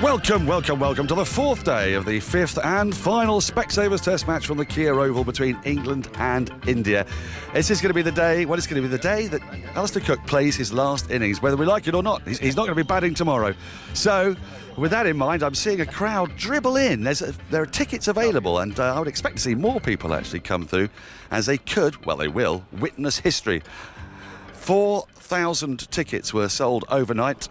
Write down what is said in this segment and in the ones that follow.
Welcome to the fourth day of the fifth and final Specsavers Test match from the Kia Oval between England and India. This is going to be the day, it's going to be the day that Alastair Cooks plays his last innings, whether we like it or not. He's not going to be batting tomorrow. So, with that in mind, I'm seeing a crowd dribble in. There are tickets available, and I would expect to see more people actually come through, as they will, witness history. 4,000 tickets were sold overnight.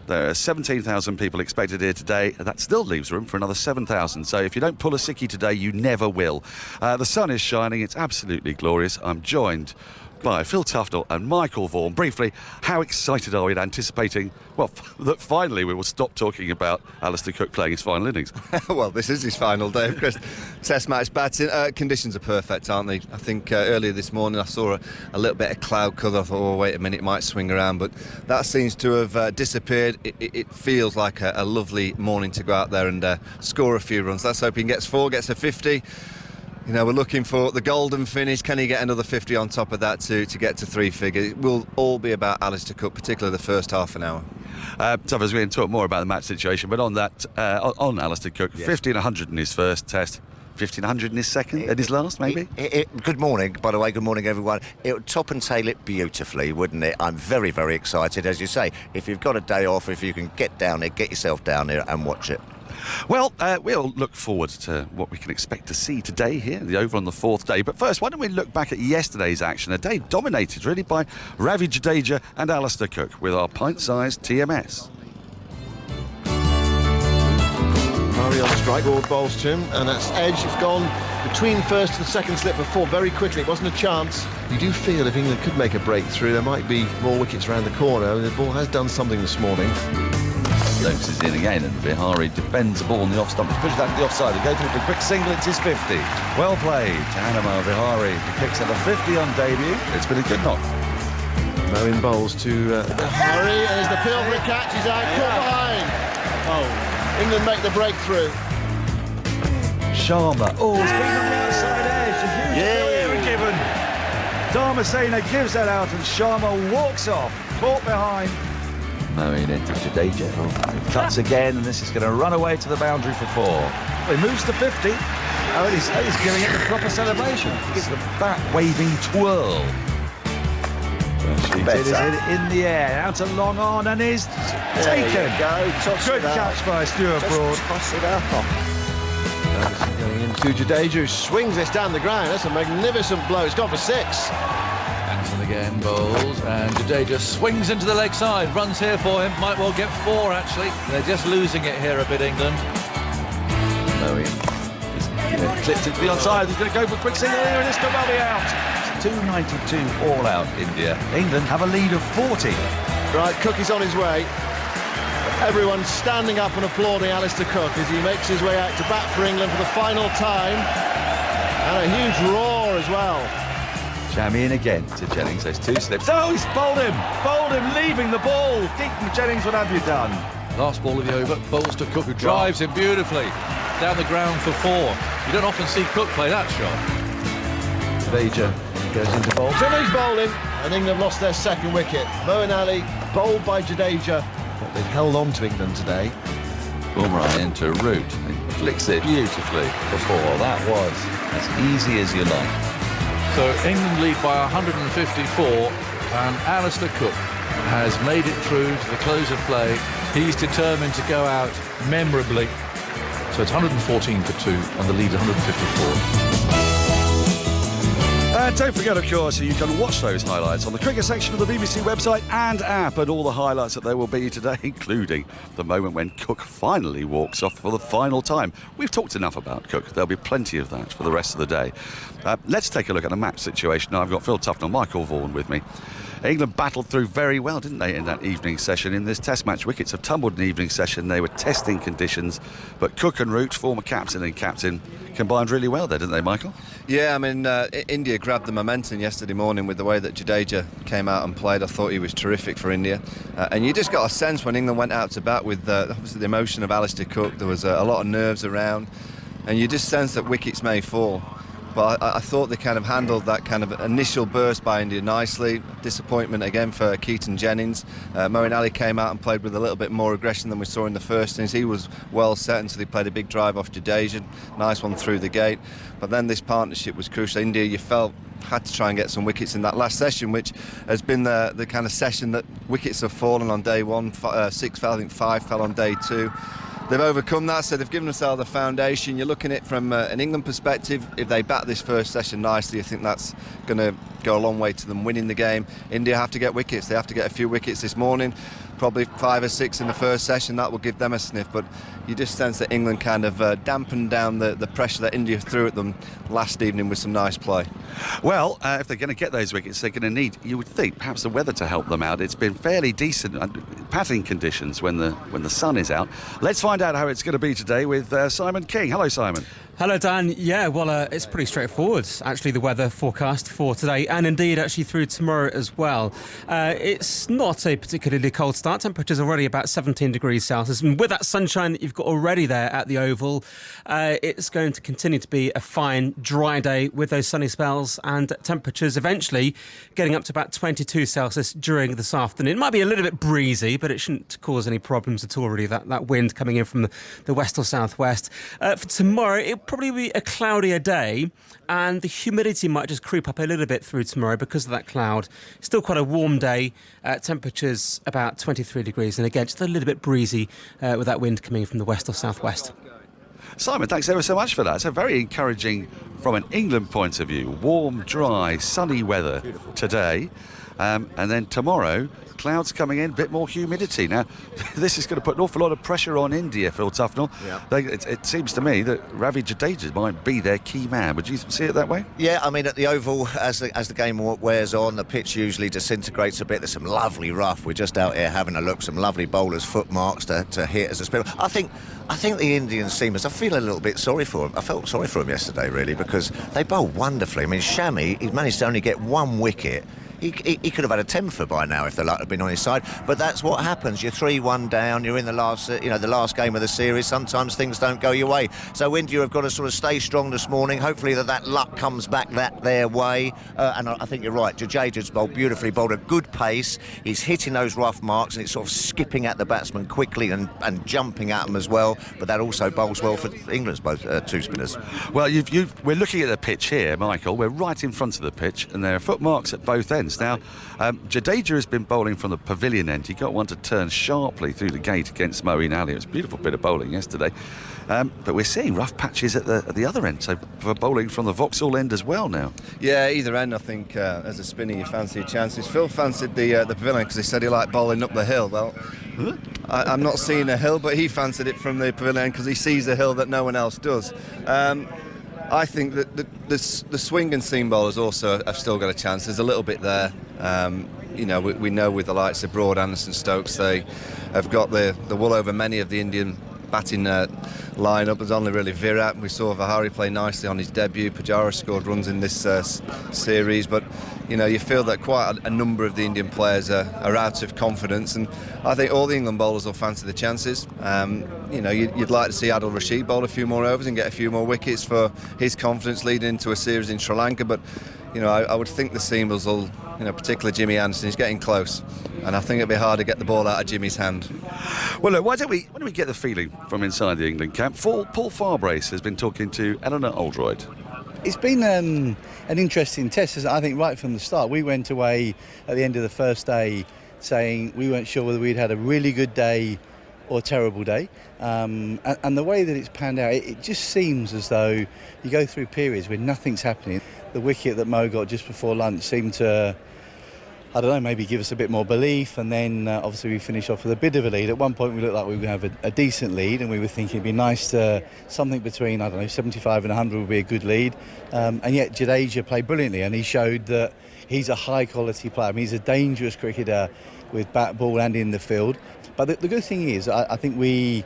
There are 17,000 people expected here today. That still leaves room for another 7,000. So if you don't pull a sickie today, you never will. The sun is shining. It's absolutely glorious. I'm joined by Phil Tufnell and Michael Vaughan. Briefly, how excited are we in anticipating, that finally we will stop talking about Alastair Cooks playing his final innings? Well, this is his final day, of course. Test match batting. Conditions are perfect, aren't they? I think earlier this morning I saw a little bit of cloud cover. I thought, oh, wait a minute, it might swing around. But that seems to have disappeared. It feels like a lovely morning to go out there and score a few runs. Let's hope he gets 4, gets a 50. You know, we're looking for the golden finish. Can he get another 50 on top of that to get to 3 figures? It will all be about Alastair Cooks, particularly the first half an hour. Tuffers, we're going to talk more about the match situation, but on that, on Alastair Cooks, yes. 1,500 in his first test, 1,500 in his second, and his last, maybe? Good morning, by the way, good morning, everyone. It would top and tail it beautifully, wouldn't it? I'm very, very excited. As you say, if you've got a day off, if you can get down there, get yourself down there and watch it. Well, we'll look forward to what we can expect to see today here, the Oval on the fourth day. But first, why don't we look back at yesterday's action? A day dominated, really, by Ravi Jadeja and Alastair Cooks with our pint-sized TMS. Murray on strike, Ward bowls to him, and that's edge. It's gone between first and second slip of 4 very quickly. It wasn't a chance. You do feel if England could make a breakthrough, there might be more wickets around the corner. The ball has done something this morning. Stokes is in again, and Bihari defends the ball in the off stump. He pushes that to the offside. He goes through for a quick single. It's his 50. Well played to Hanama Bihari. He picks up a 50 on debut. It's been a good knock. Moeen bowls to Bihari. There's the Pilbury catch. He's out. Caught behind. Oh, England make the breakthrough. Sharma. Oh, it's been on the outside edge. A huge clear given. Dharmasena gives that out, and Sharma walks off. Caught behind. Moeen into Jadeja. He cuts again, and this is going to run away to the boundary for 4. He moves to 50. Oh, and he's giving it the proper celebration. It's the bat waving twirl. She did it in the air, out a long on, and is taken. Good catch by Stuart Broad. Toss it up. Going into Jadeja, who swings this down the ground. That's a magnificent blow. It's gone for 6. Anderson again bowls, and Jadeja swings into the leg side. Runs here for him. Might well get 4, actually. They're just losing it here a bit, England. Moeen is clipped into the onside. He's going to go for a quick single here, and it's going to be out. 292 all out, India. England have a lead of 40. Right, Cooks is on his way. Everyone's standing up and applauding Alastair Cooks as he makes his way out to bat for England for the final time. And a huge roar as well. Jamie in again to Jennings. There's 2 slips. Oh, he's bowled him, leaving the ball. Deacon Jennings, what have you done? Last ball of the over, bowls to Cooks, who drives him beautifully down the ground for 4. You don't often see Cooks play that shot. Jadeja goes into bowl. Jimmy's bowling, and England lost their second wicket. Moeen Ali bowled by Jadeja. But they've held on to England today. Boomerang into Root. He flicks it beautifully before. That was as easy as you like. So England lead by 154, and Alastair Cooks has made it through to the close of play. He's determined to go out memorably. So it's 114 for 2, and the lead 154. Don't forget, of course, you can watch those highlights on the cricket section of the BBC website and app, and all the highlights that there will be today, including the moment when Cooks finally walks off for the final time. We've talked enough about Cooks. There'll be plenty of that for the rest of the day. Let's take a look at the match situation. Now, I've got Phil Tufnell and Michael Vaughan with me. England battled through very well, didn't they, in that evening session in this Test match. Wickets have tumbled in the evening session. They were testing conditions, but Cooks and Root, former captain and captain, combined really well there, didn't they, Michael? Yeah, I mean, India grabbed the momentum yesterday morning with the way that Jadeja came out and played. I thought he was terrific for India. And you just got a sense when England went out to bat with obviously the emotion of Alastair Cooks. There was a lot of nerves around, and you just sense that wickets may fall. But I thought they kind of handled that kind of initial burst by India nicely. Disappointment again for Keaton Jennings. Moeen Ali came out and played with a little bit more aggression than we saw in the first innings. He was well set until he played a big drive off Jadeja. Nice one through the gate. But then this partnership was crucial. India, you felt, had to try and get some wickets in that last session, which has been the kind of session that wickets have fallen on day one. 6 fell, I think 5 fell on day 2. They've overcome that, so they've given themselves a foundation. You're looking at it from an England perspective. If they bat this first session nicely, I think that's going to go a long way to them winning the game. India have to get wickets. They have to get a few wickets this morning, probably 5 or 6 in the first session. That will give them a sniff, but you just sense that England kind of dampened down the pressure that India threw at them last evening with some nice play. Well, if they're going to get those wickets, they're going to need, you would think, perhaps the weather to help them out. It's been fairly decent batting conditions when the sun is out. Let's find out how it's going to be today with Simon King. Hello, Simon. Hello, Dan. Yeah, well, it's pretty straightforward, actually, the weather forecast for today, and indeed, actually, through tomorrow as well. It's not a particularly cold start. Temperature's already about 17 degrees Celsius, and with that sunshine that you've got already there at the Oval, it's going to continue to be a fine, dry day with those sunny spells and temperatures eventually getting up to about 22 Celsius during this afternoon. It might be a little bit breezy, but it shouldn't cause any problems at all, really, that wind coming in from the west or southwest. For tomorrow, it'll probably be a cloudier day, and the humidity might just creep up a little bit through tomorrow because of that cloud. Still quite a warm day, temperatures about 23 degrees, and again, just a little bit breezy with that wind coming from the west or southwest. Simon, thanks ever so much for that. So very encouraging from an England point of view. Warm, dry, sunny weather today. And then tomorrow, clouds coming in, a bit more humidity. Now, this is going to put an awful lot of pressure on India, Phil Tufnell. Yeah. It seems to me that Ravi Jadeja might be their key man. Would you see it that way? Yeah, I mean, at the Oval, as the game wears on, the pitch usually disintegrates a bit. There's some lovely rough. We're just out here having a look. Some lovely bowlers' footmarks to hit as a spin. I think the Indian seamers, I feel a little bit sorry for them. I felt sorry for them yesterday, really, because they bowled wonderfully. I mean, Shami, he managed to only get 1 wicket. He could have had a 10 for by now if the luck had been on his side. But that's what happens. You're 3-1 down. You're in the last game of the series. Sometimes things don't go your way. So India have got to sort of stay strong this morning. Hopefully that luck comes back their way. And I think you're right. Jadeja's bowled beautifully, bowled at good pace. He's hitting those rough marks and it's sort of skipping at the batsman quickly and jumping at them as well. But that also bowls well for England's both two spinners. Well, we're looking at the pitch here, Michael. We're right in front of the pitch, and there are footmarks at both ends. Now, Jadeja has been bowling from the pavilion end. He got one to turn sharply through the gate against Moeen Ali. It was a beautiful bit of bowling yesterday. But we're seeing rough patches at the other end, so for bowling from the Vauxhall end as well now. Yeah, either end, I think, as a spinner, you fancy your chances. Phil fancied the pavilion because he said he liked bowling up the hill. Well, I'm not seeing a hill, but he fancied it from the pavilion because he sees a hill that no one else does. I think that the swing and seam bowlers also have still got a chance. There's a little bit there. We know with the likes of Broad, Anderson, Stokes, they have got the wool over many of the Indian batting line-up. There's only really Virat. We saw Vihari play nicely on his debut. Pujara scored runs in this series, but you feel that quite a number of the Indian players are out of confidence, and I think all the England bowlers will fancy the chances. You'd like to see Adil Rashid bowl a few more overs and get a few more wickets for his confidence leading into a series in Sri Lanka, but I would think the seamers will, particularly Jimmy Anderson, he's getting close, and I think it'll be hard to get the ball out of Jimmy's hand. Well, look, why don't we get the feeling from inside the England camp? Paul Farbrace has been talking to Eleanor Oldroyd. It's been an interesting test, I think, right from the start. We went away at the end of the first day saying we weren't sure whether we'd had a really good day or a terrible day. And the way that it's panned out, it just seems as though you go through periods where nothing's happening. The wicket that Mo got just before lunch seemed to, I don't know, maybe give us a bit more belief, and then obviously we finished off with a bit of a lead. At one point we looked like we were going to have a decent lead, and we were thinking it'd be nice to, something between, 75 and 100 would be a good lead. And yet Jadeja played brilliantly, and he showed that he's a high quality player. I mean, he's a dangerous cricketer with bat, ball and in the field. But the good thing is, I think we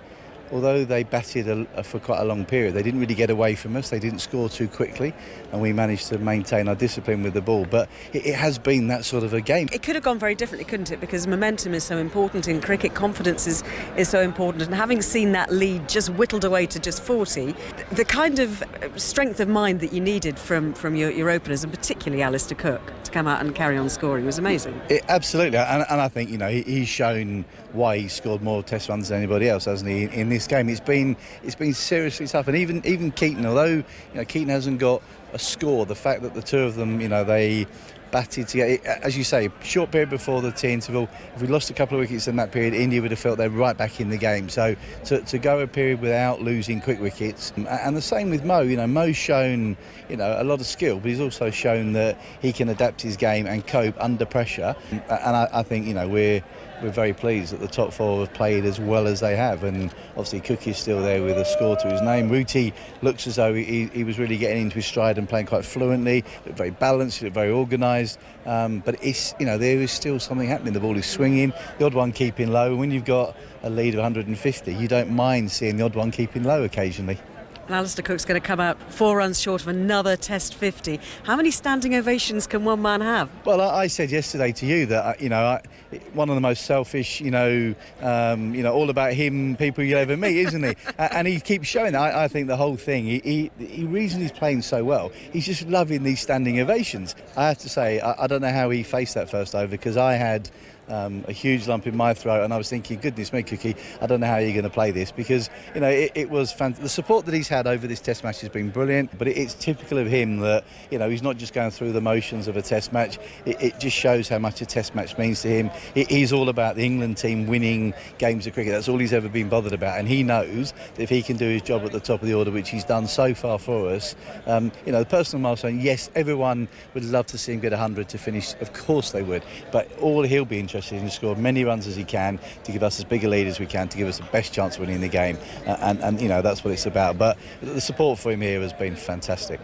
although they batted for quite a long period, they didn't really get away from us. They didn't score too quickly, and we managed to maintain our discipline with the ball. But it has been that sort of a game. It could have gone very differently, couldn't it? Because momentum is so important in cricket, confidence is so important, and having seen that lead just whittled away to just 40, the kind of strength of mind that you needed from your openers, and particularly Alastair Cook, to come out and carry on scoring was amazing. Absolutely, and I think he's shown why he scored more Test runs than anybody else, hasn't he? In this game, it's been seriously tough, and even Keaton, although Keaton hasn't got a score, the fact that the two of them, they batted together, as you say, short period before the tea interval. If we lost a couple of wickets in that period, India would have felt they're right back in the game. So to go a period without losing quick wickets, and the same with Mo. Mo's shown a lot of skill, but he's also shown that he can adapt his game and cope under pressure. And I think we're very pleased that the top four have played as well as they have, and obviously Cook is still there with a score to his name. Ruti looks as though he was really getting into his stride and playing quite fluently, looked very balanced, looked very organised, but there is still something happening. The ball is swinging, the odd one keeping low, and when you've got a lead of 150, you don't mind seeing the odd one keeping low occasionally. And Alastair Cook's going to come out 4 runs short of another Test 50. How many standing ovations can one man have? Well, I said yesterday to you that one of the most selfish, all about him people you'll ever meet, isn't he? And he keeps showing that. I think the whole thing. The reason he's playing so well, he's just loving these standing ovations. I have to say, I don't know how he faced that first over, because I had a huge lump in my throat, and I was thinking, goodness me, Cookie, I don't know how you're going to play this, because it was the support that he's had over this Test match has been brilliant, but it's typical of him that he's not just going through the motions of a Test match. It just shows how much a Test match means to him. He's all about the England team winning games of cricket. That's all he's ever been bothered about, and he knows that if he can do his job at the top of the order, which he's done so far for us, the personal milestone, yes, everyone would love to see him get 100 to finish, of course they would, but all he'll be interested in is to score many runs as he can, to give us as big a lead as we can, to give us the best chance of winning the game, and that's what it's about. But the support for him here has been fantastic.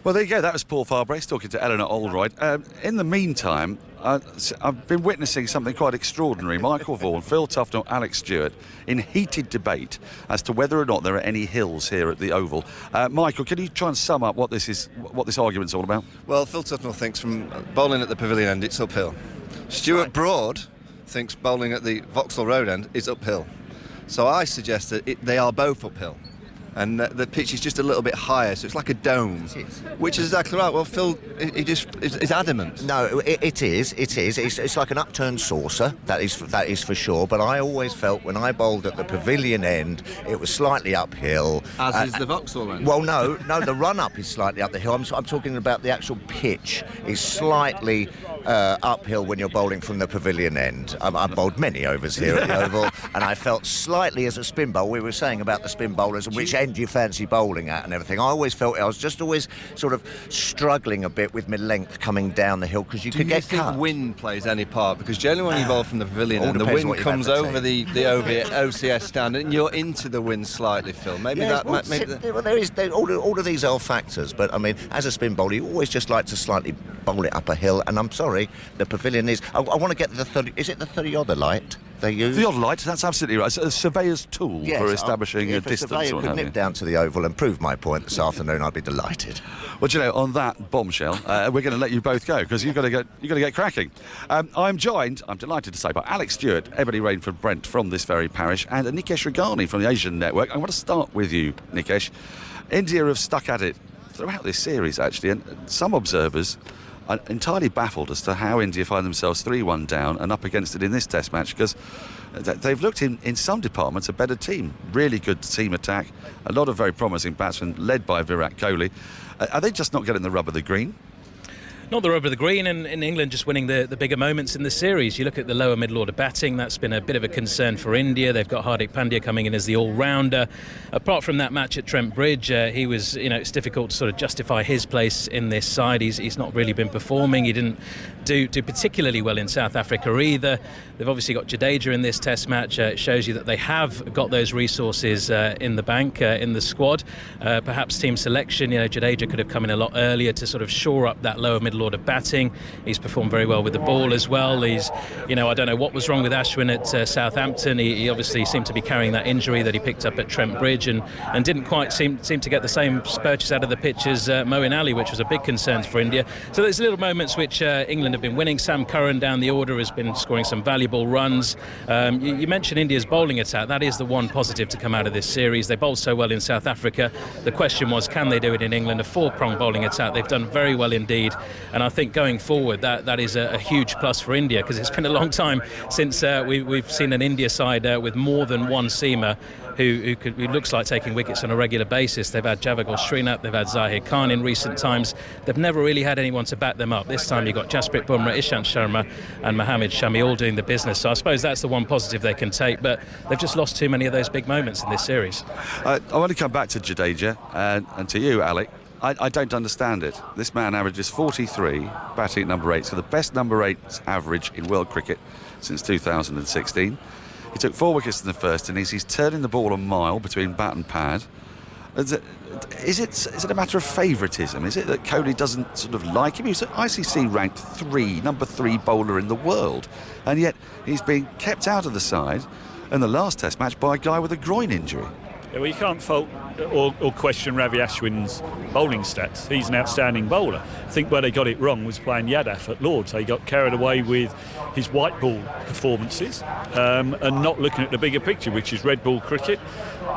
Well, there you go. That was Paul Farbrace talking to Eleanor Oldroyd. In the meantime, I've been witnessing something quite extraordinary. Michael Vaughan, Phil Tufnell, Alex Stewart in heated debate as to whether or not there are any hills here at the Oval. Michael, can you try and sum up what this argument's all about? Well, Phil Tufnell thinks from bowling at the Pavilion end it's uphill. Stuart Broad thinks bowling at the Vauxhall Road end is uphill. So I suggest that they are both uphill. And the pitch is just a little bit higher, so it's like a dome, which is exactly right. Well, Phil, he just is adamant. No, it is. It's like an upturned saucer. That is for sure. But I always felt when I bowled at the Pavilion end, it was slightly uphill. As is the Vauxhall end. Well, no, the run-up is slightly up the hill. I'm talking about the actual pitch is slightly uphill when you're bowling from the Pavilion end. I've bowled many overs here at the Oval, and I felt slightly as a spin bowler. We were saying about the spin bowlers and which end you fancy bowling at and everything. I always felt I was just always sort of struggling a bit with my length coming down the hill, because you could get cut. Do you think wind plays any part? Because generally when you bowl from the Pavilion and the wind comes over the OCS stand and you're into the wind slightly, Phil. Maybe yes, that... all of these are factors, but I mean, as a spin bowler, you always just like to slightly bowl it up a hill, and I'm sorry, the Pavilion is... I want to get the 30... Is it the 30-odder light they use? The odd light, that's absolutely right. It's a surveyor's tool for establishing a distance. If a surveyor could nip down to the Oval and prove my point this afternoon, I'd be delighted. Well, on that bombshell, we're going to let you both go, because you've got to get cracking. I'm joined, I'm delighted to say, by Alex Stewart, Ebony Rainford Brent from this very parish, and Nikesh Ragani from the Asian Network. I want to start with you, Nikesh. India have stuck at it throughout this series, actually, and some observers are entirely baffled as to how India find themselves 3-1 down and up against it in this Test match, because they've looked in some departments a better team. Really good team attack, a lot of very promising batsmen led by Virat Kohli. Are they just not getting the rub of the green? Not the rub of the green, and in England just winning the bigger moments in the series. You look at the lower middle order batting, that's been a bit of a concern for India. They've got Hardik Pandya coming in as the all-rounder. Apart from that match at Trent Bridge, he was, it's difficult to sort of justify his place in this side. He's not really been performing. He didn't do particularly well in South Africa either. They've obviously got Jadeja in this Test match. It shows you that they have got those resources in the bank, in the squad. Perhaps team selection, Jadeja could have come in a lot earlier to sort of shore up that lower middle order batting. He's performed very well with the ball as well. He's, I don't know what was wrong with Ashwin at Southampton. He obviously seemed to be carrying that injury that he picked up at Trent Bridge and didn't quite seem to get the same purchase out of the pitch as Moeen Ali, which was a big concern for India. So there's little moments which England have been winning. Sam Curran down the order has been scoring some valuable runs. You mentioned India's bowling attack. That is the one positive to come out of this series. They bowled so well in South Africa. The question was, can they do it in England? A 4-pronged bowling attack. They've done very well indeed. And I think going forward, that is a huge plus for India, because it's been a long time since we've seen an India side with more than one seamer who looks like taking wickets on a regular basis. They've had Javagol Srinath, they've had Zahir Khan in recent times. They've never really had anyone to back them up. This time you've got Jasprit Bumrah, Ishant Sharma and Mohammad Shami all doing the business. So I suppose that's the one positive they can take, but they've just lost too many of those big moments in this series. I want to come back to Jadeja and to you, Alec. I don't understand it. This man averages 43, batting at number 8, so the best number 8 average in world cricket since 2016. He took 4 wickets in the first innings. He's turning the ball a mile between bat and pad. Is it a matter of favouritism? Is it that Kohli doesn't sort of like him? He's an ICC ranked number 3 bowler in the world, and yet he's being kept out of the side in the last Test match by a guy with a groin injury. Yeah, well, you can't fault or question Ravi Ashwin's bowling stats. He's an outstanding bowler. I think where they got it wrong was playing Yadav at Lord's. They got carried away with his white ball performances and not looking at the bigger picture, which is red ball cricket,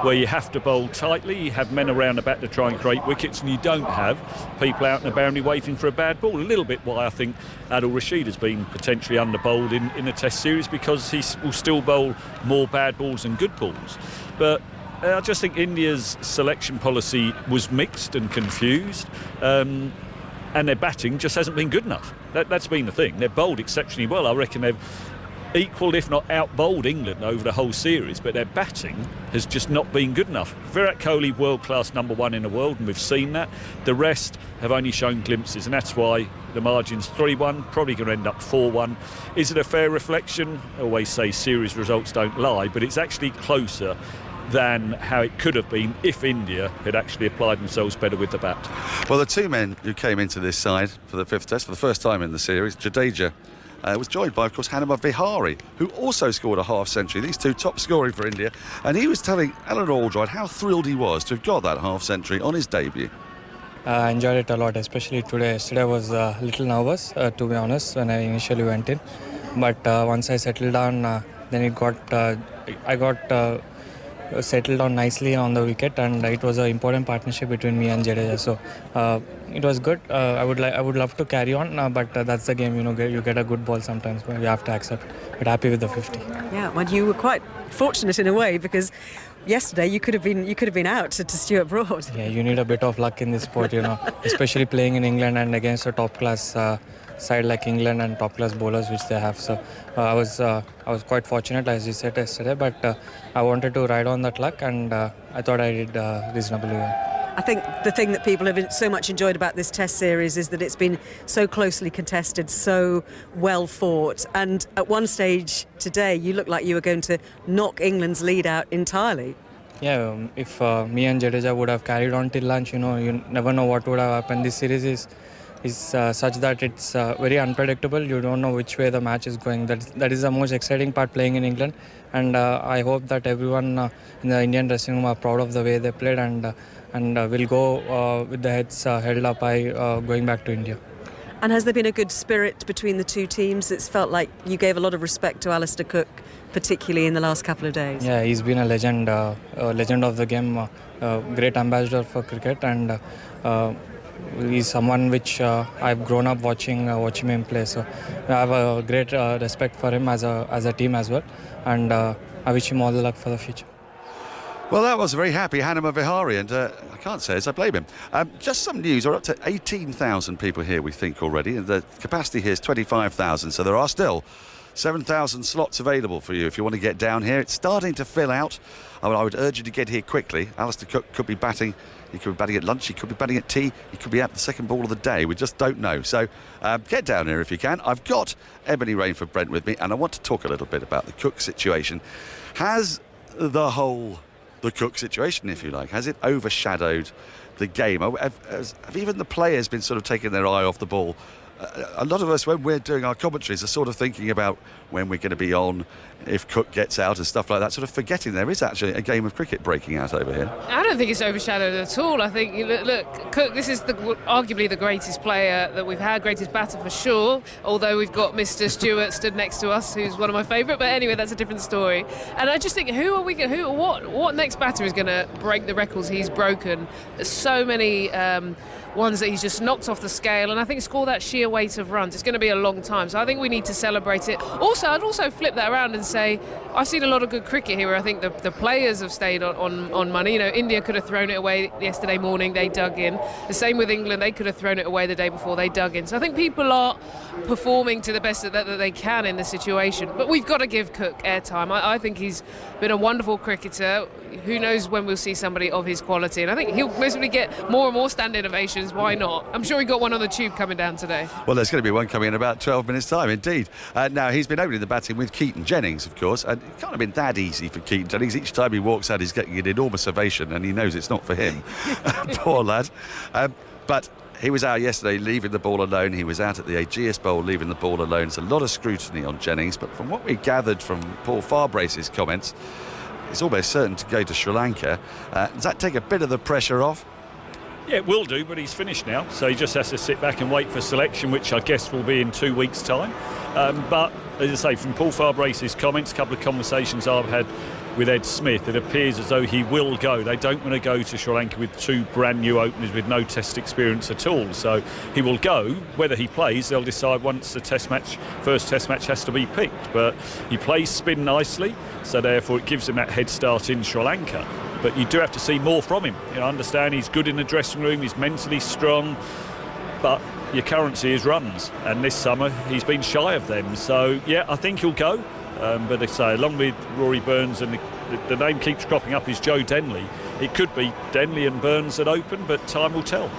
where you have to bowl tightly, you have men around the bat to try and create wickets, and you don't have people out in the boundary waiting for a bad ball. A little bit why I think Adil Rashid has been potentially under-bowled in the Test series, because he will still bowl more bad balls than good balls. But I just think India's selection policy was mixed and confused, and their batting just hasn't been good enough. That's been the thing. They've bowled exceptionally well. I reckon they've equalled, if not out-bowled England over the whole series, but their batting has just not been good enough. Virat Kohli, world-class number 1 in the world, and we've seen that. The rest have only shown glimpses, and that's why the margin's 3-1, probably going to end up 4-1. Is it a fair reflection? I always say series results don't lie, but it's actually closer than how it could have been if India had actually applied themselves better with the bat. Well, the 2 men who came into this side for the 5th Test for the first time in the series, Jadeja was joined by, of course, Hanuma Vihari, who also scored a half-century. These 2 top scoring for India, and he was telling Alan Aldroyd how thrilled he was to have got that half-century on his debut. I enjoyed it a lot, especially today. Yesterday I was a little nervous, to be honest, when I initially went in, but once I settled down, then I got settled down nicely on the wicket, and it was an important partnership between me and Jadeja. So it was good. I would love to carry on, but that's the game. You get a good ball sometimes, but you have to accept. But happy with the 50. Yeah, well, you were quite fortunate in a way, because yesterday you could have been out to Stuart Broad. Yeah, you need a bit of luck in this sport, especially playing in England and against a top class side like England and top class bowlers which they have. So I was quite fortunate, as you said yesterday, but I wanted to ride on that luck, and I thought I did reasonably well. I think the thing that people have so much enjoyed about this Test series is that it's been so closely contested, so well fought, and at one stage today you looked like you were going to knock England's lead out entirely. Yeah, if me and Jadeja would have carried on till lunch, you never know what would have happened. This series is such that it's very unpredictable. You don't know which way the match is going. That is the most exciting part playing in England, and I hope that everyone in the Indian dressing room are proud of the way they played, and will go with the heads held up high going back to India. And has there been a good spirit between the 2 teams? It's felt like you gave a lot of respect to Alastair Cook, particularly in the last couple of days. Yeah, he's been a legend of the game, great ambassador for cricket, and he's someone which I've grown up watching him play. So I have a great respect for him as a team as well, and I wish him all the luck for the future. Well, that was a very happy Hanuma Vihari, and I can't say as I blame him. Just some news. We're up to 18,000 people here, we think, already, and the capacity here is 25,000, so there are still 7,000 slots available for you if you want to get down here. It's starting to fill out. I would urge you to get here quickly. Alastair Cook could be batting. He could be batting at lunch. He could be batting at tea. He could be at the second ball of the day. We just don't know. So get down here if you can. I've got Ebony Rainford Brent with me, and I want to talk a little bit about the Cook situation. Has the Cook situation, if you like, has it overshadowed the game? Have even the players been sort of taking their eye off the ball? A lot of us, when we're doing our commentaries, are sort of thinking about when we're going to be on, if Cook gets out and stuff like that, sort of forgetting there is actually a game of cricket breaking out over here. I don't think it's overshadowed at all. I think, look, Cook, this is arguably the greatest player that we've had, greatest batter for sure, although we've got Mr. Stewart stood next to us, who's one of my favourite, but anyway, that's a different story. And I just think, what next batter is going to break the records he's broken? There's so many ones that he's just knocked off the scale, and I think score that sheer weight of runs. It's going to be a long time, so I think we need to celebrate it. Also, I'd also flip that around and say I've seen a lot of good cricket here where I think the players have stayed on money. India could have thrown it away yesterday morning, they dug in. The same with England, they could have thrown it away the day before, they dug in. So I think people are performing to the best that they can in the situation, but we've got to give Cook airtime. I think he's been a wonderful cricketer. Who knows when we'll see somebody of his quality, and I think he'll possibly get more and more standing ovations. Why not? I'm sure he got one on the tube coming down today. Well, there's going to be one coming in about 12 minutes time, indeed. Now, he's been opening the batting with Keaton Jennings, of course, and it can't have been that easy for Keaton Jennings. Each time he walks out, he's getting an enormous ovation, and he knows it's not for him. Poor lad. But he was out yesterday leaving the ball alone. He was out at the Aegeus Bowl leaving the ball alone. There's a lot of scrutiny on Jennings, but from what we gathered from Paul Farbrace's comments, it's almost certain to go to Sri Lanka. Does that take a bit of the pressure off? Yeah, it will do, but he's finished now, so he just has to sit back and wait for selection, which I guess will be in 2 weeks' time. But, as I say, from Paul Farbrace's comments, a couple of conversations I've had with Ed Smith, it appears as though he will go. They don't want to go to Sri Lanka with two brand new openers with no test experience at all. So he will go. Whether he plays, they'll decide once the first test match has to be picked. But he plays spin nicely, so therefore it gives him that head start in Sri Lanka. But you do have to see more from him. I understand he's good in the dressing room, he's mentally strong, but your currency is runs, and this summer he's been shy of them. So yeah, I think he'll go. But they say, along with Rory Burns, and the name keeps cropping up, is Joe Denley. It could be Denley and Burns that open, but time will tell.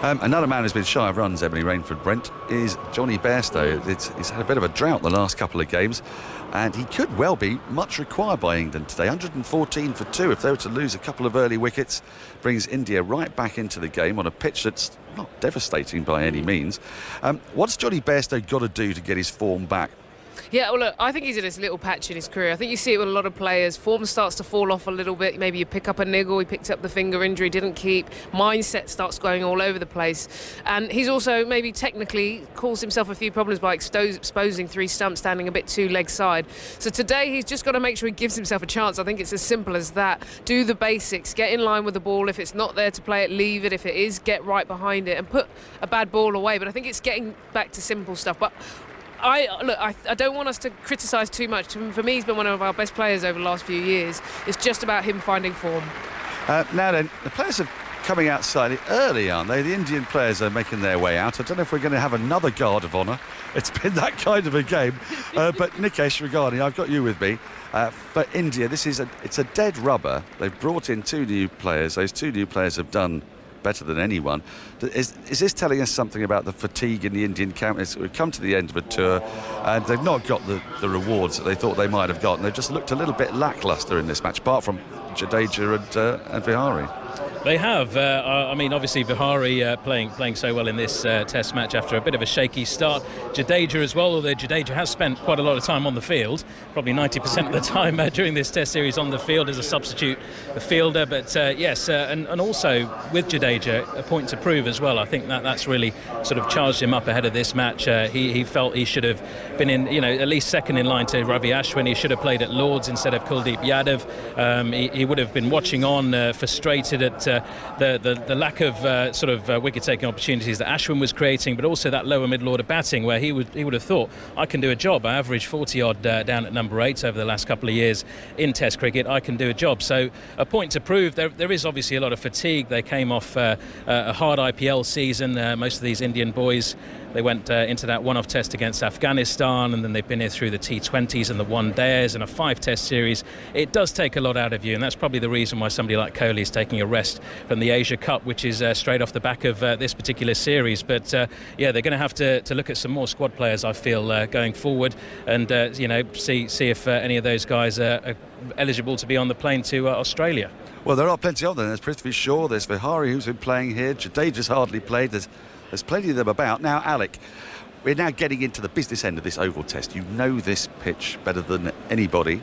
Another man who's been shy of runs, Ebony Rainford Brent, is Johnny Bairstow. He's had a bit of a drought the last couple of games, and he could well be much required by England today. 114 for 2. If they were to lose a couple of early wickets, brings India right back into the game on a pitch that's not devastating by any means. What's Johnny Bairstow got to do to get his form back? Yeah, well, look, I think he's in this little patch in his career. I think you see it with a lot of players. Form starts to fall off a little bit. Maybe you pick up a niggle. He picked up the finger injury, didn't keep. Mindset starts going all over the place. And he's also maybe technically caused himself a few problems by exposing three stumps, standing a bit too leg side. So today he's just got to make sure he gives himself a chance. I think it's as simple as that. Do the basics. Get in line with the ball. If it's not there to play it, leave it. If it is, get right behind it and put a bad ball away. But I think it's getting back to simple stuff. But I don't want us to criticise too much. For me, he's been one of our best players over the last few years. It's just about him finding form. Now then, the players are coming out slightly early, aren't they? The Indian players are making their way out. I don't know if we're going to have another guard of honour. It's been that kind of a game. But Nikesh Regani, I've got you with me. For India, it's a dead rubber. They've brought in two new players. Those two new players have done better than anyone. Is this telling us something about the fatigue in the Indian camp? We've come to the end of a tour and they've not got the rewards that they thought they might have gotten. They've just looked a little bit lacklustre in this match, apart from Jadeja and Vihari. They have. Obviously Vihari playing so well in this test match after a bit of a shaky start. Jadeja as well, although Jadeja has spent quite a lot of time on the field, probably 90% of the time during this test series on the field as a substitute fielder. But and also with Jadeja, a point to prove as well. I think that's really sort of charged him up ahead of this match. He felt he should have been in, at least second in line to Ravi Ashwin. He should have played at Lords instead of Kuldeep Yadav. He would have been watching on, frustrated at the lack of wicket-taking opportunities that Ashwin was creating, but also that lower middle-order batting where he would have thought, I can do a job. I averaged 40-odd down at number 8 over the last couple of years in Test cricket. I can do a job. So a point to prove. There is obviously a lot of fatigue. They came off a hard IPL season. Most of these Indian boys, they went into that one-off test against Afghanistan, and then they've been here through the T20s and the one-dayers and a 5-test series. It does take a lot out of you, and that's probably the reason why somebody like Kohli is taking a rest from the Asia Cup, which is straight off the back of this particular series. But they're going to have to look at some more squad players, I feel, going forward, and see if any of those guys are eligible to be on the plane to Australia. Well, there are plenty of them. There's Prithvi Shaw, there's Vihari, who's been playing here. Jadeja's hardly played. There's plenty of them about. Now, Alec, we're now getting into the business end of this Oval Test. You know this pitch better than anybody.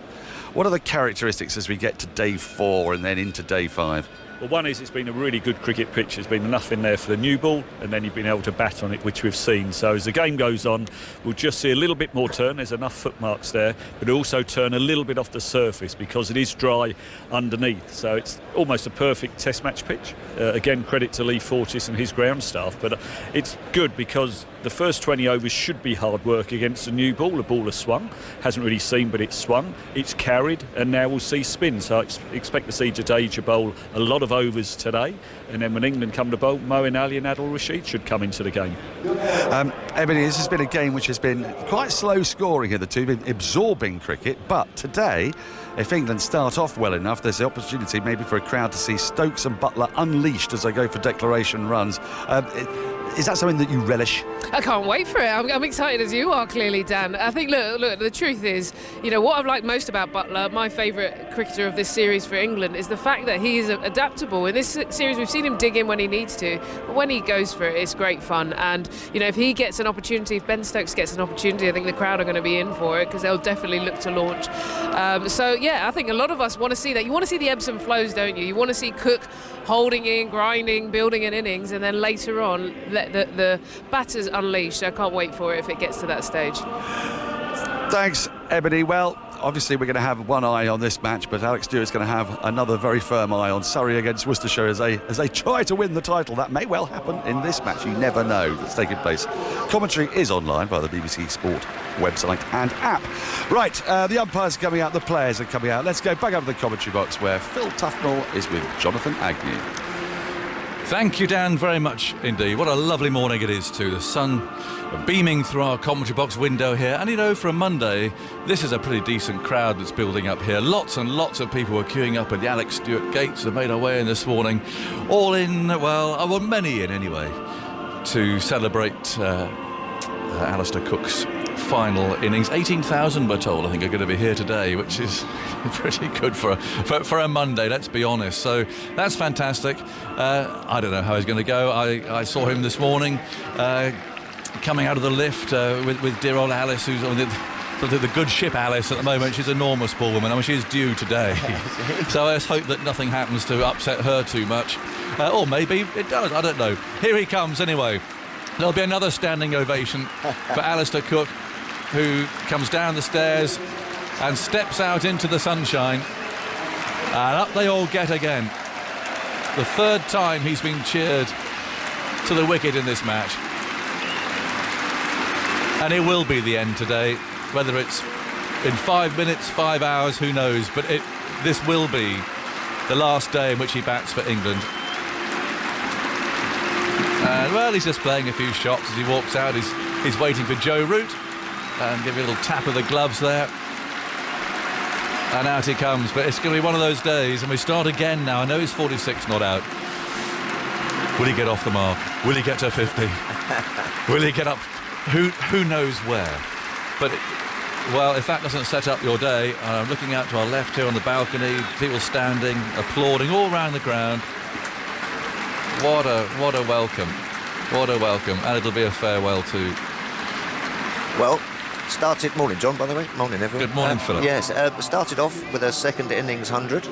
What are the characteristics as we get to day 4 and then into day 5? Well, one is it's been a really good cricket pitch. There's been enough in there for the new ball, and then you've been able to bat on it, which we've seen. So as the game goes on, we'll just see a little bit more turn. There's enough footmarks there, but also turn a little bit off the surface because it is dry underneath. So it's almost a perfect Test match pitch. Again, credit to Lee Fortis and his ground staff, but it's good because the first 20 overs should be hard work against a new ball. The ball has swung, hasn't really seen, but it's swung, it's carried, and now we'll see spin. So I expect to see Jadeja bowl a lot of overs today, and then when England come to bowl, Moeen Ali and Adil Rashid should come into the game. Ebony, this has been a game which has been quite slow scoring hitherto, been absorbing cricket, but today, if England start off well enough, there's the opportunity maybe for a crowd to see Stokes and Buttler unleashed as they go for declaration runs. Is that something that you relish? I can't wait for it. I'm excited as you are, clearly, Dan. I think, look, the truth is, what I've liked most about Buttler, my favourite cricketer of this series for England, is the fact that he is adaptable. In this series, we've seen him dig in when he needs to, but when he goes for it, it's great fun. And, if he gets an opportunity, if Ben Stokes gets an opportunity, I think the crowd are going to be in for it because they'll definitely look to launch. I think a lot of us want to see that. You want to see the ebbs and flows, don't you? You want to see Cook holding in, grinding, building an innings, and then later on let the batters unleashed. I can't wait for it if it gets to that stage. Thanks, Ebony. Well, obviously we're going to have one eye on this match, but Alex Stewart's going to have another very firm eye on Surrey against Worcestershire as they try to win the title. That may well happen in this match. You never know that's taking place. Commentary is online via the BBC Sport website and app. Right, the umpires are coming out, the players are coming out. Let's go back up to the commentary box where Phil Tufnell is with Jonathan Agnew. Thank you, Dan, very much indeed. What a lovely morning it is too. The sun beaming through our commentary box window here. And for a Monday, this is a pretty decent crowd that's building up here. Lots and lots of people were queuing up at the Alex Stewart gates and made our way in this morning. All in, many in anyway, to celebrate Alastair Cooks' final innings. 18,000 we're told, I think, are going to be here today, which is pretty good for a Monday, let's be honest. So that's fantastic. I don't know how he's going to go. I saw him this morning coming out of the lift with dear old Alice, who's on the good ship Alice at the moment. She's an enormous poor woman. I mean, she's due today. So let's hope that nothing happens to upset her too much. Or maybe it does, I don't know. Here he comes anyway. There'll be another standing ovation for Alastair Cook, who comes down the stairs and steps out into the sunshine, and up they all get again. The third time he's been cheered to the wicket in this match, and it will be the end today. Whether it's in 5 minutes, 5 hours, who knows, but this will be the last day in which he bats for England. And he's just playing a few shots as he walks out. He's waiting for Joe Root and give a little tap of the gloves there, and out he comes. But it's going to be one of those days, and we start again now. I know he's 46 not out. Will he get off the mark? Will he get to 50? Will he get up? Who knows where? But if that doesn't set up your day, I'm looking out to our left here on the balcony, people standing, applauding all around the ground. What a welcome. What a welcome. And it'll be a farewell too. Well, started... Morning, John, by the way. Morning, everyone. Good morning, Philip. Yes, started off with a second innings 100.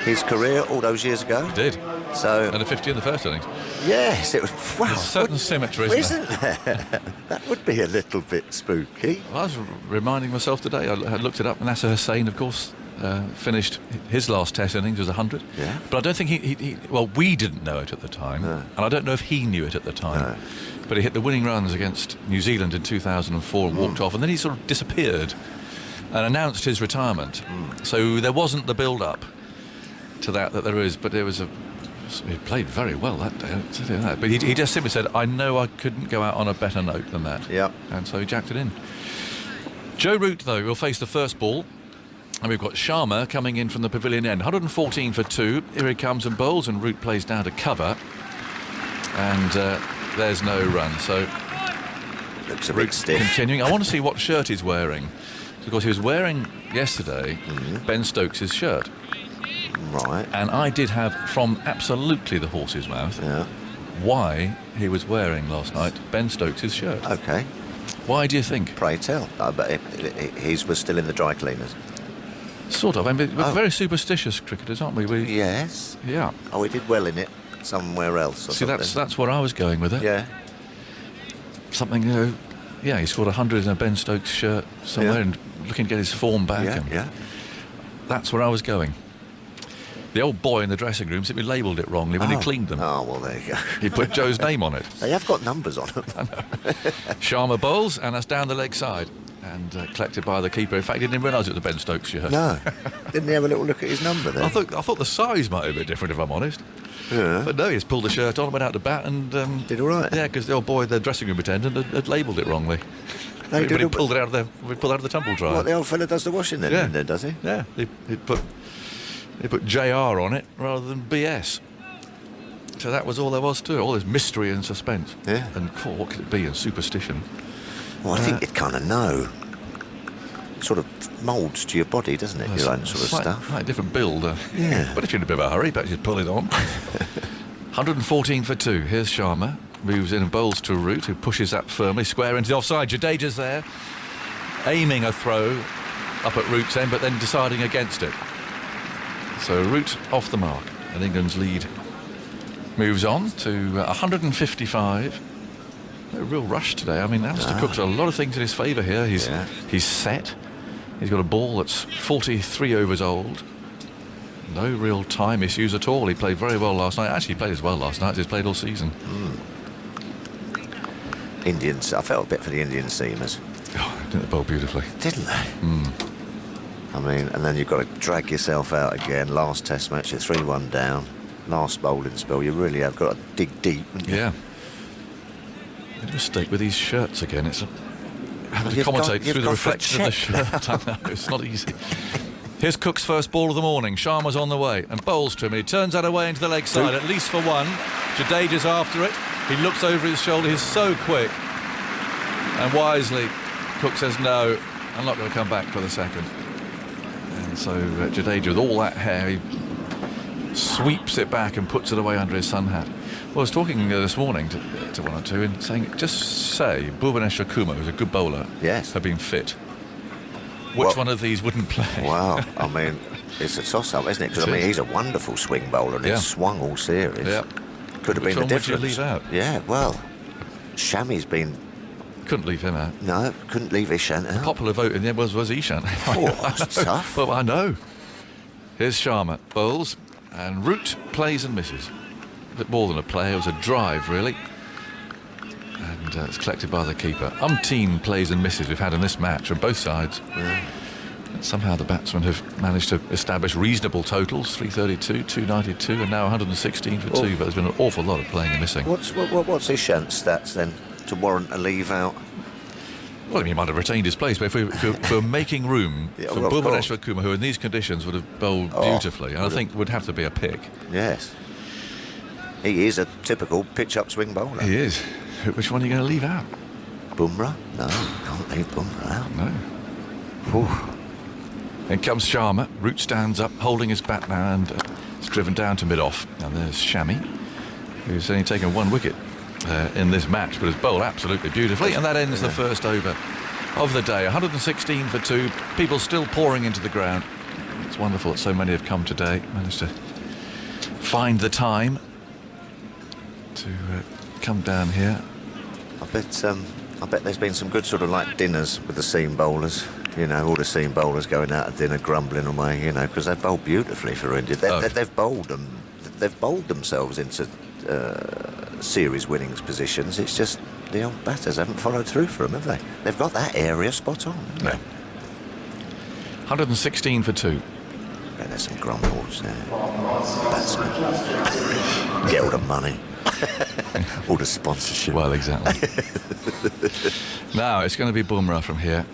His career all those years ago. He did. So, and a 50 in the first innings. Yes, it was... Wow. There's certain symmetry, isn't there? That would be a little bit spooky. I was reminding myself today, I looked it up, Nasser Hussain, of course, finished his last Test innings was 100. Yeah. But I don't think he well, we didn't know it at the time, and I don't know if he knew it at the time. No. But he hit the winning runs against New Zealand in 2004 and walked off, and then he sort of disappeared and announced his retirement. So there wasn't the build-up to that there is, but there was he played very well that day, I'll tell you that. But he just simply said, I know I couldn't go out on a better note than that. Yeah. And so he jacked it in. Joe Root, though, will face the first ball. And we've got Sharma coming in from the pavilion end. 114 for 2. Here he comes and bowls, and Root plays down to cover. And there's no run. So looks a bit stiff. Continuing. I want to see what shirt he's wearing. Of course, he was wearing yesterday Ben Stokes' shirt. Right. And I did have from absolutely the horse's mouth why he was wearing last night Ben Stokes' shirt. Okay. Why do you think? Pray tell. But his was still in the dry cleaners. Sort of. I mean, we're very superstitious cricketers, aren't we? Yes. Yeah. Oh, we did well in it somewhere else. See, that's where I was going with it. Yeah. Something, he scored 100 in a Ben Stokes shirt somewhere and looking to get his form back. Yeah. That's where I was going. The old boy in the dressing room simply labelled it wrongly when he cleaned them. Oh, well, there you go. He put Joe's name on it. They have got numbers on them. I know. Sharma bowls, and that's down the leg side. And collected by the keeper. In fact, he didn't realise it was a Ben Stokes shirt. No. Didn't he have a little look at his number then? I thought the size might have been different, if I'm honest. Yeah. But no, he just pulled the shirt on, went out to bat, and did all right. Yeah, because the old boy, the dressing room attendant, had labelled it wrongly. He pulled it out of the tumble dryer. What, the old fella does the washing then, does he? Yeah, he put JR on it rather than BS. So that was all there was to it. All this mystery and suspense. Yeah. And what could it be? And superstition. Well, I think you'd kind of know. It sort of moulds to your body, doesn't it? Your own sort of stuff. Slight different build. Yeah. But if you're in a bit of a hurry, perhaps you'd pull it on. 114 for 2. Here's Sharma. Moves in and bowls to Root, who pushes that firmly. Square into the offside. Jadeja's there. Aiming a throw up at Root's end, but then deciding against it. So Root off the mark. And England's lead moves on to 155. No real rush today. I mean, Alastair Cooks got a lot of things in his favour here. He's set. He's got a ball that's 43 overs old. No real time issues at all. He played very well last night. Actually, he played as well last night as he's played all season. Indians, I felt a bit for the Indian seamers. Oh, didn't they bowl beautifully? Didn't they? I mean, and then you've got to drag yourself out again. Last Test match, you're 3-1 down. Last bowling spell, you really have got to dig deep. Yeah. Made a mistake with these shirts again. It's having to commentate through the reflection of the shirt. I know, it's not easy. Here's Cook's first ball of the morning. Sharma's on the way and bowls to him. He turns that away into the leg side, at least for one. Jadeja's after it. He looks over his shoulder. He's so quick. And wisely, Cook says, no, I'm not going to come back for the second. And so Jadeja, with all that hair, he sweeps it back and puts it away under his sun hat. Well, I was talking this morning to one or two and saying, just say Bhubaneswar Kumar, who's a good bowler, had been fit. Which one of these wouldn't play? Wow, I mean, it's a toss-up, isn't it? Because, I mean, he's a wonderful swing bowler and he's swung all series. Yeah. Could have been the difference. Would you leave out? Yeah, well, Shami's been... Couldn't leave him out. No, couldn't leave Ishant out. The popular vote in the end was Ishant. Oh, that's tough. Well, I know. Here's Sharma, bowls, and Root plays and misses. A bit more than a play, it was a drive, really. And it's collected by the keeper. Umpteen plays and misses we've had in this match from both sides. Yeah. Somehow the batsmen have managed to establish reasonable totals, 332, 292 and now 116 for 2, but there's been an awful lot of playing and missing. What's Ishant's stats then to warrant a leave out? Well, he might have retained his place, but if we're making room for Bhubaneswar Kumar, who in these conditions would have bowled beautifully, and I think would have to be a pick. Yes. He is a typical pitch-up swing bowler. He is. Which one are you going to leave out? Bumrah? No, can't leave Bumrah out. No. Whew. Then comes Sharma. Root stands up, holding his bat now, and it's driven down to mid-off. And there's Shami, who's only taken 1 wicket in this match, but has bowled absolutely beautifully. And that ends the first over of the day. 116 for 2. People still pouring into the ground. It's wonderful that so many have come today. Managed to find the time to come down here. I bet I bet there's been some good sort of like dinners with the seam bowlers. You know, all the seam bowlers going out at dinner, grumbling away. You know, because they've bowled beautifully for India. They've bowled them. They've bowled themselves into series winnings positions. It's just the old batters haven't followed through for them, have they? They've got that area spot on. No. 116 for 2. Yeah, there's some grumbles there. Batsmen. Get all the money. All the sponsorship. Well, exactly. Now it's going to be Bumrah from here.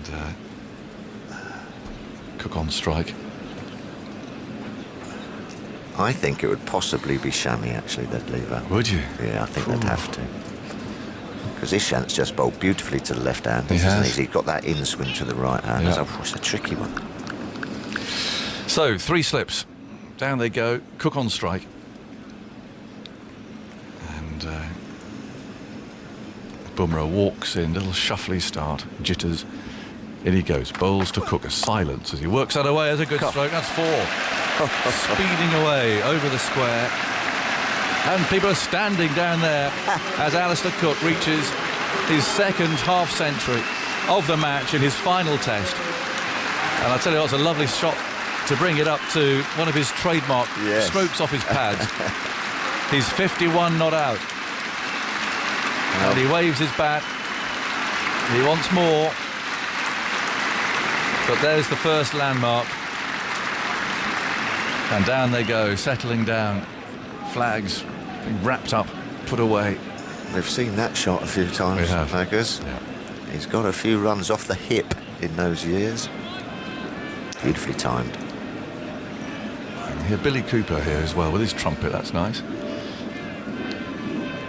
And Cook on strike. I think it would possibly be Shami, actually, they'd leave out. Would you? Yeah, I think they'd have to. Because Ishant's just bowled beautifully to the left hand. He has. He's got that in swing to the right hand. Yeah. It's a tricky one. So 3 slips. Down they go. Cook on strike. And Bumrah walks in, little shuffly start, jitters. In he goes, bowls to Cook, a silence as he works that away. As a good stroke, that's 4. Speeding away over the square. And people are standing down there as Alastair Cook reaches his second half-century of the match in his final test. And I'll tell you what, it's a lovely shot to bring it up to one of his trademark strokes off his pads. He's 51 not out. And he waves his bat. He wants more. But there's the first landmark. And down they go, settling down. Flags being wrapped up, put away. We've seen that shot a few times, We have. Vegas. Yeah. He's got a few runs off the hip in those years. Beautifully timed. And here, Billy Cooper here as well with his trumpet, that's nice.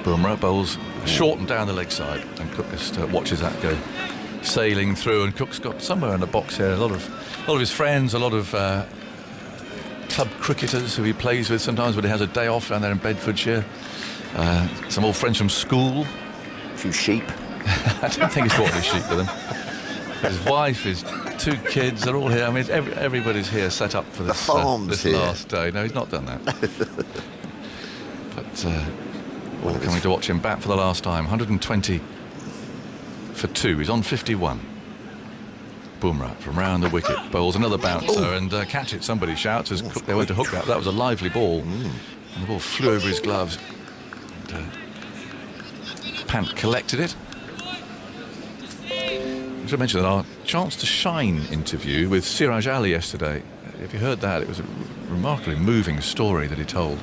Bumrah bowls short and down the leg side, and Cook just watches that go sailing through. And Cook's got somewhere in the box here a lot of his friends, a lot of club cricketers who he plays with sometimes when he has a day off down there in Bedfordshire. Some old friends from school. A few sheep. I don't think he's brought any sheep with him. His wife, his 2 kids, they're all here. I mean, everybody's here set up for this, this last day. No, he's not done that. But we're coming to watch him bat for the last time. 120 for 2. He's on 51. Bumrah from round the wicket bowls another bouncer and catch it. Somebody shouts as Cook, they went to hook that. That was a lively ball. And the ball flew over his gloves. And, Pant collected it. I should mention that our Chance to Shine interview with Siraj Ali yesterday, if you heard that, it was a remarkably moving story that he told.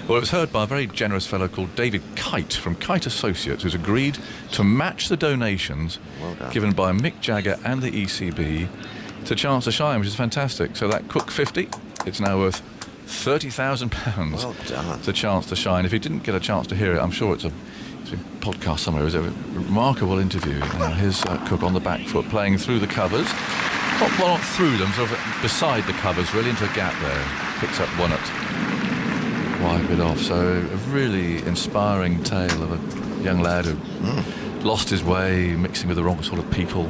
Well, it was heard by a very generous fellow called David Kite from Kite Associates, who's agreed to match the donations given by Mick Jagger and the ECB to Chance to Shine, which is fantastic. So that Cook 50, it's now worth £30,000 Well done. to Chance to Shine. If you didn't get a chance to hear it, I'm sure it's a podcast somewhere. It was a remarkable interview. Here's Cook on the back foot, playing through the covers. Not through them, sort of beside the covers, really, into a gap there. Picks up one at wide bit off. So a really inspiring tale of a young lad who lost his way, mixing with the wrong sort of people.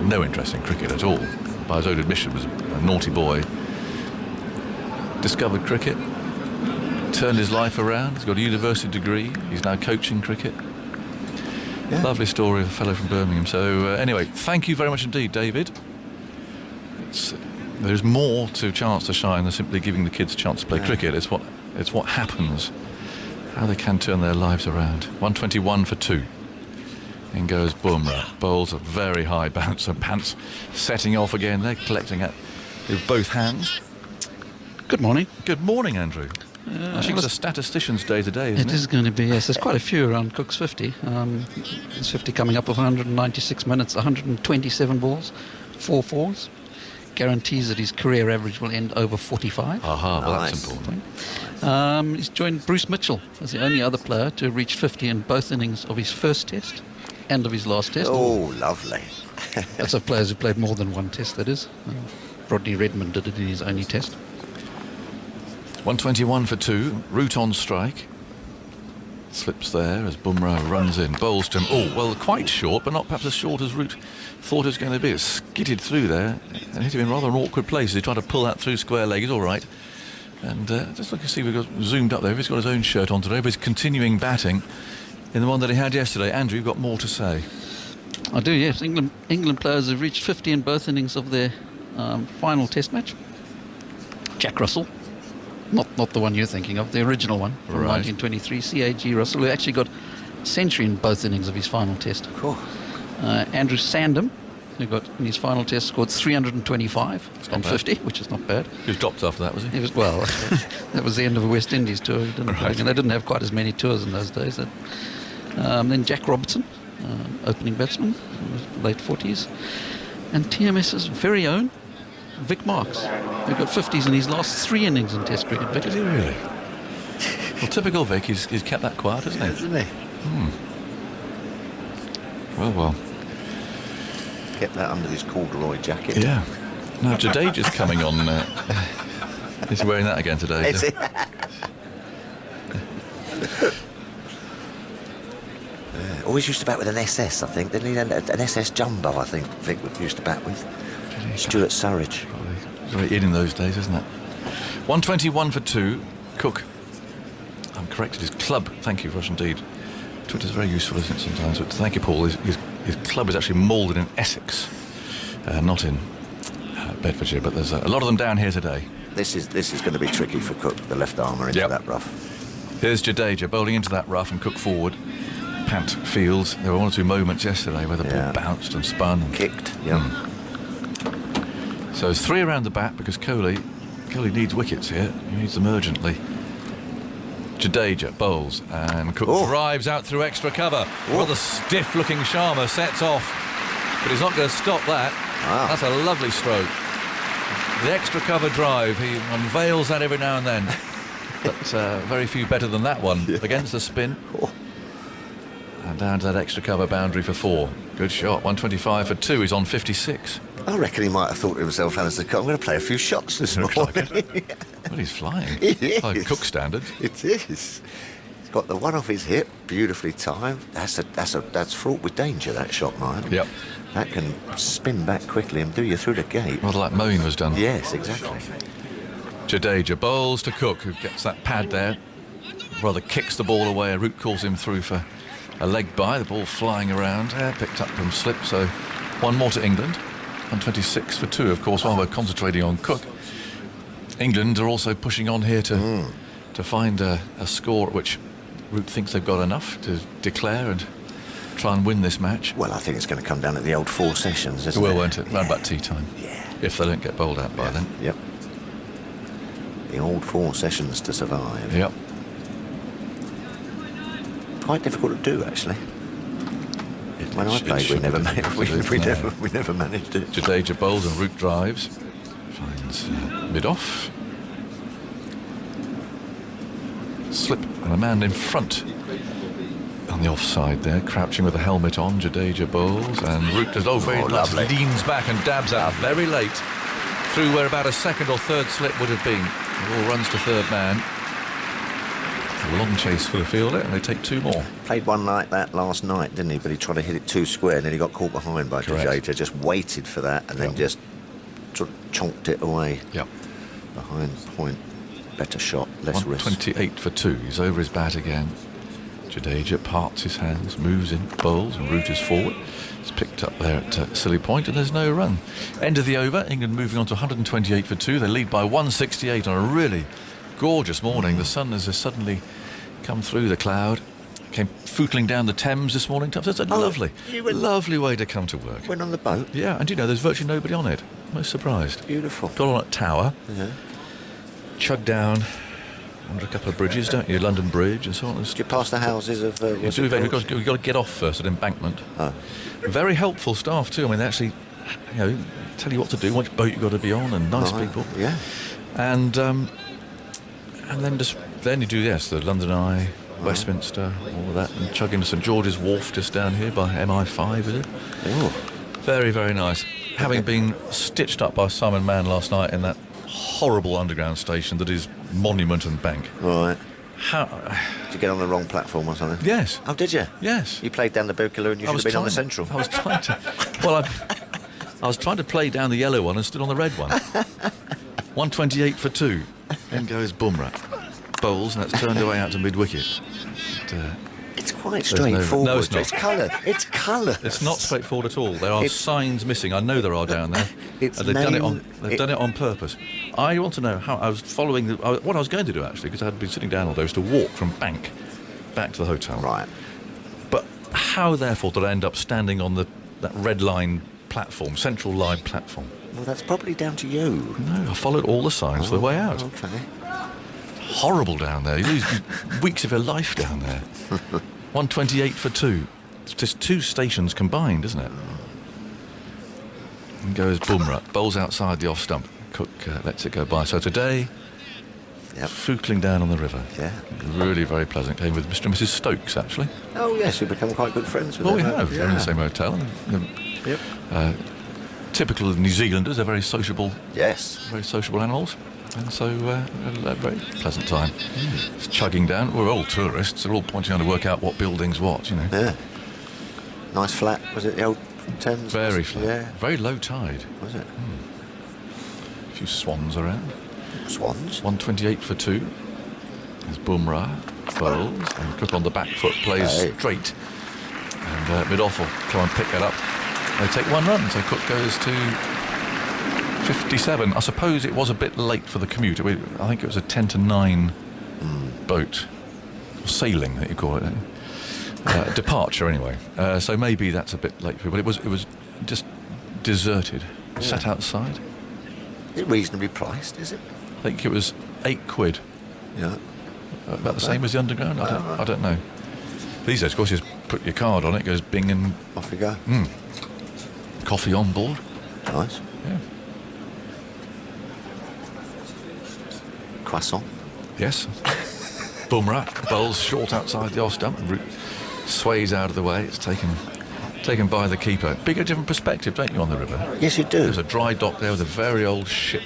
No interest in cricket at all. By his own admission, was a naughty boy. Discovered cricket. Turned his life around. He's got a university degree. He's now coaching cricket. Yeah. Lovely story of a fellow from Birmingham. So anyway, thank you very much indeed, David. There's more to Chance to Shine than simply giving the kids a chance to play cricket. It's what happens, how they can turn their lives around. 121 for 2. In goes Bumrah. Bowls a very high bounce, and Pants setting off again. They're collecting it with both hands. Good morning. Good morning, Andrew. I think it's a statistician's day today, isn't it? It is going to be, yes. There's quite a few around Cook's 50. There's 50 coming up of 196 minutes, 127 balls, 4 fours. Guarantees that his career average will end over 45. Aha, well, that's important. He's joined Bruce Mitchell as the only other player to have reached 50 in both innings of his first test and of his last test. Oh, lovely. That's of players who played more than one test, that is. Rodney Redmond did it in his only test. 121 for 2. Root on strike. Slips there as Bumrah runs in. Bowls to him. Oh, well, quite short, but not perhaps as short as Root thought it was going to be. It skidded through there and hit him in rather an awkward place. He tried to pull that through square leg. He's all right. And just look and see, we've got zoomed up there. He's got his own shirt on today, but he's continuing batting. in the one that he had yesterday. Andrew, you've got more to say. I do, yes. England players have reached 50 in both innings of their final Test match. Jack Russell, not the one you're thinking of, the original one from 1923. C.A.G. Russell, who actually got a century in both innings of his final Test. Cool. Andrew Sandham, who got in his final Test, scored 325 and 50, which is not bad. He was dropped after that, was he? He was, well, that was the end of a West Indies tour. And they didn't have quite as many tours in those days. Then Jack Robertson, opening batsman, late 40s. And TMS's very own Vic Marks, who got 50s in his last 3 innings in Test cricket. Vic. Did he really? Well, typical Vic, he's kept that quiet, hasn't he? Hasn't he? Well. Kept that under his corduroy jacket. Yeah. Now Jadeja's coming on. Is he wearing that again today? Is he? Always used to bat with an SS, I think. Didn't he? An SS Jumbo, I think Vic used to bat with. Stuart Surridge. Very in those days, isn't it? 121 for 2. Cook, I'm corrected, his club. Thank you, Rush indeed. Twitter's very useful, isn't it, sometimes? But thank you, Paul. His club is actually moulded in Essex, not in Bedfordshire, but there's a lot of them down here today. This is going to be tricky for Cook, the left armour into that rough. Here's Jadeja bowling into that rough and Cook forward. Pant fields. There were 1 or 2 moments yesterday where the ball bounced and spun. And kicked, So there's 3 around the bat because Kohli needs wickets here. He needs them urgently. Jadeja bowls and Cook drives out through extra cover. Rather stiff-looking Sharma sets off, but he's not going to stop that. Wow. That's a lovely stroke. The extra cover drive, he unveils that every now and then, but very few better than that one against the spin. And down to that extra cover boundary for 4. Good shot. 125 for 2. He's on 56. I reckon he might have thought to himself, Alastair Cooks, I'm going to play a few shots this morning. Well, he's flying. By Cook standards. It is. He's got the one off his hip, beautifully timed. That's fraught with danger, that shot, Ryan. Yep. That can spin back quickly and do you through the gate. Rather like Moeen was done. Yes, exactly. Jadeja bowls to Cook, who gets that pad there. Rather kicks the ball away. Root calls him through for a leg by. The ball flying around. Picked up from slip, so 1 more to England. 126 for 2, of course, while we're concentrating on Cook. England are also pushing on here to find a score at which Root thinks they've got enough to declare and try and win this match. Well, I think it's going to come down to the old 4 sessions, isn't it? It will, won't it? Round about tea time. Yeah. If they don't get bowled out by then. Yep. The old 4 sessions to survive. Yep. Quite difficult to do, actually. When I played, we never managed it. Jadeja bowls and Root drives. Finds mid-off. Slip and a man in front on the offside there, crouching with the helmet on. Jadeja bowls and Root does very nice, leans back and dabs out very late through where about a 2nd or 3rd slip would have been. The ball runs to 3rd man. A long chase for the fielder, and they take 2 more. Played one like that last night, didn't he? But he tried to hit it too square, and then he got caught behind by Jadeja. Just waited for that, and then just sort of chonked it away. Yep. Behind point. Better shot, less risk. 128 for 2. He's over his bat again. Jadeja parts his hands, moves in, bowls, and Root is forward. It's picked up there at silly point, and there's no run. End of the over. England moving on to 128 for 2. They lead by 168 on a really gorgeous morning. The sun has suddenly come through the cloud. Came footling down the Thames this morning. So it's a lovely way to come to work. Went on the boat? Yeah, and there's virtually nobody on it. Most surprised. Beautiful. Got on at Tower. Yeah. Chugged down under a couple of bridges, don't you? London Bridge and so on. Did you pass the houses of... we've got to get off first at Embankment. Oh. Very helpful staff too. I mean, they actually tell you what to do, which boat you've got to be on, and nice people. Yeah. And then you do the London Eye, Westminster, all of that, and chug into St George's Wharf just down here by MI5, is it? Oh. Very, very nice. Having been stitched up by Simon Mann last night in that horrible underground station that is Monument and Bank. Right. How... Did you get on the wrong platform or something? Yes. Oh, did you? Yes. You played down the Bookaloo and you should have been on the Central. I was trying to... Well, I was trying to play down the yellow one and stood on the red one. 128 for 2. Then goes Bumrah. Bowls, and that's turned away out to mid-wicket. quite straightforward. No, it's not. It's colour. It's not straightforward at all. There are signs missing. I know there are down there. They've done it on purpose. I want to know how I was following what I was going to do actually, because I had been sitting down all day, was to walk from Bank back to the hotel. Right. But how therefore did I end up standing on that red line platform, central line platform? Well, that's probably down to you. No, I followed all the signs the way out. Okay. Horrible down there. You lose weeks of your life down there. 128 for 2. It's just 2 stations combined, isn't it? And goes Bumrah. Bowls outside the off stump. Cook lets it go by. So today, footling down on the river. Yeah. Really very pleasant. Came with Mr. and Mrs. Stokes, actually. Oh, yes, we've become quite good friends with them. Well, we have. They're in the same hotel. Yep. Typical of New Zealanders, they're very sociable. Yes. Very sociable animals. And so a very pleasant time. It's chugging down. We're all tourists. They're all pointing out to work out what building's what, you know. Yeah. Nice flat. Was it the old Thames? Very flat. Yeah. Very low tide. Was it? A few swans around. Swans? 128 for 2. There's Bumrah, bowls, and Cook on the back foot plays straight. And mid-off will come and pick that up. They take 1 run, so Cook goes to 57. I suppose it was a bit late for the commute. I think it was a 10 to 9 boat, or sailing that you call it. Departure anyway. So maybe that's a bit late for it, but it was just deserted. Sat outside. Is it reasonably priced, is it? I think it was £8. Yeah. About the same as the Underground. I don't know. These days, of course, you just put your card on it, goes bing, and off you go. Coffee on board. Nice. Yeah. Croissant. Yes. Bumrah bowls short outside the off stump. Sways out of the way. It's taken by the keeper. Bigger, different perspective, don't you, on the river? Yes, you do. There's a dry dock there with a very old ship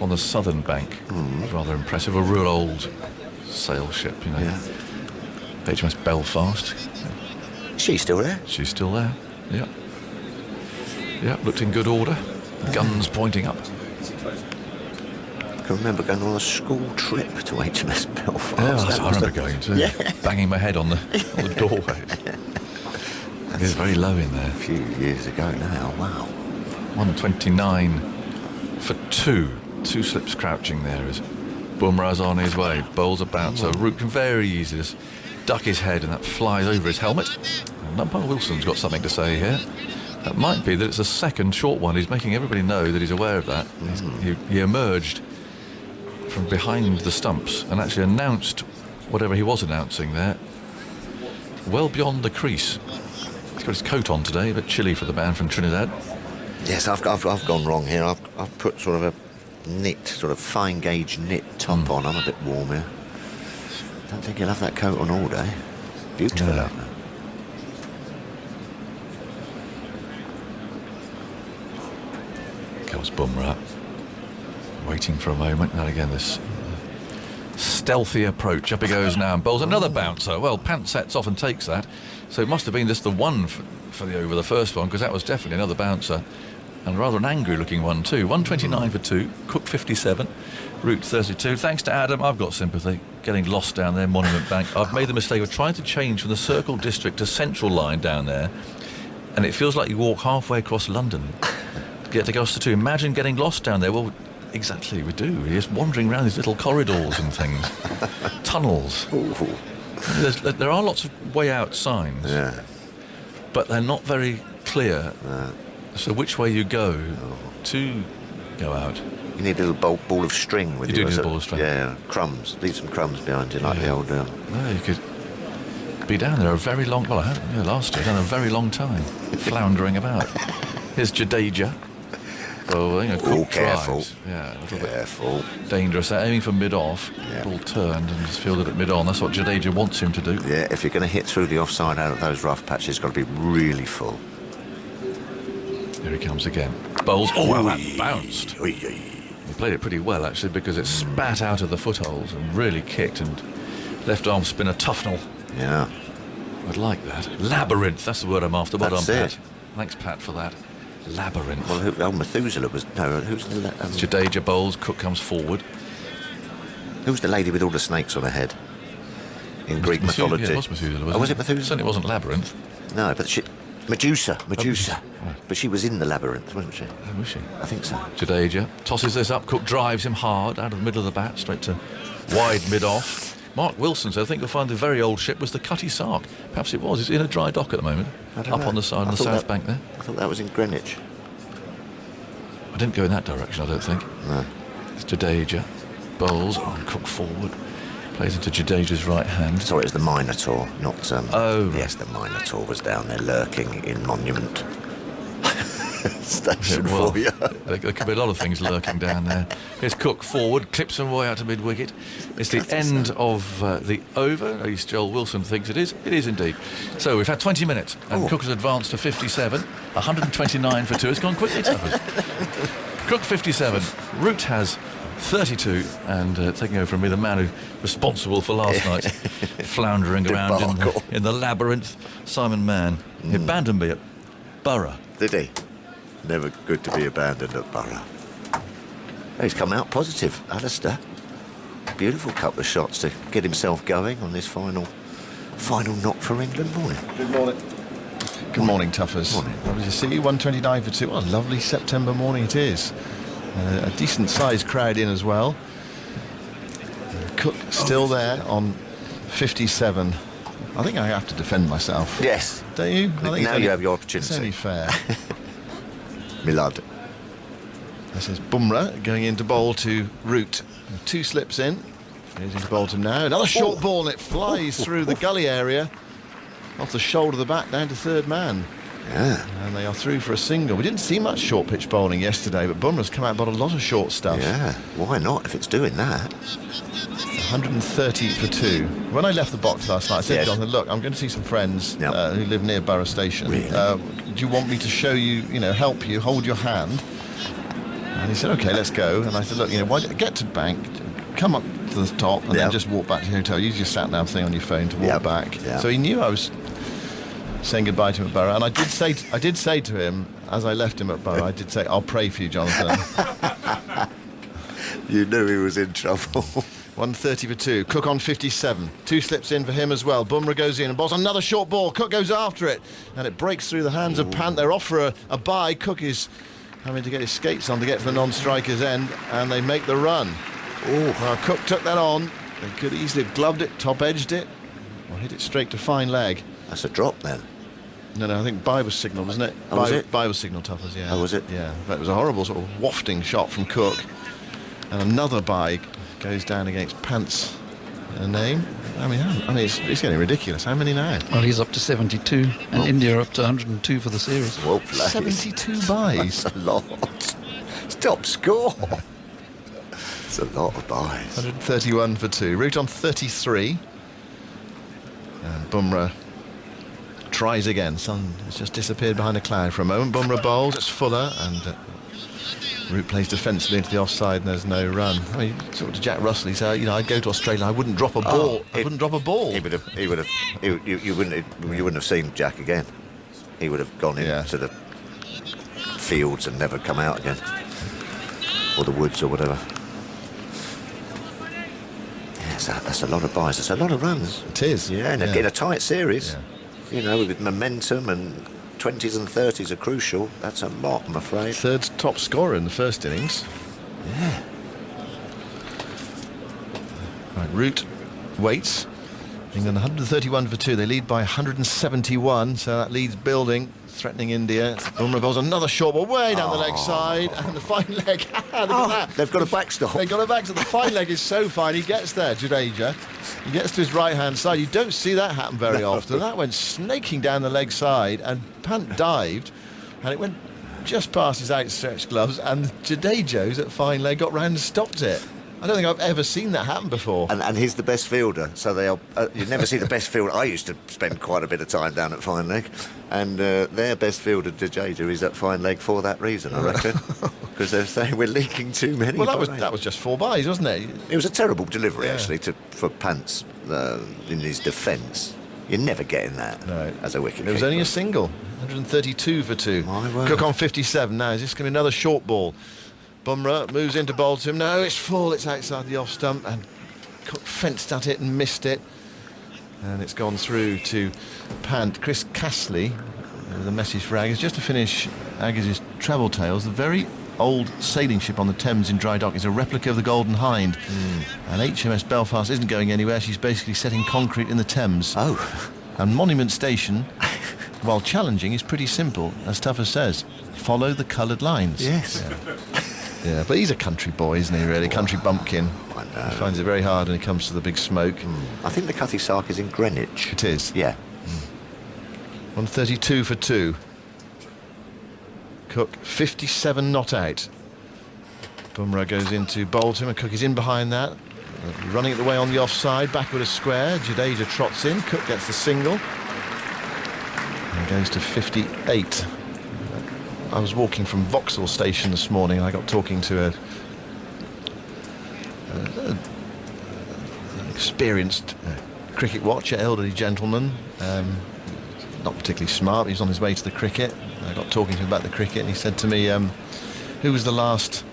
on the southern bank. It's rather impressive. A real old sail ship, you know. Yeah. HMS Belfast. She's still there? She's still there, yeah. Yeah, looked in good order. Guns pointing up. I can remember going on a school trip to HMS Belfast. Yeah, I remember going to. Banging my head on the doorway. It's very low in there. A few years ago now, wow. 129 for 2. 2 slips crouching there as Bumrah's on his way. Bowls a bouncer. Root can very easily just duck his head and that flies over his helmet. And umpire Wilson's got something to say here. That might be that it's a second short one. He's making everybody know that he's aware of that. He emerged from behind the stumps and actually announced whatever he was announcing there well beyond the crease. He's got his coat on today, a bit chilly for the man from Trinidad. Yes, I've gone wrong here. I've put sort of a knit, sort of fine gauge knit top on. I'm a bit warm here. Don't think he'll have that coat on all day. Beautiful out there. Goes Bumrah, waiting for a moment. And again, this stealthy approach. Up he goes now and bowls another bouncer. Well, Pant sets off and takes that. So it must have been just the one for the over the first one, because that was definitely another bouncer. And rather an angry looking one too. 129 for 2, Cook 57, Route 32. Thanks to Adam, I've got sympathy. Getting lost down there, Monument Bank. I've made the mistake of trying to change from the Circle District to Central Line down there, and it feels like you walk halfway across London to get to Gloucester too. Imagine getting lost down there. Well, exactly, we do. You're just wandering around these little corridors and things. Tunnels. There are lots of way out signs, but they're not very clear. So which way you go to go out? You need a little ball of string with you. You do need a ball of string. Yeah, crumbs. Leave some crumbs behind you, like the old... No, you could be down there a very long... Well, I had last year, done a very long time, floundering about. Here's Jadeja. Oh, you know, Cook careful. Drives. Yeah, a little careful. Bit dangerous. Aiming for mid-off, ball turned and just fielded it mid-on. That's what Jadeja wants him to do. Yeah, if you're going to hit through the offside out of those rough patches, it's got to be really full. Here he comes again. Bowls. Oh, well, that bounced. He played it pretty well, actually, because it spat out of the footholes and really kicked, and left arm spinner Tufnell. Yeah. I'd like that. Labyrinth, that's the word I'm after. Well done, That's Pat. Thanks, Pat, for that. Labyrinth. Well, Methuselah was... No, who's the... Jadeja bowls, Cook comes forward. Who's the lady with all the snakes on her head? in Greek mythology. Yeah, it was Methuselah, wasn't was it Methuselah? Certainly wasn't Labyrinth. No, but Medusa. Right. But she was in the labyrinth, wasn't she? Oh, was she? I think so. Jadeja tosses this up. Cook drives him hard out of the middle of the bat, straight to wide mid-off. Mark Wilson said, I think you'll find the very old ship was the Cutty Sark. Perhaps it was. It's in a dry dock at the moment. Up on the side, on the south bank there. I thought that was in Greenwich. I didn't go in that direction, I don't think. No. It's Jadeja. Bowls. Cook forward. Plays into Jadeja's right hand. Sorry, it was the Minotaur, not... right. Yes, the Minotaur was down there lurking in Monument Station for you. There could be a lot of things lurking down there. Here's Cook forward, clips him way out to mid-wicket. It's the end of the over. At least Joel Wilson thinks it is. It is indeed. So we've had 20 minutes, and Cook has advanced to 57. 129 for 2. It's gone quickly, Tuffers. Cook 57. Root has 32, and taking over from me, the man who's responsible for last night floundering around in the labyrinth, Simon Mann. He abandoned me at Borough. Did he? Never good to be abandoned at Borough. He's come out positive, Alastair. Beautiful couple of shots to get himself going on this final knock for England. Morning. Good morning. Good morning, Tuffers. Morning. Lovely to see you. 129 for 2. What a lovely September morning it is. A decent sized crowd in as well. Cook still there on 57. I think I have to defend myself. Yes. Don't you? I think now you have your opportunity. It's only fair. Milad. This is Bumrah going into bowl to Root. 2 slips in. Goes into bowl to him now. Another short ball, and it flies through the gully area. Off the shoulder of the bat down to third man. Yeah. And they are through for a single. We didn't see much short pitch bowling yesterday, but Bumrah's come out and bowled a lot of short stuff. Yeah, why not if it's doing that? 130 for 2. When I left the box last night, I said to Jonathan, look, I'm going to see some friends who live near Borough Station. Really? Do you want me to show you, help you, hold your hand? And he said, OK, let's go. And I said, look, why don't you get to the bank, come up to the top, and then just walk back to the hotel. Use your sat-nav thing on your phone to walk back. Yep. So he knew I was saying goodbye to him at Borough, and I did say to him as I left him at Borough, I did say, I'll pray for you, Jonathan. You knew he was in trouble. 130 for 2. Cook on 57. 2 slips in for him as well. Bumrah goes in and bowls another short ball. Cook goes after it, and it breaks through the hands of Pant. They're off for a bye. Cook is having to get his skates on to get to the non-striker's end, and they make the run. Well, Cook took that on. They could easily have gloved it, top-edged it, or hit it straight to fine leg. That's a drop then. No, I think bye was signalled, wasn't it? Oh, was it? Bye was signalled, Tuffers, yeah. Oh, was it? Yeah, but it was a horrible sort of wafting shot from Cook. And another bye goes down against Pant's name. I mean, it's getting ridiculous. How many now? Well, he's up to 72, and India are up to 102 for the series. Well played. 72 byes. That's a lot. It's top score. It's a lot of byes. 131 for 2. Root on 33. And Bumrah tries again. Sun has just disappeared behind a cloud for a moment. Bumrah bowls. It's Fuller, and Root plays defensively into the offside, and there's no run. I mean, sort of Jack Russell, he said, I'd go to Australia, I wouldn't drop a ball. I wouldn't drop a ball. You wouldn't have seen Jack again. He would have gone into the fields and never come out again, or the woods or whatever. Yeah, that's a lot of byes. It's a lot of runs. It is. Yeah, and in a tight series. Yeah. With momentum and 20s and 30s are crucial. That's a lot, I'm afraid. Third top scorer in the first innings. Yeah. Right, Root waits. England 131 for 2. They lead by 171, so that lead's building, threatening India. Bumrah bowls another short ball way down the leg side, and the fine leg. Look at that. They've got a backstop. They've got a backstop. The fine leg is so fine. He gets there, Jadeja. He gets to his right-hand side. You don't see that happen very often. That went snaking down the leg side, and Pant dived, and it went just past his outstretched gloves, and Jadeja's at fine leg got round and stopped it. I don't think I've ever seen that happen before. And he's the best fielder, so they are. You never see the best fielder. I used to spend quite a bit of time down at fine leg, and their best fielder, Jadeja, is at fine leg for that reason, I reckon, because they're saying we're leaking too many. Well, that was just 4 byes, wasn't it? It was a terrible delivery actually for Pants in his defence. You're never getting that as a wicket. It was only a single. 132 for 2. Cook on 57 now. Is this going to be another short ball? Bumrah moves into bowl to him. No, it's full. It's outside the off stump, and Cook fenced at it and missed it. And it's gone through to Pant. Chris Castley, the message for Aggies, just to finish Aggies' Travel Tales. The very old sailing ship on the Thames in dry dock is a replica of the Golden Hind. And HMS Belfast isn't going anywhere. She's basically setting concrete in the Thames. Oh. And Monument Station, while challenging, is pretty simple. As Tuffer says, follow the coloured lines. Yes. Yeah, but he's a country boy, isn't he, really? Country bumpkin. I know. He finds it very hard when it comes to the big smoke. I think the Cutty Sark is in Greenwich. It is. Yeah. 132 for 2. Cook 57 not out. Bumrah goes into Bolton and Cook is in behind that. Running it the way on the offside, backward a square. Jadeja trots in. Cook gets the single. And goes to 58. I was walking from Vauxhall Station this morning and I got talking to an experienced cricket watcher, elderly gentleman. Not particularly smart, but he's on his way to the cricket. I got talking to him about the cricket and he said to me, who was the last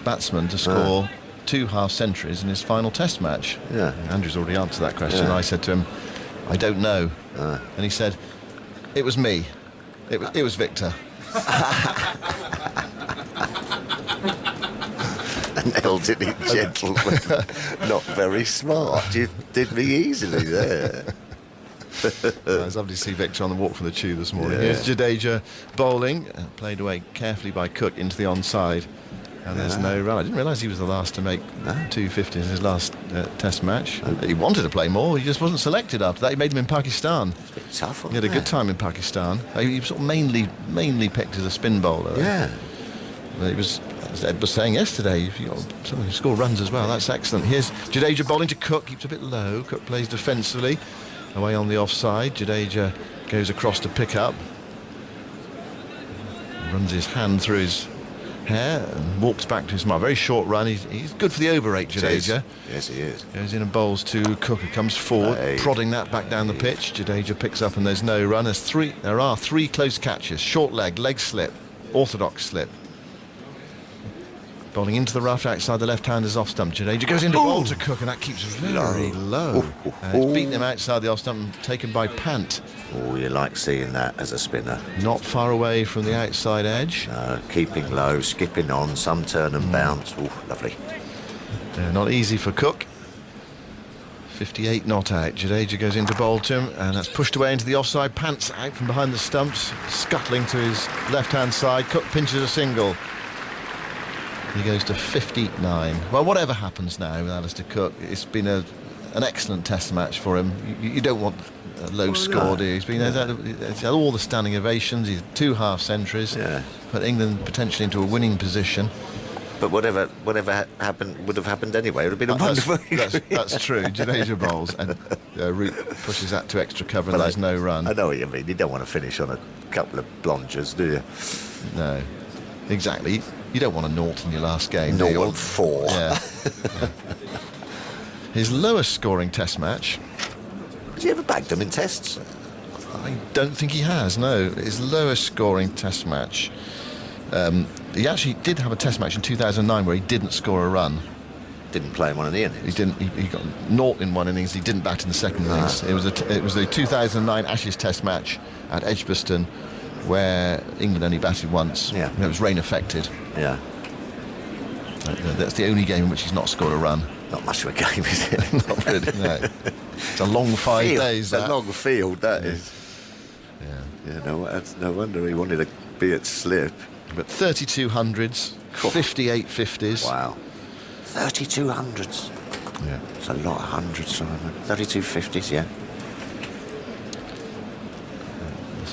batsman to score 2 half-centuries in his final test match? Yeah. Andrew's already answered that question. Yeah. I said to him, I don't know. And he said, it was me. It was Victor. An elderly gentleman. Not very smart. You did me easily there. It was lovely to see Victor on the walk from the tube this morning. Yeah. Here's Jadeja bowling, played away carefully by Cook into the onside. And there's no run. I didn't realise he was the last to make 250s in his last test match. He wanted to play more, he just wasn't selected after that. He made him in Pakistan. It's a bit tough, He had a good time in Pakistan. He was sort of mainly picked as a spin bowler. Yeah. He was, as Ed was saying yesterday, if you score runs as well, that's excellent. Here's Jadeja bowling to Cook, keeps a bit low. Cook plays defensively, away on the offside. Jadeja goes across to pick up. Runs his hand through his hair and walks back to his mark. Very short run. He's good for the over 8, Jadeja. Yes, he is. Goes in and bowls to Cook, who comes forward, prodding that back down the pitch. Jadeja picks up and there's no run. There are 3 close catches. Short leg slip, orthodox slip. Bowling into the rough outside the left-hander's off stump. Jadeja goes into bowl to Cook and that keeps very low. It's beaten him outside the off stump and taken by Pant. Oh, you like seeing that as a spinner. Not far away from the outside edge. Keeping low, skipping on, some turn and bounce. Oh, lovely. Not easy for Cook. 58 not out. Jadeja goes into bowl to him and that's pushed away into the offside. Pants out from behind the stumps, scuttling to his left-hand side. Cook pinches a single. He goes to 59. Well, whatever happens now with Alastair Cook, it's been an excellent test match for him. You don't want a low score, do you? He's had all the standing ovations. He's 2 half-centuries. Yeah. Put England potentially into a winning position. But whatever happened would have happened anyway. It would have been a wonderful. That's true. Jadeja bowls and Root pushes that to extra cover and there's no run. I know what you mean. You don't want to finish on a couple of blongers, do you? No, exactly. You don't want a naught in your last game. 0-4. Yeah. His lowest scoring test match. Has he ever bagged them in tests? I don't think he has, no. His lowest scoring test match. He actually did have a test match in 2009 where he didn't score a run. Didn't play in one of the innings? He didn't. He got naught in one innings. He didn't bat in the second innings. It was the 2009 Ashes test match at Edgbaston where England only batted once. Yeah. And it was rain affected. Yeah. That's the only game in which he's not scored a run. Not much of a game, is it? Not really, no. It's a long 5 days. It's a long field, that is. Yeah, no wonder he wanted to be at slip. But 32 hundreds, 58 50s. Wow. 32 hundreds. Yeah. It's a lot of hundreds, Simon. 32 50s, yeah.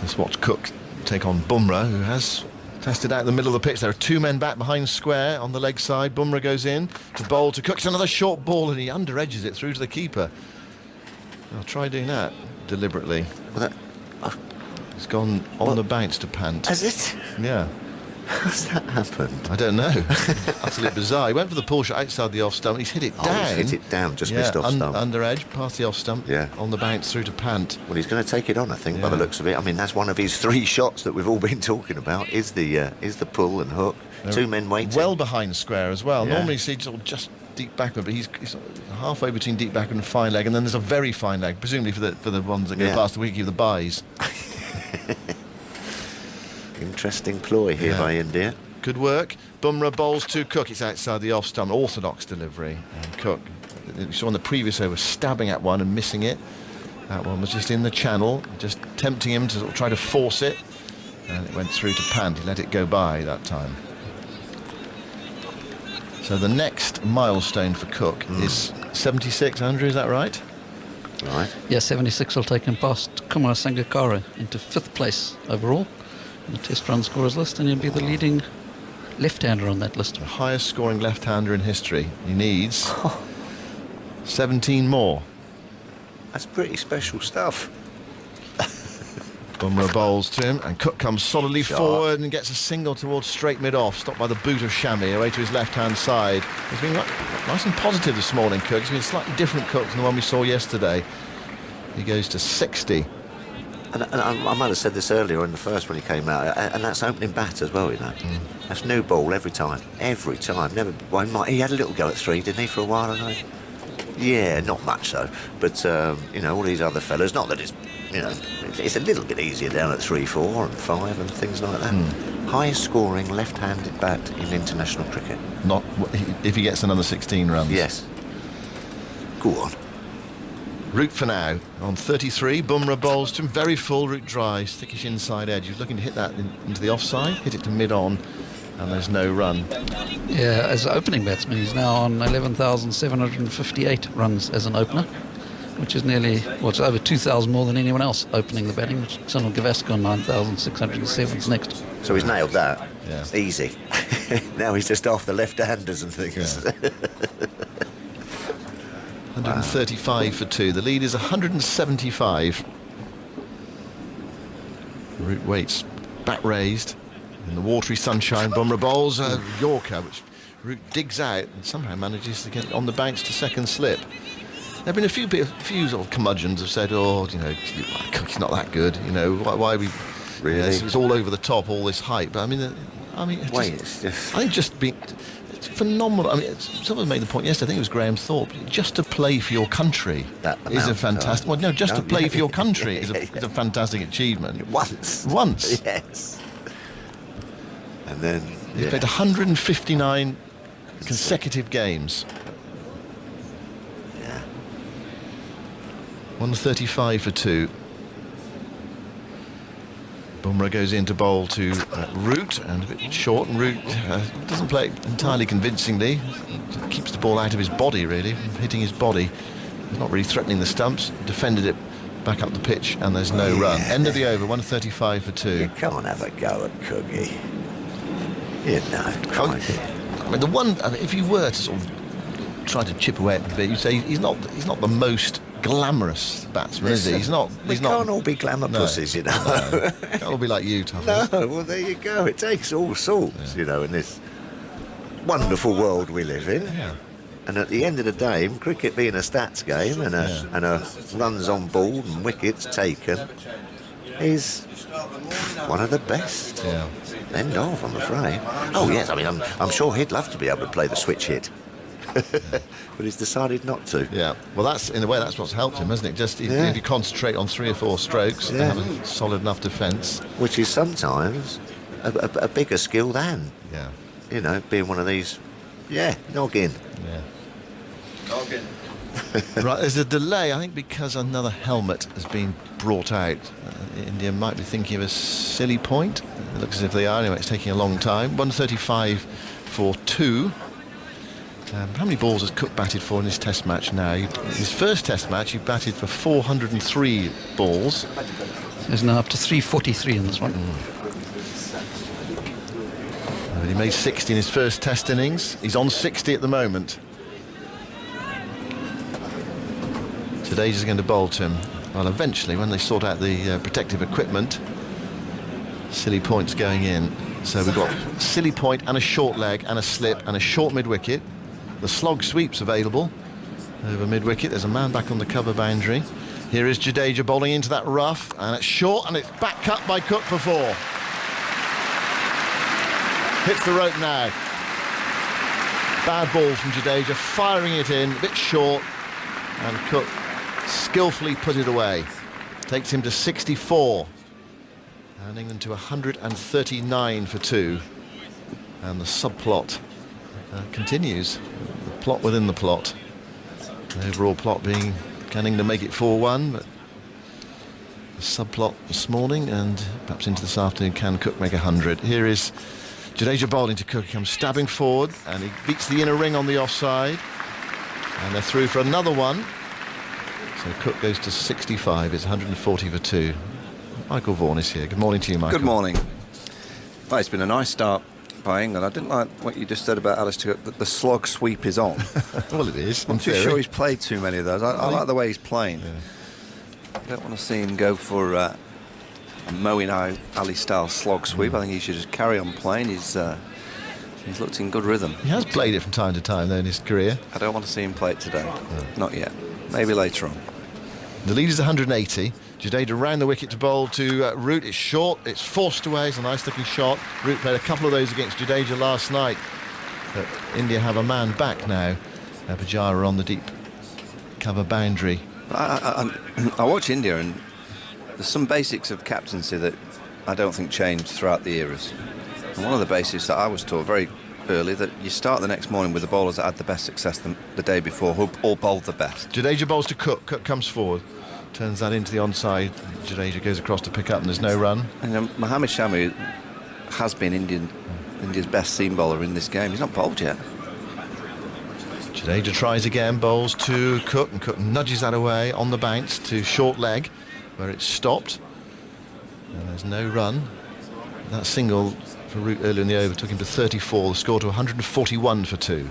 Let's watch Cook take on Bumrah, who has tested out the middle of the pitch. There are 2 men back behind square on the leg side. Bumrah goes in to bowl to Cook. It's another short ball and he under-edges it through to the keeper. I'll try doing that deliberately. It's gone on the bounce to Pant. Has it? Yeah. How's that happened? I don't know. Absolutely bizarre. He went for the pull shot outside the off stump. He's hit it down. He's hit it down, just missed off stump. Under edge, past the off stump. Yeah. On the bounce through to Pant. Well, he's going to take it on, I think, by the looks of it. I mean, that's one of his 3 shots that we've all been talking about. Is the pull and hook. 2 men waiting. Well behind square as well. Yeah. Normally, he'd sort of just deep backward, but he's halfway between deep backward and fine leg, and then there's a very fine leg, presumably for the ones that go past the wicket of the buys. Interesting ploy here by India. Good work. Bumrah bowls to Cook. It's outside the off stump. Orthodox delivery. And Cook, you saw on the previous over, stabbing at one and missing it. That one was just in the channel, just tempting him to sort of try to force it. And it went through to Pant. He let it go by that time. So the next milestone for Cook is 76, Andrew, is that right? Right. Yeah, 76 will take him past Kumar Sangakkara into 5th place overall on the Test run scorers list, and he'll be the leading left-hander on that list. The highest scoring left-hander in history. He needs 17 more. That's pretty special stuff. Bumrah bowls to him, and Cook comes solidly forward and gets a single towards straight mid-off, stopped by the boot of Shami, away to his left-hand side. He's been nice and positive this morning, Cook. He's been a slightly different Cook than the one we saw yesterday. He goes to 60. And I might have said this earlier in the first when he came out, and that's opening bat as well, you know. That's new ball every time. Every time. Never. Well, he had a little go at 3, didn't he, for a while, I think? Yeah, not much so. But, you know, all these other fellas, not that it's, you know, it's a little bit easier down at 3, 4 and 5 and things like that. Highest scoring left-handed bat in international cricket. Not if he gets another 16 runs. Yes. Go on. Root for now on 33. Bumrah bowls to him, very full, Root dry, thickish inside edge. He was looking to hit that into the offside, hit it to mid-on, and there's no run. Yeah, as an opening batsman, he's now on 11,758 runs as an opener, which is nearly, well, it's over 2,000 more than anyone else opening the batting, which Sunil Gavaskar on 9,607 is next. So he's nailed that. Yeah. Easy. Now he's just off the left-handers and things. Yeah. 135 for 2. The lead is 175. Root waits, back raised in the watery sunshine. Bumrah bowls a Yorker, which Root digs out and somehow manages to get on the bounce to second slip. There have been a few sort of curmudgeons have said, oh, you know, Cook's not that good. You know, why we really? It's all over the top, all this hype. But I think just being. Phenomenal. I mean, someone made the point yesterday, I think it was Graham Thorpe, just to play for your country is a fantastic... Well, no, just to play for your country is a fantastic achievement. Once. Yes. And then... He's played 159 consecutive games. Yeah. 135 for 2. Bumrah goes in to bowl to Root, and a bit short, and Root doesn't play entirely convincingly. Keeps the ball out of his body, really, hitting his body. He's not really threatening the stumps. Defended it back up the pitch, and there's no run. End of the over, 135 for 2. You can't have a go at Cookie. You know, I mean, the one, if you were to sort of try to chip away at the bit, you'd say he's not the most glamorous batsman, is he? He's not. We can't all be glamour pussies, you know. No. Can't all be like you, Thomas. No, well, there you go. It takes all sorts, you know, in this wonderful world we live in. Yeah. And at the end of the day, cricket being a stats game and a runs on board and wickets taken is one of the best. Yeah. End of, I'm afraid. Oh yes, I mean, I'm sure he'd love to be able to play the switch hit. But he's decided not to. Yeah, well, that's in a way that's what's helped him, hasn't it? Just if you concentrate on 3 or 4 strokes and have a solid enough defence, which is sometimes a bigger skill than, you know, being one of these, noggin. Right, there's a delay, I think, because another helmet has been brought out. India might be thinking of a silly point. It looks as if they are. Anyway, it's taking a long time. 135 for 2. How many balls has Cook batted for in this test match now? His first test match, he batted for 403 balls. He's now up to 343 in this one. He made 60 in his first test innings. He's on 60 at the moment. Today's is going to bowl to him. Well, eventually, when they sort out the protective equipment, silly point's going in. So we've got silly point and a short leg and a slip and a short mid-wicket. The slog sweep's available over mid-wicket. There's a man back on the cover boundary. Here is Jadeja bowling into that rough, and it's short, and it's back cut by Cook for 4. Hits the rope now. Bad ball from Jadeja, firing it in, a bit short, and Cook skillfully put it away. Takes him to 64, and England to 139 for 2. And the subplot continues, the plot within the plot. The overall plot being, can England make it 4-1, but the subplot this morning and perhaps into this afternoon, can Cook make 100? Here is Jadeja bowling to Cook. He comes stabbing forward and he beats the inner ring on the offside, and they're through for another one. So Cook goes to 65. It's 140 for 2. Michael Vaughan is here. Good morning to you, Michael. Good morning. Well, it's been a nice start by England. I didn't like what you just said about Alastair, that the slog sweep is on. Well, it is. I'm too sure he's played too many of those. I like the way he's playing. Yeah. I don't want to see him go for a Moeen Ali style slog sweep. I think he should just carry on playing. He's looked in good rhythm. He has played it from time to time though in his career. I don't want to see him play it today. No. Not yet. Maybe later on. The lead is 180. Jadeja round the wicket to bowl to Root. It's short, it's forced away. It's a nice looking shot. Root played a couple of those against Jadeja last night. But India have a man back now. Pujara on the deep cover boundary. I watch India, and there's some basics of captaincy that I don't think changed throughout the eras. And one of the basics that I was taught very early, that you start the next morning with the bowlers that had the best success the day before, who all bowled the best. Jadeja bowls to Cook. Cook comes forward, turns that into the onside. Jadeja goes across to pick up, and there's no run. And Mohammad Shami has been India's best seam bowler in this game. He's not bowled yet. Jadeja tries again, bowls to Cook, and Cook nudges that away on the bounce to short leg, where it's stopped. And there's no run. That single for Root earlier in the over took him to 34, the score to 141 for 2.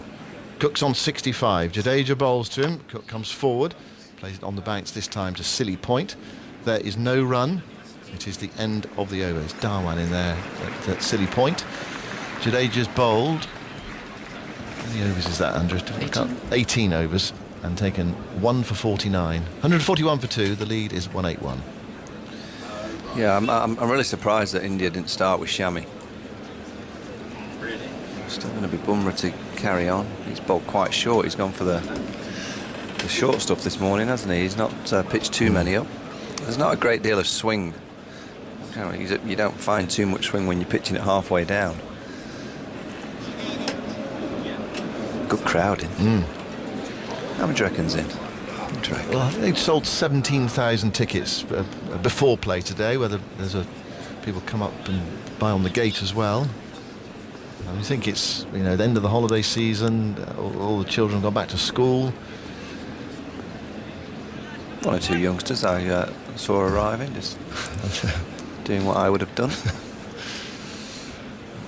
Cook's on 65. Jadeja bowls to him. Cook comes forward, plays it on the bounce this time to silly point. There is no run. It is the end of the over. It's Dhawan in there at silly point. Jadeja's bowled. How many overs is that, Andrew? 18 overs, and taken 1 for 49. 141 for 2. The lead is 181. Yeah, I'm really surprised that India didn't start with Shami. Still going to be Bumrah to carry on. He's bowled quite short. He's gone for the short stuff this morning, hasn't he? He's not pitched too many up. There's not a great deal of swing. You don't find too much swing when you're pitching it halfway down. Good crowd in. How many do you reckon's in? Well, they'd sold 17,000 tickets before play today. Whether there's people come up and buy on the gate as well. I think it's the end of the holiday season. All the children have gone back to school. One or two youngsters I saw arriving, just doing what I would have done.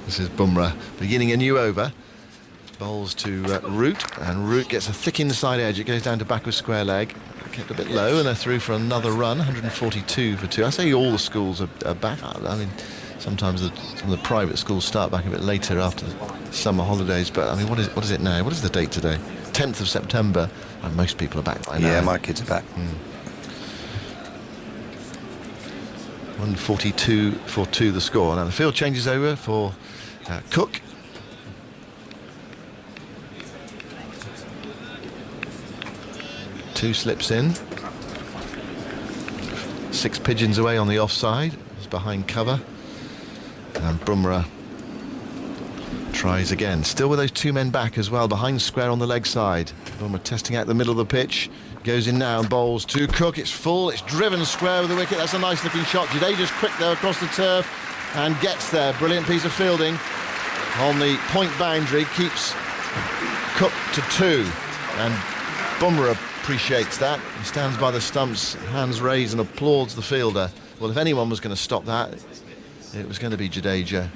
This is Bumrah beginning a new over. Bowls to Root, and Root gets a thick inside edge. It goes down to back of square leg. Kept a bit low, and they're through for another run. 142 for 2. I say all the schools are back. I mean, sometimes some of the private schools start back a bit later after summer holidays. But I mean, what is it now? What is the date today? 10th of September. And most people are back by now. Yeah, my kids are back. 142 for 2 the score. Now the field changes over for Cook. Two slips in. 6 pigeons away on the offside. It's behind cover. And Bumrah tries again. Still with those 2 men back as well, behind square on the leg side. Bumrah testing out the middle of the pitch. Goes in now and bowls to Cook. It's full. It's driven square with the wicket. That's a nice looking shot. Jadeja's quick there across the turf and gets there. Brilliant piece of fielding on the point boundary. Keeps Cook to 2. And Bumrah appreciates that. He stands by the stumps, hands raised, and applauds the fielder. Well, if anyone was going to stop that, it was going to be Jadeja.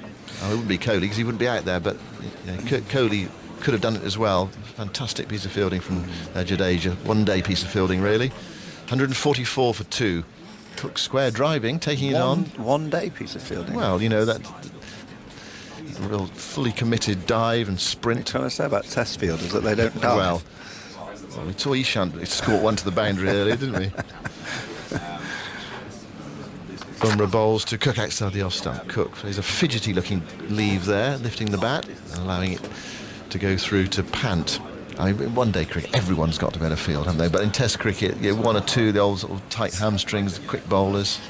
Oh, it wouldn't be Kohli because he wouldn't be out there, but Kohli could have done it as well. Fantastic piece of fielding from Jadeja. One-day piece of fielding, really. 144 for 2. Cook square driving, taking it on. One-day piece of fielding. Well, that real fully committed dive and sprint. What are you trying to say about test fielders, that they don't dive? Well, we saw Ishant scored one to the boundary earlier, didn't we? Bumrah bowls to Cook outside the off stump. Cook, there's a fidgety looking leave there, lifting the bat and allowing it to go through to Pant. I mean, in one-day cricket, everyone's got to be in a field, haven't they? But in Test cricket, one or two, the old sort of tight hamstrings, the quick bowlers,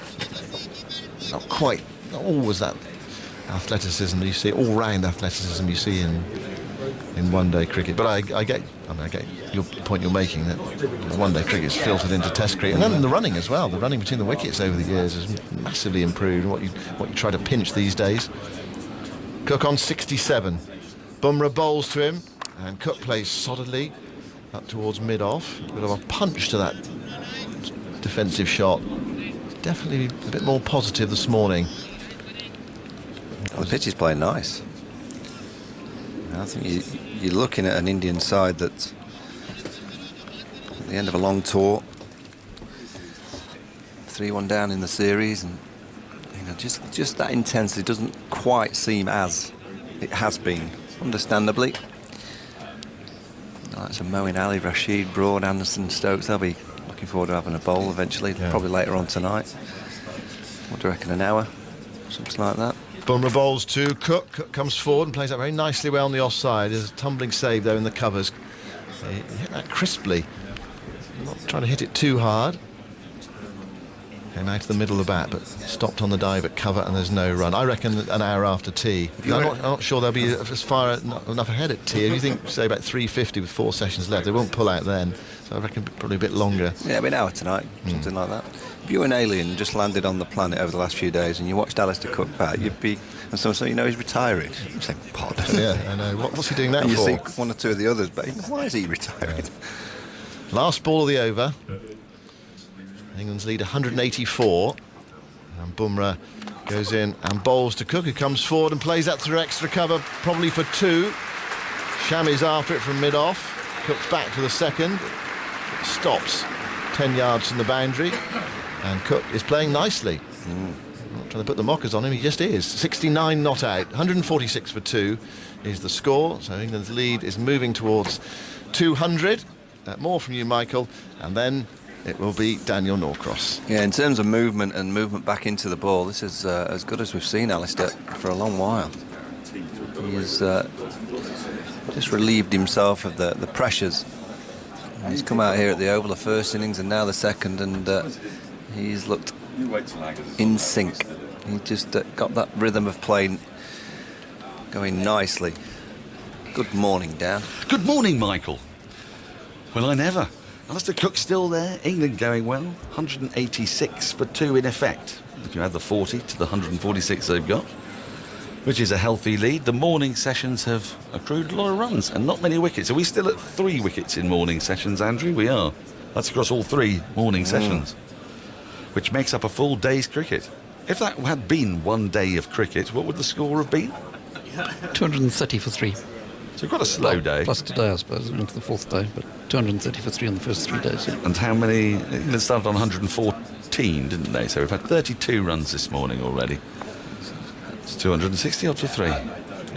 not always that athleticism you see, all-round athleticism you see in one-day cricket. But I get your point you're making, that one-day cricket's filtered into Test cricket, and then the running as well. The running between the wickets over the years has massively improved. What you try to pinch these days. Cook on 67. Bumrah bowls to him. And Cook plays solidly up towards mid-off. A bit of a punch to that defensive shot. Definitely a bit more positive this morning. The pitch is playing nice. I think you're looking at an Indian side that's at the end of a long tour. 3-1 down in the series, and just that intensity doesn't quite seem as it has been, understandably. That's a Moeen Ali, Rashid, Broad, Anderson, Stokes. They'll be looking forward to having a bowl eventually, probably later on tonight. What do you reckon, an hour? Something like that. Bumrah bowls to Cook. Cook comes forward and plays that very nicely well on the offside. There's a tumbling save though in the covers. He hit that crisply. Not trying to hit it too hard. Came out to the middle of the bat, but stopped on the dive at cover, and there's no run. I reckon an hour after tea. I'm not sure they'll be as far enough ahead at tea. If you think, say, about 3:50 with 4 sessions left, they won't pull out then. So I reckon probably a bit longer. Yeah, it'll be an hour tonight, something like that. If you were an alien and just landed on the planet over the last few days and you watched Alastair Cook bat, you'd be, and so he's retiring. You'd say, pardon. Yeah, I know. What's he doing that and for? You see one or two of the others, but why is he retiring? Last ball of the over. England's lead 184. And Bumrah goes in and bowls to Cook, who comes forward and plays that through extra cover, probably for 2. Shami's after it from mid-off. Cook's back for the second. Stops 10 yards from the boundary. And Cook is playing nicely. Not trying to put the mockers on him, he just is. 69 not out. 146 for 2 is the score. So England's lead is moving towards 200. More from you, Michael. And then it will be Daniel Norcross. Yeah, in terms of movement and movement back into the ball, this is as good as we've seen Alastair for a long while. He has just relieved himself of the pressures. He's come out here at the Oval, the first innings and now the second, and he's looked in sync. He just got that rhythm of play going nicely. Good morning, Dan. Good morning, Michael. Well, I never. Alastair Cook's still there, England going well, 186 for 2 in effect, if you add the 40 to the 146 they've got, which is a healthy lead. The morning sessions have accrued a lot of runs and not many wickets. Are we still at 3 wickets in morning sessions, Andrew? We are. That's across all 3 morning sessions, which makes up a full day's cricket. If that had been one day of cricket, what would the score have been? 230 for 3. So quite a slow day. Plus today, I suppose, into the 4th day, but 230 for 3 on the first 3 days. Yeah. And how many? England started on 114, didn't they? So we've had 32 runs this morning already. It's 260 odd for 3,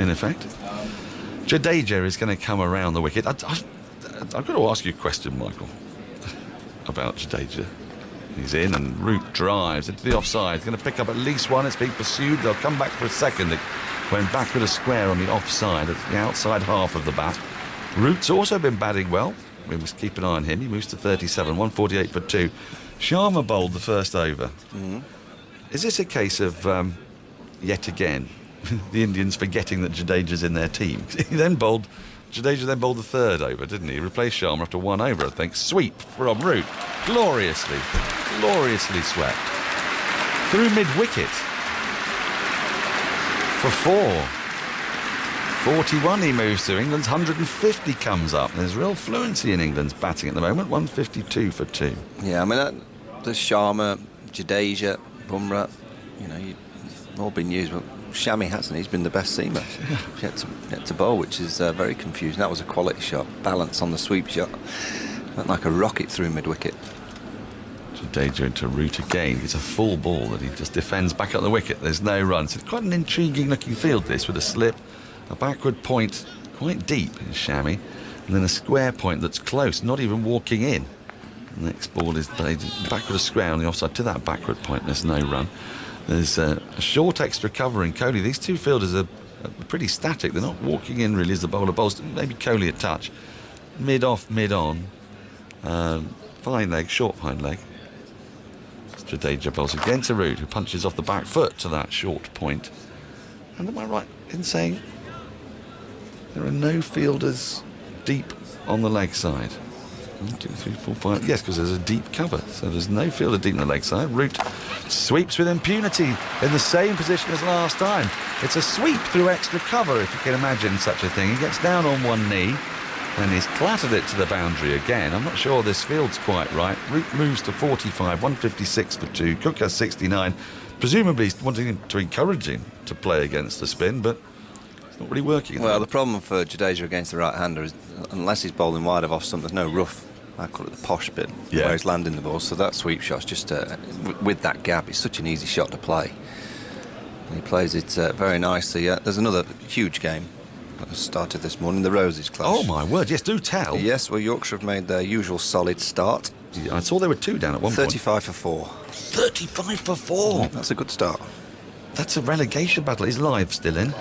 in effect. Jadeja is going to come around the wicket. I've got to ask you a question, Michael, about Jadeja. He's in and Root drives into the offside. He's going to pick up at least one. It's being pursued. They'll come back for a second. It went back with a square on the offside at the outside half of the bat. Root's also been batting well. We must keep an eye on him. He moves to 37, 148 for 2. Sharma bowled the first over. Is this a case of, yet again, the Indians forgetting that Jadeja's in their team? Jadeja then bowled the third over, didn't he? Replaced Sharma after 1 over, I think. Sweep from Root. Gloriously swept. Through mid-wicket. For 4. 41 he moves to. England's 150 comes up. There's real fluency in England's batting at the moment. 152 for 2. Yeah, I mean, there's Sharma, Jadeja, Bumrah, you've all been used, but Shami hasn't. He's been the best seamer. Yet to bowl, which is very confusing. That was a quality shot. Balance on the sweep shot. Went like a rocket through mid-wicket. Jadeja into Root again. It's a full ball that he just defends back up the wicket. There's no run. So it's quite an intriguing looking field, this, with a slip, a backward point quite deep in Shami, and then a square point that's close, not even walking in. The next ball is played backward a square on the offside to that backward point. There's no run. There's a short extra cover in Kohli. These two fielders are pretty static. They're not walking in really as the bowler bowls. Maybe Kohli a touch. Mid-off, mid-on. Fine leg, short fine leg. Jadeja bowls again to Root, who punches off the back foot to that short point. And am I right in saying there are no fielders deep on the leg side? 1, 2, 3, 4, 5. Yes, because there's a deep cover. So there's no fielder deep on the leg side. Root sweeps with impunity in the same position as last time. It's a sweep through extra cover, if you can imagine such a thing. He gets down on one knee and he's clattered it to the boundary again. I'm not sure this field's quite right. Root moves to 45, 156 for 2. Cook has 69. Presumably he's wanting to encourage him to play against the spin, but it's not really working. Well, the problem for Jadeja against the right-hander is unless he's bowling wide of off stump, there's no rough. I call it the posh bit, where he's landing the ball. So that sweep shot's just, with that gap, it's such an easy shot to play. And he plays it very nicely. There's another huge game that has started this morning, the Roses clash. Oh, my word, yes, do tell. Yes, well, Yorkshire have made their usual solid start. I saw they were 2 down at one 35 for 4. 35 for 4? That's a good start. That's a relegation battle. Is Live still in?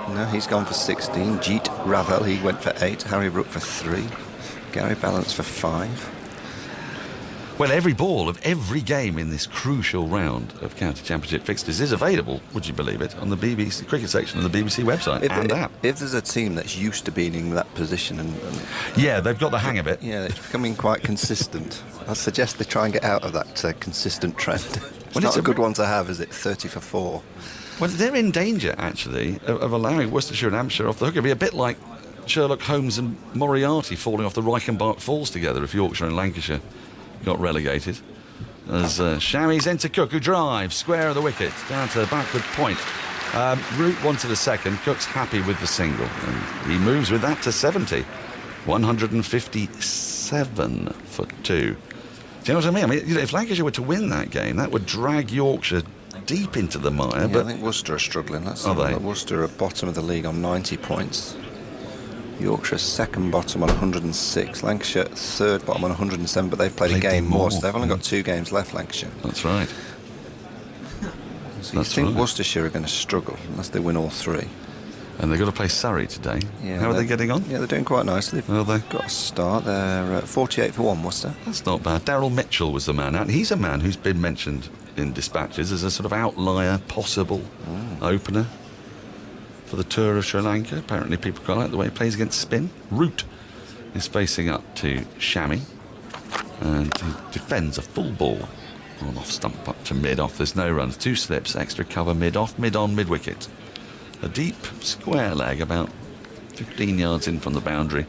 No, he's gone for 16. Jeet Ravel, he went for 8. Harry Brook for 3. Gary Balance for 5. Well, every ball of every game in this crucial round of county championship fixtures is available, would you believe it, on the BBC cricket section of the BBC website and app. If there's a team that's used to being in that position and yeah, they've got the hang of it. Yeah, it's becoming quite consistent. I suggest they try and get out of that consistent trend. It's not a good one to have, is it? 30 for 4. Well, they're in danger, actually, of allowing Worcestershire and Hampshire off the hook. It'd be a bit like Sherlock Holmes and Moriarty falling off the Reichenbach Falls together if Yorkshire and Lancashire got relegated. As Shami's into Cook, who drives square of the wicket down to the backward point. Root wanted a second. Cook's happy with the single, and he moves with that to 70. 157 for 2. Do you know what I mean? If Lancashire were to win that game, that would drag Yorkshire deep into the mire. Yeah, but I think Worcester are struggling. Are they? Worcester are bottom of the league on 90 points. Yorkshire second bottom on 106. Lancashire third bottom on 107, but they've played a game more, so they've only got 2 games left, Lancashire. That's right. So you think Worcestershire are going to struggle unless they win all 3. And they've got to play Surrey today. Yeah, how are they getting on? Yeah, they're doing quite nicely. They've got a start. They're 48 for 1, Worcester. That's not bad. Daryl Mitchell was the man out. He's a man who's been mentioned in dispatches as a sort of outlier, possible opener for the tour of Sri Lanka. Apparently people quite like the way he plays against spin. Root is facing up to Shami, and he defends a full ball on off stump up to mid-off. There's no runs. 2 slips, extra cover mid-off, mid-on, mid-wicket. A deep square leg about 15 yards in from the boundary.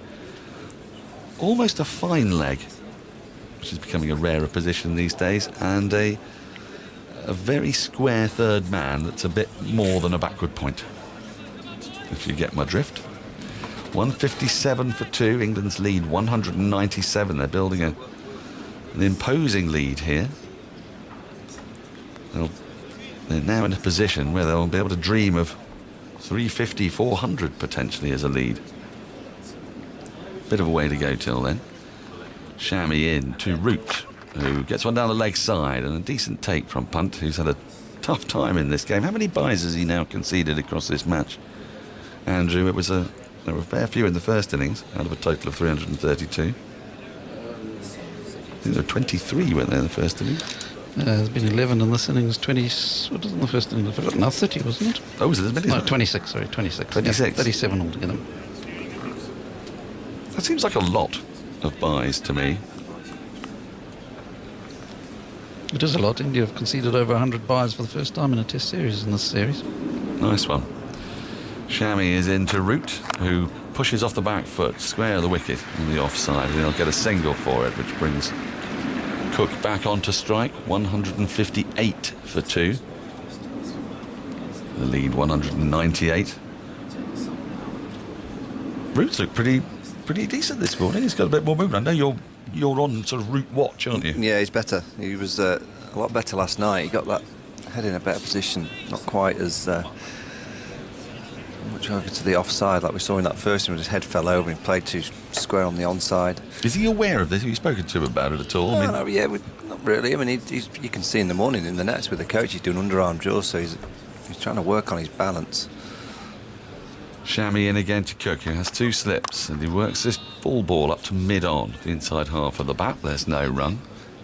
Almost a fine leg, which is becoming a rarer position these days, and a very square third man that's a bit more than a backward point, if you get my drift. 157 for 2. England's lead 197. They're building an imposing lead here. They're now in a position where they'll be able to dream of 350, 400 potentially as a lead. Bit of a way to go till then. Shami in to Root, who gets one down the leg side, and a decent take from Punt, who's had a tough time in this game. How many byes has he now conceded across this match? Andrew, there were a fair few in the first innings, out of a total of 332. I think there were 23 weren't there in the first innings? There's been 11 in this innings, 20, what was in the first innings? I forgot, now 30, wasn't it? Oh, was it as many? No, 26, sorry, 26. 26. Yeah, 37 altogether. That seems like a lot of byes to me. It is a lot. India have conceded over 100 byes for the first time in a test series in this series. Nice one. Shami is into Root, who pushes off the back foot, square of the wicket on the offside. He'll get a single for it, which brings Cook back onto strike. 158 for 2. The lead 198. Root's look pretty decent this morning. He's got a bit more movement. I know you're on sort of Root watch, aren't you? Yeah, he's better. He was a lot better last night. He got that head in a better position. Not quite as much over to the offside like we saw in that first one. His head fell over and he played too square on the onside. Is he aware of this? Have you spoken to him about it at all? No, not really. I mean, you can see in the morning in the nets with the coach, he's doing underarm drills, so he's trying to work on his balance. Shammy in again to Cook, who has 2 slips, and he works this ball up to mid-on, the inside half of the bat. There's no run.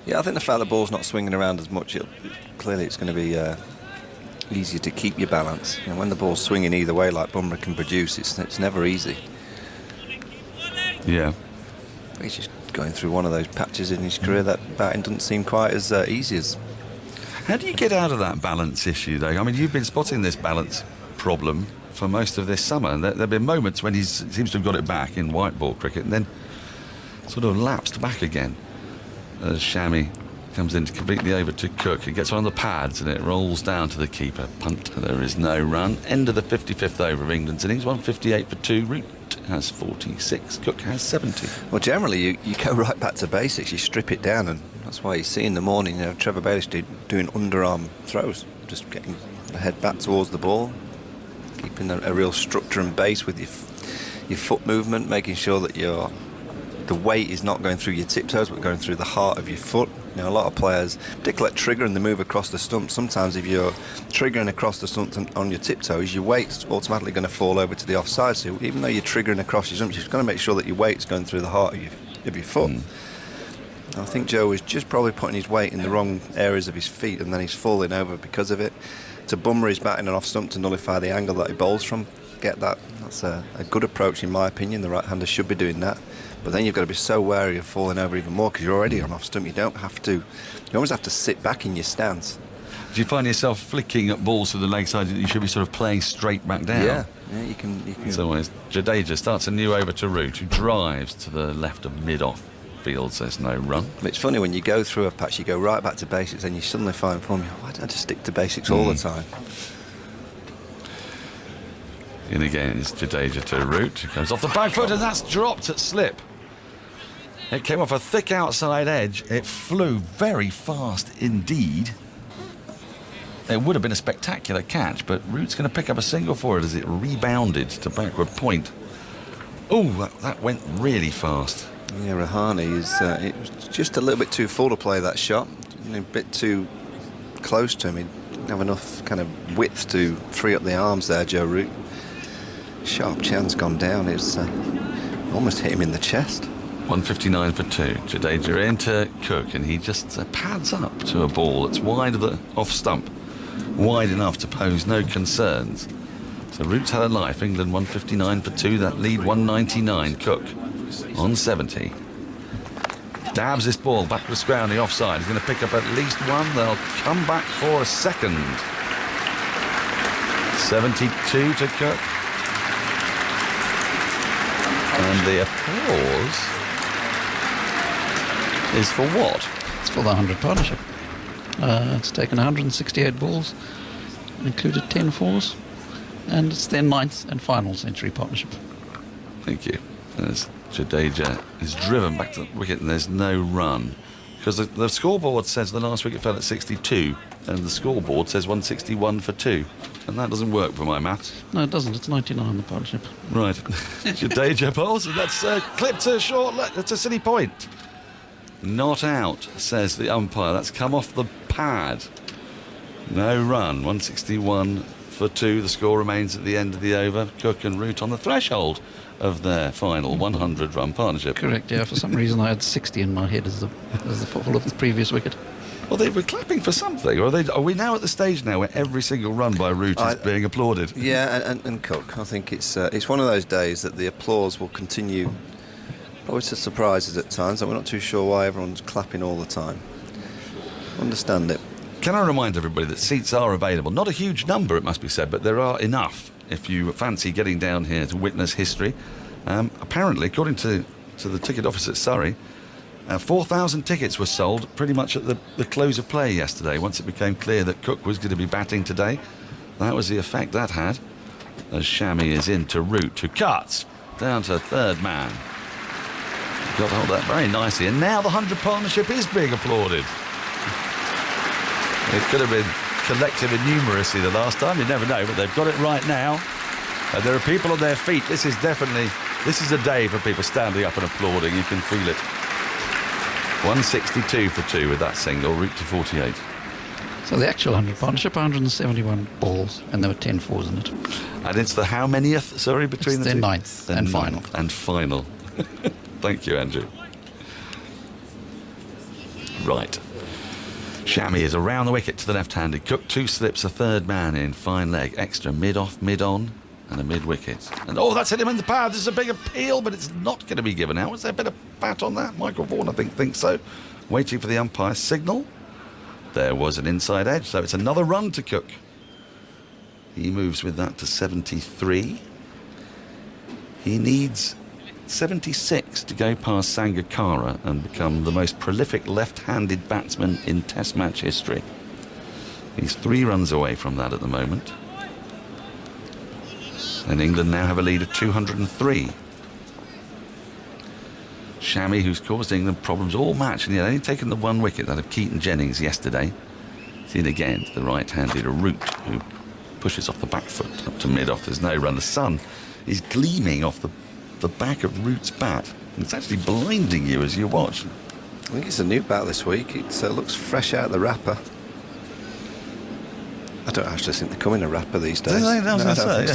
Yeah, I think the fact the ball's not swinging around as much, clearly it's going to be easier to keep your balance. You know, when the ball's swinging either way, like Bumrah can produce, it's never easy. Yeah. He's just going through one of those patches in his career that batting doesn't seem quite as easy as. How do you get out of that balance issue, though? I mean, you've been spotting this balance problem for most of this summer, and there have been moments when he seems to have got it back in white ball cricket and then sort of lapsed back again as Shammy comes in to complete the over to Cook. He gets one of the pads and it rolls down to the keeper. Punt. There is no run. End of the 55th over of England's innings. 158 for 2. Root has 46. Cook has 70. Well, generally you go right back to basics. You strip it down, and that's why you see in the morning, you know, Trevor Bayliss doing underarm throws, just getting the head back towards the ball, keeping a real structure and base with your foot movement, making sure that the weight is not going through your tiptoes but going through the heart of your foot. You know, a lot of players, particularly at trigger and the move across the stump, sometimes if you're triggering across the stump on your tiptoes, your weight's automatically going to fall over to the offside. So even though you're triggering across your stump, you've got to make sure that your weight's going through the heart of your foot. I think Joe is just probably putting his weight in the wrong areas of his feet, and then he's falling over because of it. To Bumrah, he's batting an off stump to nullify the angle that he bowls from. Get that. That's a good approach, in my opinion. The right-hander should be doing that. But then you've got to be so wary of falling over even more because you're already on off stump. You always have to sit back in your stance. Do you find yourself flicking at balls to the leg side that you should be sort of playing straight back down? Yeah, you can. So Jadeja starts a new over to Root, who drives to the left of mid-off field, so there's no run. It's funny when you go through a patch, you go right back to basics, and you suddenly find why don't I just stick to basics all the time? In again is Jadeja to Root, who comes off the back foot, and that's dropped at slip. It came off a thick outside edge. It flew very fast indeed. It would have been a spectacular catch, but Root's going to pick up a single for it as it rebounded to backward point. Oh, that went really fast. Yeah, Rahane it was just a little bit too full to play that shot. A bit too close to him. He didn't have enough kind of width to free up the arms there, Joe Root. Sharp chance gone down. It's almost hit him in the chest. 159 for 2. Jadeja into Cook, and he just pads up to a ball that's wide of the off stump, wide enough to pose no concerns. So Root's had a life. England 159 for 2. That lead 199. Cook on 70. Dabs this ball back to the square on the offside. He's going to pick up at least one. They'll come back for a second. 72 to Cook. And the applause is for what? It's for the 100 partnership. It's taken 168 balls, included 10 fours, and it's their 9th and final century partnership. Thank you. As Jadeja is driven back to the wicket and there's no run. Because the scoreboard says the last wicket fell at 62, and the scoreboard says 161 for 2. And that doesn't work for my maths. No, it doesn't. It's 99, the partnership. Right. Jadeja bowls, and that's clipped to short. That's a silly point. Not out, says the umpire. That's come off the pad. No run. 161 for 2. The score remains at the end of the over. Cook and Root on the threshold of their final 100-run partnership. Correct, yeah. For some reason I had 60 in my head as the fall of the previous wicket. Well, they were clapping for something. Are we now at the stage now where every single run by Root is being applauded? Yeah, and Cook. I think it's one of those days that the applause will continue. Always to surprises at times, and we're not too sure why everyone's clapping all the time. Understand it. Can I remind everybody that seats are available? Not a huge number, it must be said, but there are enough if you fancy getting down here to witness history. Apparently, according to the ticket office at Surrey, 4,000 tickets were sold pretty much at the close of play yesterday, once it became clear that Cook was going to be batting today. That was the effect that had, as Shammy is into Root, who cuts down to third man. Got to hold that very nicely, and now the 100 partnership is being applauded. It could have been collective in numeracy the last time, you never know, but they've got it right now. There are people on their feet. This is a day for people standing up and applauding. You can feel it. 162 for 2 with that single, Root to 48. So the actual 100 partnership, 171 balls, and there were 10 fours in it. And it's the how manyth, sorry, between it's the their two? ninth and final. And final. Thank you, Andrew. Right. Shammy is around the wicket to the left-handed. Cook 2 slips, a third man in, fine leg, extra mid-off, mid-on, and a mid-wicket. And that's hit him in the pad. This is a big appeal, but it's not going to be given out. Was there a bit of bat on that? Michael Vaughan, I think so. Waiting for the umpire's signal. There was an inside edge, so it's another run to Cook. He moves with that to 73. He needs 76 to go past Sangakkara and become the most prolific left-handed batsman in Test match history. He's 3 runs away from that at the moment. And England now have a lead of 203. Shammy, who's caused England problems all match, and he had only taken the 1 wicket, that of Keaton Jennings yesterday. He's in again to the right-handed Root, who pushes off the back foot up to mid-off. There's no run. The sun is gleaming off the back of Root's bat. It's actually blinding you as you watch. I think it's a new bat this week. It looks fresh out of the wrapper. I don't actually think they come in a wrapper these days. I don't think so.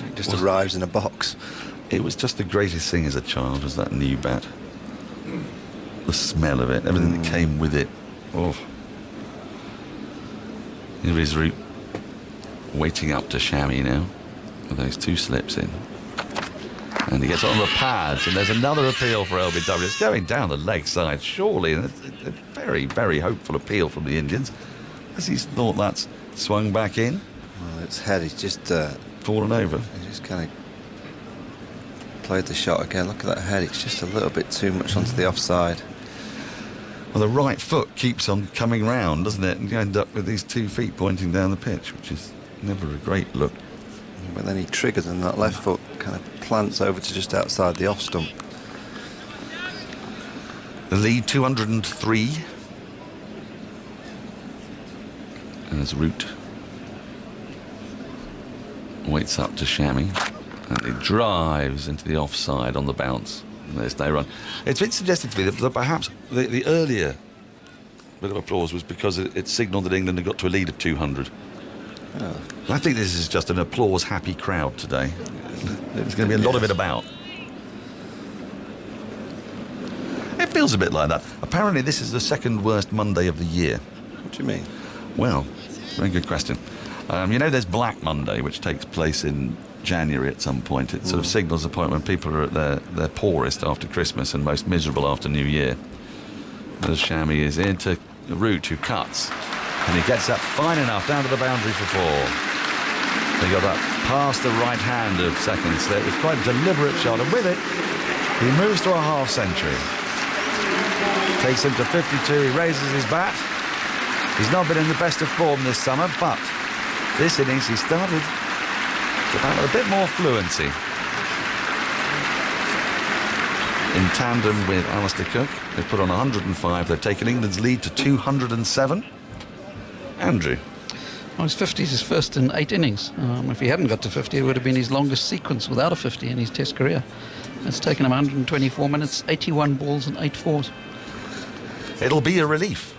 It just arrives in a box. It was just the greatest thing as a child, was that new bat. The smell of it, everything that came with it. Oh. Here is Root, waiting up to Shammy now, with those 2 slips in. And he gets on the pads, and there's another appeal for LBW. It's going down the leg side, surely. And it's a very, very hopeful appeal from the Indians. As he's thought that's swung back in. Well, its head, he's just fallen over. He just kind of played the shot again. Look at that head, it's just a little bit too much onto the offside. Well, the right foot keeps on coming round, doesn't it? And you end up with these 2 feet pointing down the pitch, which is never a great look. But then he triggers and that left foot kind of plants over to just outside the off stump. The lead 203. And as Root waits up to Shammy, and he drives into the offside on the bounce. And there's no run. It's been suggested to me that perhaps the earlier bit of applause was because it signalled that England had got to a lead of 200. Oh. I think this is just an applause-happy crowd today. There's going to be a lot of it about. It feels a bit like that. Apparently this is the 2nd worst Monday of the year. What do you mean? Well, very good question. There's Black Monday, which takes place in January at some point. It sort of signals a point when people are at their poorest after Christmas and most miserable after New Year. As Shammy is into Root, who cuts. And he gets that fine enough down to the boundary for 4. He got that past the right hand of second slip. It was quite a deliberate shot, and with it, he moves to a half century. Takes him to 52. He raises his bat. He's not been in the best of form this summer, but this innings he started to bat with a bit more fluency. In tandem with Alastair Cook, they've put on 105. They've taken England's lead to 207. Andrew. Well, his 50 is his first in 8 innings. If he hadn't got to 50, it would have been his longest sequence without a 50 in his Test career. It's taken him 124 minutes, 81 balls and 8 fours. It'll be a relief.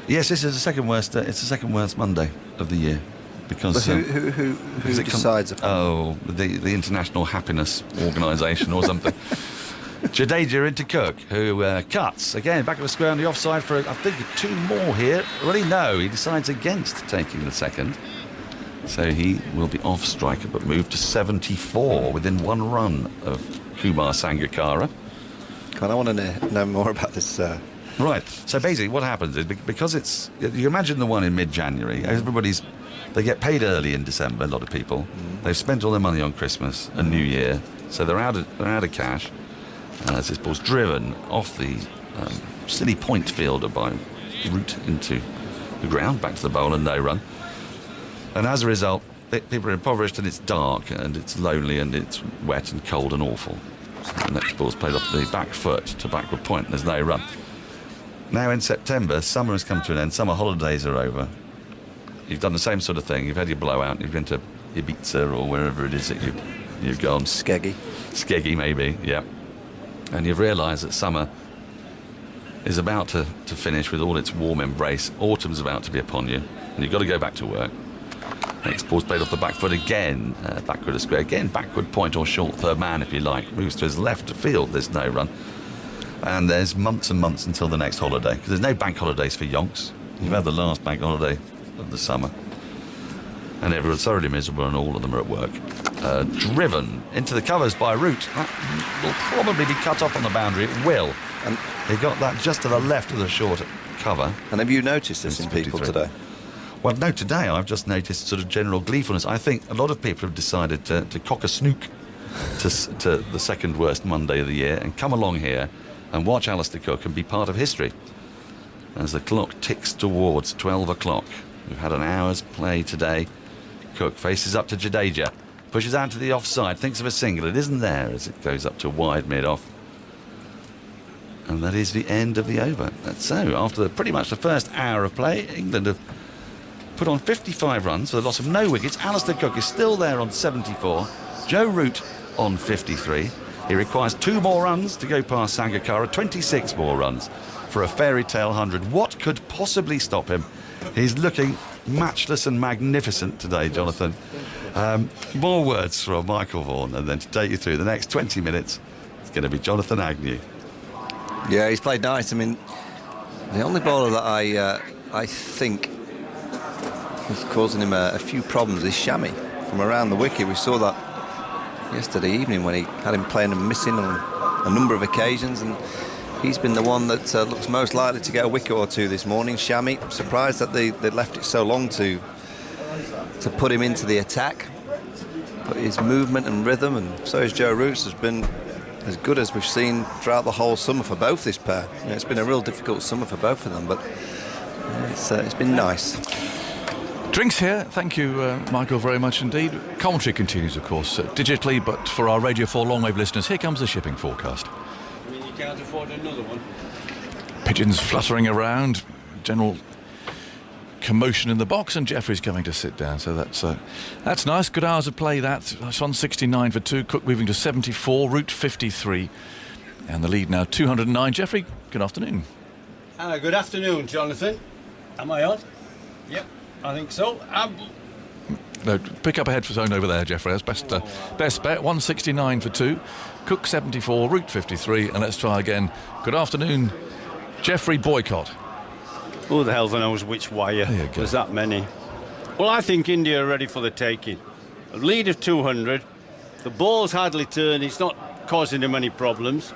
Yes, this is the second worst. It's the second worst Monday of the year, because who decides? The International Happiness Organisation or something. Jadeja into Cook, who cuts again back of the square on the offside for I think 2 more here. Really, no, he decides against taking the second, so he will be off striker but moved to 74 within 1 run of Kumar Sangakkara. I want to know more about this. Right. So basically, what happens is because you imagine the one in mid-January. They get paid early in December. A lot of people. They've spent all their money on Christmas and New Year, so they're out of cash. As this ball's driven off the silly point fielder by Root into the ground, back to the bowler, no run. And as a result, people are impoverished, and it's dark, and it's lonely, and it's wet and cold and awful. So the next ball's played off the back foot to backward point, and there's no run. Now in September, summer has come to an end, summer holidays are over. You've done the same sort of thing, you've had your blowout, you've been to Ibiza or wherever it is that you've gone. Skeggy, maybe, yeah. And you've realised that summer is about to finish with all its warm embrace. Autumn's about to be upon you, and you've got to go back to work. Next ball's played off the back foot again, backward a square, again backward point or short third man if you like. Moves to his left field, there's no run. And there's months and months until the next holiday, because there's no bank holidays for yonks. You've had the last bank holiday of the summer. And everyone's thoroughly miserable and all of them are at work. Driven into the covers by Root. That will probably be cut off on the boundary. It will. And he got that just to the left of the short cover. And have you noticed this in people today? Well, no, today I've just noticed sort of general gleefulness. I think a lot of people have decided to cock a snook to the second worst Monday of the year and come along here and watch Alastair Cook and be part of history. As the clock ticks towards 12 o'clock. We've had an hour's play today. Cook faces up to Jadeja, pushes out to the offside, thinks of a single. It isn't there as it goes up to wide mid-off. And that is the end of the over. So, after pretty much the first hour of play, England have put on 55 runs for the loss of no wickets. Alastair Cook is still there on 74. Joe Root on 53. He requires 2 more runs to go past Sangakkara, 26 more runs for a fairy tale 100. What could possibly stop him? He's looking matchless and magnificent today, Jonathan. More words from Michael Vaughan, and then to take you through the next 20 minutes, it's going to be Jonathan Agnew. Yeah, he's played nice. I mean, the only bowler that I think was causing him a few problems is Shami from around the wicket. We saw that yesterday evening when he had him playing and missing on a number of occasions, and he's been the one that looks most likely to get a wicket or two this morning. Shami, surprised that they left it so long to put him into the attack. But his movement and rhythm, and so is Joe Root's, has been as good as we've seen throughout the whole summer for both this pair. You know, it's been a real difficult summer for both of them, but it's been nice. Drinks here. Thank you, Michael, very much indeed. Commentary continues, of course, digitally, but for our Radio 4 long-wave listeners, here comes the shipping forecast. I mean, you can't afford another one. Pigeons fluttering around, general commotion in the box, and Jeffrey's coming to sit down, so that's nice. Good hours of play, that. It's on 69 for 2. Cook moving to 74, Root 53, and the lead now 209. Jeffrey, good afternoon. Good afternoon, Jonathan. Am I on? Yep, I think so. No, pick up a headphone over there, Jeffrey. That's best bet. 169 for 2. Cook 74, Root 53, and let's try again. Good afternoon, Jeffrey Boycott. Who the hell knows which wire? There's that many. Well, I think India are ready for the taking. A lead of 200. The ball's hardly turned. It's not causing them any problems.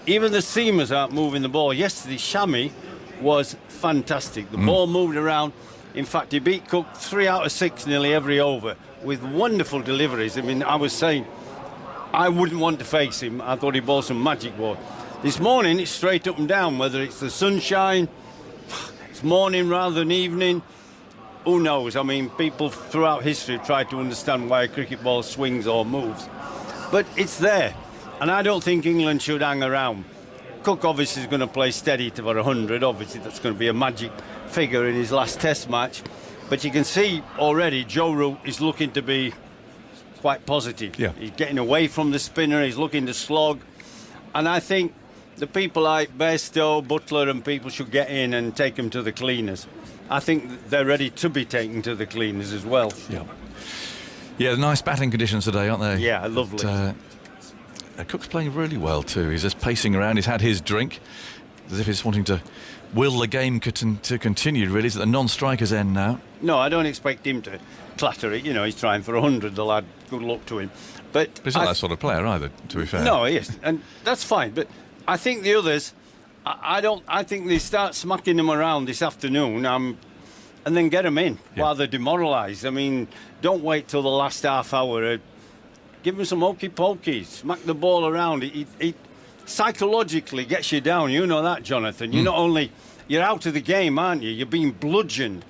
Even the seamers aren't moving the ball. Yesterday, Shami was fantastic. The ball moved around. In fact, he beat Cook 3 out of 6 nearly every over with wonderful deliveries. I mean, I was saying I wouldn't want to face him. I thought he bowled some magic ball. This morning, it's straight up and down, whether it's the sunshine, it's morning rather than evening. Who knows? I mean, people throughout history have tried to understand why a cricket ball swings or moves. But it's there. And I don't think England should hang around. Cook obviously is going to play steady to for 100. Obviously, that's going to be a magic figure in his last test match. But you can see already Joe Root is looking to be quite positive. Yeah. He's getting away from the spinner. He's looking to slog. And I think the people like Bairstow, Butler and people should get in and take them to the cleaners. I think they're ready to be taken to the cleaners as well. Yeah, nice batting conditions today, aren't they? Yeah, lovely. Cook's playing really well too. He's just pacing around. He's had his drink, as if he's wanting to will the game to continue. Really, it's at the non-striker's end now. No, I don't expect him to clatter it. You know, he's trying for 100. The lad, good luck to him. But he's not that sort of player either, to be fair. No, he is, and that's fine. But I think the others, I think they start smacking them around this afternoon, and then get them in while they're demoralised. I mean, don't wait till the last half hour. Give him some hokey pokey, smack the ball around. It psychologically gets you down. You know that, Jonathan. You're not only, you're out of the game, aren't you? You're being bludgeoned.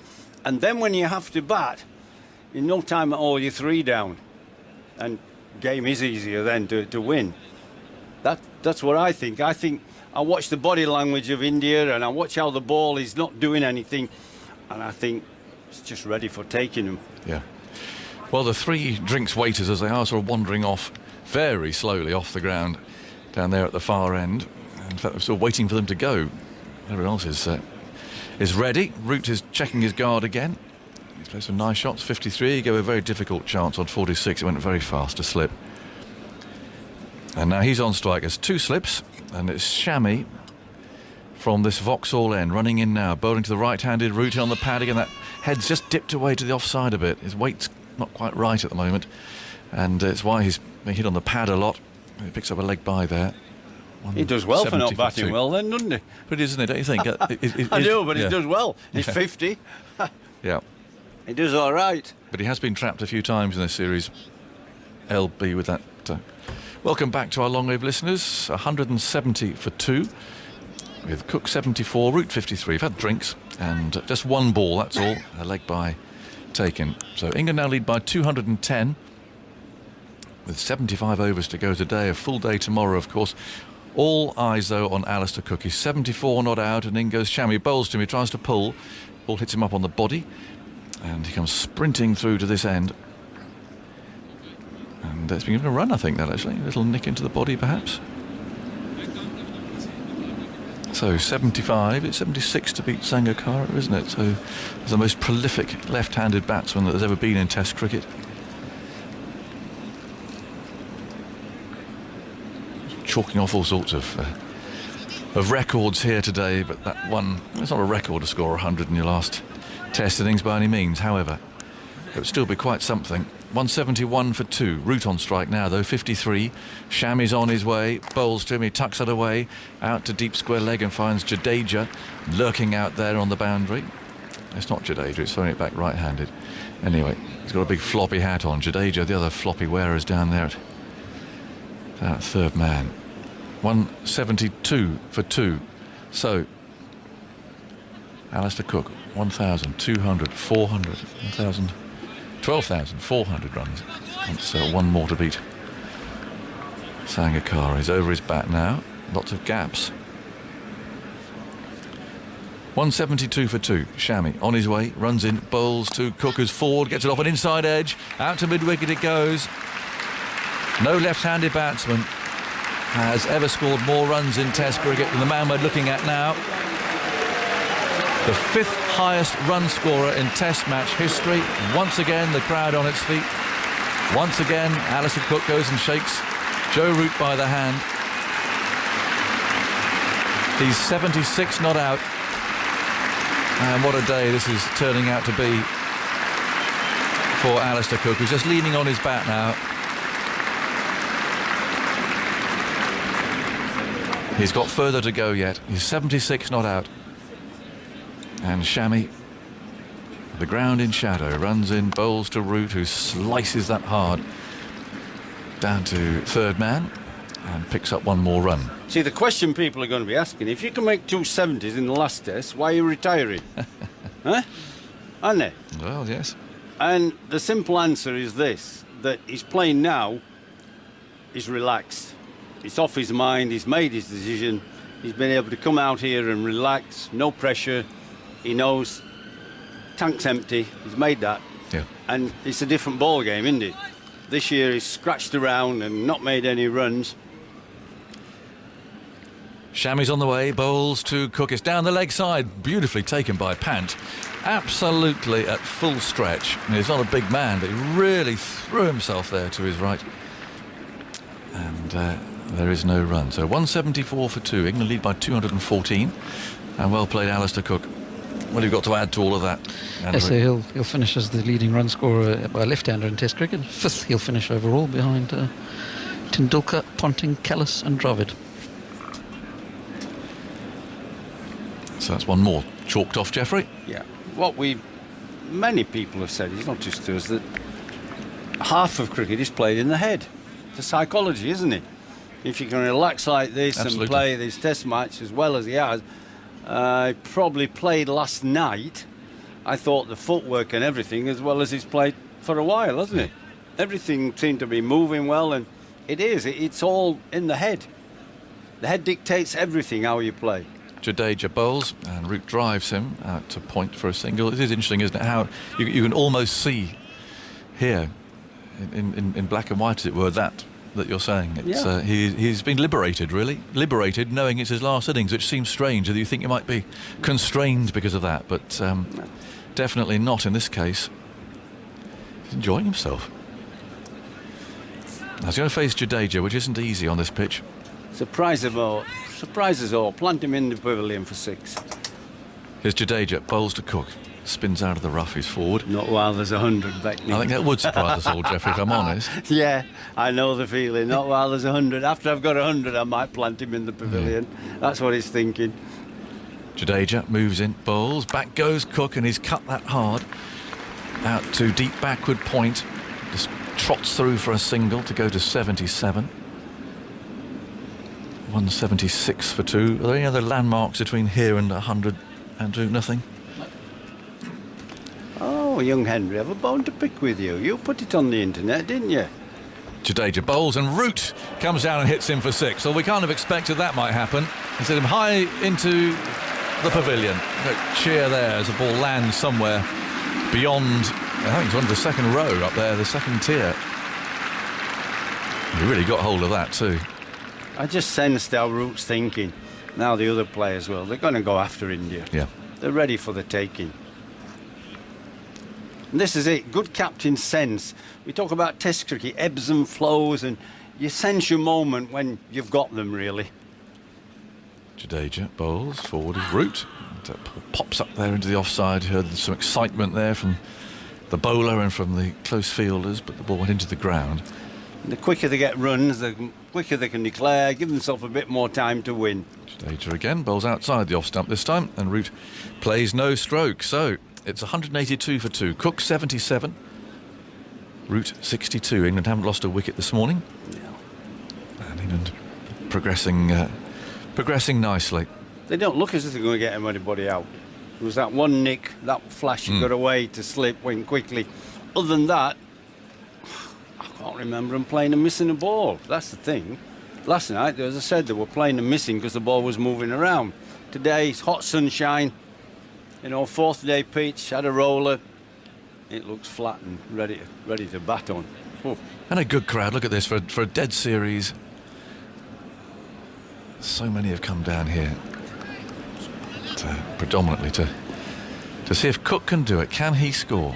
And then when you have to bat, in no time at all, you're 3 down. And game is easier then to win. That's what I think. I think I watch the body language of India and I watch how the ball is not doing anything. And I think it's just ready for taking them. Yeah. Well, the 3 drinks waiters, as they are, sort of wandering off very slowly off the ground down there at the far end. In fact, they're still waiting for them to go. Everyone else is ready. Root is checking his guard again. He's played some nice shots. 53. He gave a very difficult chance on 46. It went very fast to slip. And now he's on strike. There's 2 slips, and it's Chamois from this Vauxhall end running in now, bowling to the right-handed Root on the pad again. That head's just dipped away to the offside a bit. His weight's not quite right at the moment, and it's why he's been hit on the pad a lot. He picks up a leg by there. He does well for not batting well then, doesn't he? But isn't it, don't you think? I do, but he does well. He's 50. Yeah. He does all right. But he has been trapped a few times in this series, LB, with that. Welcome back to our long-wave listeners. 170 for 2, with Cook 74, Root 53. We've had drinks, and just 1 ball, that's all. A leg by taken. So England now lead by 210, with 75 overs to go today. A full day tomorrow, of course. All eyes, though, on Alastair Cook. He's 74 not out, and in goes Chamois. Bowls to him, he tries to pull. Ball hits him up on the body, and he comes sprinting through to this end. And it's been given a run, I think, that actually. A little nick into the body, perhaps. So 75, it's 76 to beat Sangakkara, isn't it? So he's the most prolific left-handed batsman that there's ever been in Test cricket. Chalking off all sorts of records here today, but that one, it's not a record to score 100 in your last Test innings by any means. However, it would still be quite something. 171 for 2. Root on strike now, though. 53. Chamois on his way. Bowls to him. He tucks it away. Out to deep square leg and finds Jadeja lurking out there on the boundary. It's not Jadeja. It's throwing it back right-handed. Anyway, he's got a big floppy hat on. Jadeja, the other floppy wearer, is down there at third man. 172 for 2. So, Alastair Cook, 1,200, 400, 1,000... 12,400 runs. That's 1 more to beat. Sangakkara is over his bat now. Lots of gaps. 172 for 2. Chamois on his way, runs in, bowls to Cook, who's forward, gets it off an inside edge. Out to mid-wicket it goes. No left-handed batsman has ever scored more runs in Test cricket than the man we're looking at now. The 5th highest run scorer in Test match history. Once again, the crowd on its feet. Once again, Alastair Cook goes and shakes Joe Root by the hand. He's 76 not out. And what a day this is turning out to be for Alastair Cook, who's just leaning on his bat now. He's got further to go yet. He's 76 not out. And Chamois, the ground in shadow, runs in, bowls to Root, who slices that hard down to third man and picks up 1 more run. See, the question people are going to be asking, if you can make 270s in the last Test, why are you retiring? Huh? Aren't they? Well, yes. And the simple answer is this, that he's playing now, he's relaxed. It's off his mind, he's made his decision, he's been able to come out here and relax, no pressure. He knows tank's empty. He's made that. Yeah. And it's a different ball game, isn't it? This year he's scratched around and not made any runs. Chamois on the way, bowls to Cook. It's down the leg side, beautifully taken by Pant. Absolutely at full stretch. And he's not a big man, but he really threw himself there to his right. And there is no run. So 174 for 2. England lead by 214. And well played, Alastair Cook. What have you got to add to all of that, Andrew? Yes, so he'll finish as the leading run scorer by left-hander in Test cricket. 5th he'll finish overall behind Tendulkar, Ponting, Callis and Dravid. So that's 1 more chalked off, Jeffrey. Yeah. What many people have said, it's not just us, that half of cricket is played in the head. The psychology, isn't it? If you can relax like this Absolutely. and play this Test match as well as he has. I probably played last night. I thought the footwork and everything as well as he's played for a while, hasn't it? Everything seemed to be moving well, and it is. It's all in the head. The head dictates everything, how you play. Jadeja bowls and Root drives him out to point for a single. It is interesting, isn't it, how you can almost see here in black and white, as it were, that that you're saying. It's, Yeah. He's been liberated, really. Liberated, knowing it's his last innings, which seems strange that you think you might be constrained because of that, but definitely not in this case. He's enjoying himself. Now he's going to face Jadeja, which isn't easy on this pitch. Surprise us all. Plant him in the pavilion for 6. Here's Jadeja, bowls to Cook. Spins out of the rough, he's forward. Not while there's 100 Beckney. I think that would surprise us all, Geoffrey, if I'm honest. Yeah, I know the feeling. Not while there's 100. After I've got 100, I might plant him in the pavilion. That's what he's thinking. Jadeja moves in, bowls, back goes Cook, and he's cut that hard. Out to deep backward point. Just trots through for a single to go to 77. 176 for 2. Are there any other landmarks between here and 100, Andrew? Nothing? Oh, young Henry, I've a bone to pick with you. You put it on the internet, didn't you? Jadeja bowls and Root comes down and hits him for 6. Well, we kind of expected that might happen. He's hit him high into the pavilion. A cheer there as the ball lands somewhere beyond, I think it's one of the second row up there, the second tier. He really got hold of that too. I just sensed how Root's thinking. Now the other players will. They're going to go after India. Yeah. They're ready for the taking. And this is it, good captain sense. We talk about Test cricket, ebbs and flows, and you sense your moment when you've got them, really. Jadeja bowls, forward is Root. Pops up there into the offside. Heard some excitement there from the bowler and from the close fielders, but the ball went into the ground. And the quicker they get runs, the quicker they can declare, give themselves a bit more time to win. Jadeja again, bowls outside the off stump this time, and Root plays no stroke. So it's 182 for 2. Cook 77. Root 62. England haven't lost a wicket this morning. No. And England progressing nicely. They don't look as if they're going to get anybody out. There was that one nick, that flash got away to slip, went quickly. Other than that, I can't remember them playing and missing a ball. That's the thing. Last night, as I said, they were playing and missing because the ball was moving around. Today, it's hot sunshine. You know, 4th day pitch, had a roller. It looks flat and ready to bat on. Oh. And a good crowd. Look at this, for a dead series. So many have come down here predominantly to see if Cook can do it. Can he score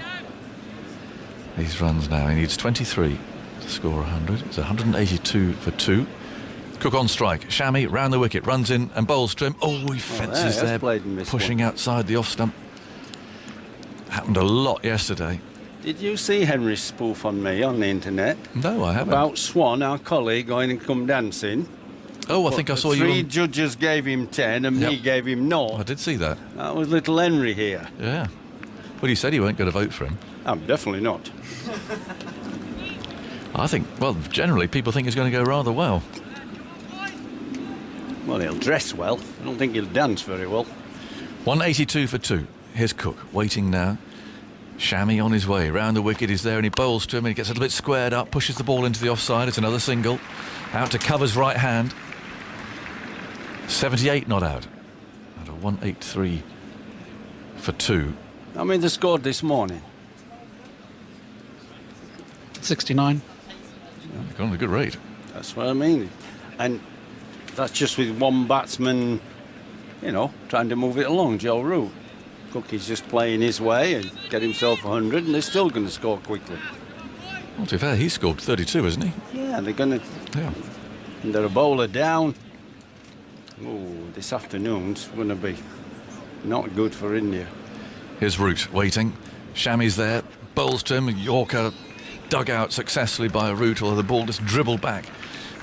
these runs now? He needs 23 to score 100. It's 182 for 2. Cook on strike. Shami round the wicket, runs in and bowls to him. Oh, he fences there, pushing outside the off stump. Happened a lot yesterday. Did you see Henry's spoof on me on the internet? No, I haven't. About Swan, our colleague, going and come dancing. Oh, I think I saw you. 3 judges gave him 10 and me gave him 0. I did see that. That was little Henry here. Yeah. Well, he said he weren't going to vote for him. I'm definitely not. I think, well, generally people think he's going to go rather well. Well, he'll dress well. I don't think he'll dance very well. 182 for 2. Here's Cook, waiting now. Shami on his way. Round the wicket, he's there and he bowls to him and he gets a little bit squared up, pushes the ball into the offside. It's another single. Out to Cover's right hand. 78 not out. Out of 183 for 2. I mean, they scored this morning. 69. They've gone at a good rate. That's what I mean. And that's just with one batsman, you know, trying to move it along, Joe Root. Cook is just playing his way and get himself 100, and they're still going to score quickly. Well, to be fair, he scored 32, isn't he? Yeah, they're going to... Yeah. And they're a bowler down. Oh, this afternoon's going to be not good for India. Here's Root waiting. Shami's there, bowls to him. Yorker dug out successfully by Root, although the ball just dribbled back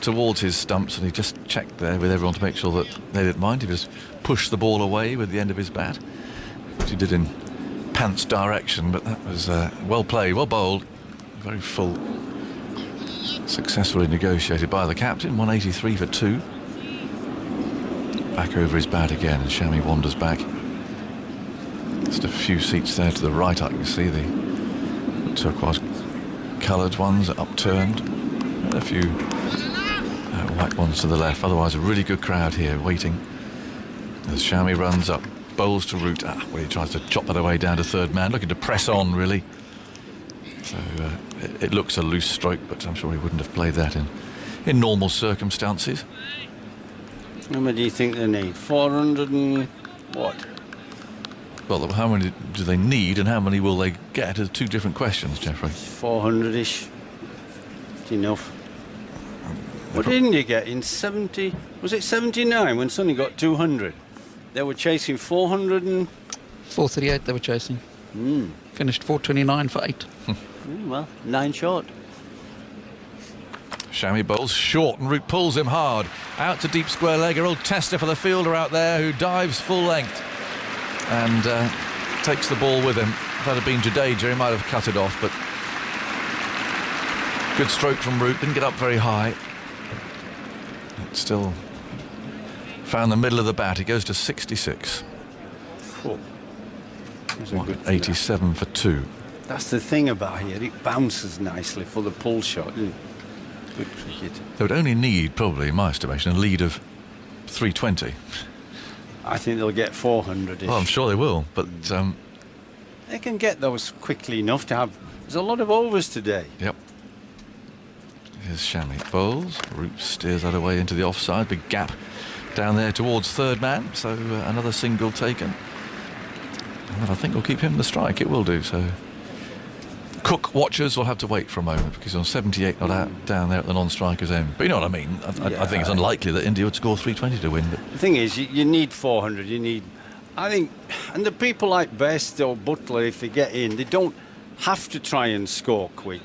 towards his stumps, and he just checked there with everyone to make sure that they didn't mind. He just pushed the ball away with the end of his bat, which he did in pants direction, but that was well played, well bowled, very full. Successfully negotiated by the captain. 183 for 2. Back over his bat again, and Shami wanders back. Just a few seats there to the right. I can see the turquoise coloured ones upturned, and a few white ones to the left. Otherwise, a really good crowd here waiting as Shami runs up, bowls to Root. Well, he tries to chop that away down to third man, looking to press on really. So it looks a loose stroke, but I'm sure he wouldn't have played that in in normal circumstances. How many do you think they need? 400 and what? Well, how many do they need and how many will they get are two different questions, Jeffrey. 400-ish. It's enough. What didn't you get in 70? Was it 79 when Sonny got 200? They were chasing 400 and... 438 they were chasing. Finished 429 for 8. Well, 9 short. Chamois bowls short and Root pulls him hard. Out to deep square leg, a real tester for the fielder out there who dives full length and takes the ball with him. If that had been Jadeja, he might have cut it off, but good stroke from Root, didn't get up very high. It still found the middle of the bat. He goes to 66. Oh. 87 for 2. That's the thing about here, it bounces nicely for the pull shot, isn't it? Good cricket. They would only need, probably, in my estimation, a lead of 320. I think they'll get 400-ish. Well, I'm sure they will, but... they can get those quickly enough to have... There's a lot of overs today. Yep. Here's Chamois bowls. Root steers that away into the offside. Big gap down there towards third man, so another single taken. And that I think will keep him the strike. It will do, so... Cook watchers will have to wait for a moment because he's on 78 not out down there at the non-striker's end. But you know what I mean? I think it's unlikely that India would score 320 to win. But the thing is, you need 400. You need, I think, and the people like Best or Butler, if they get in, they don't have to try and score quick.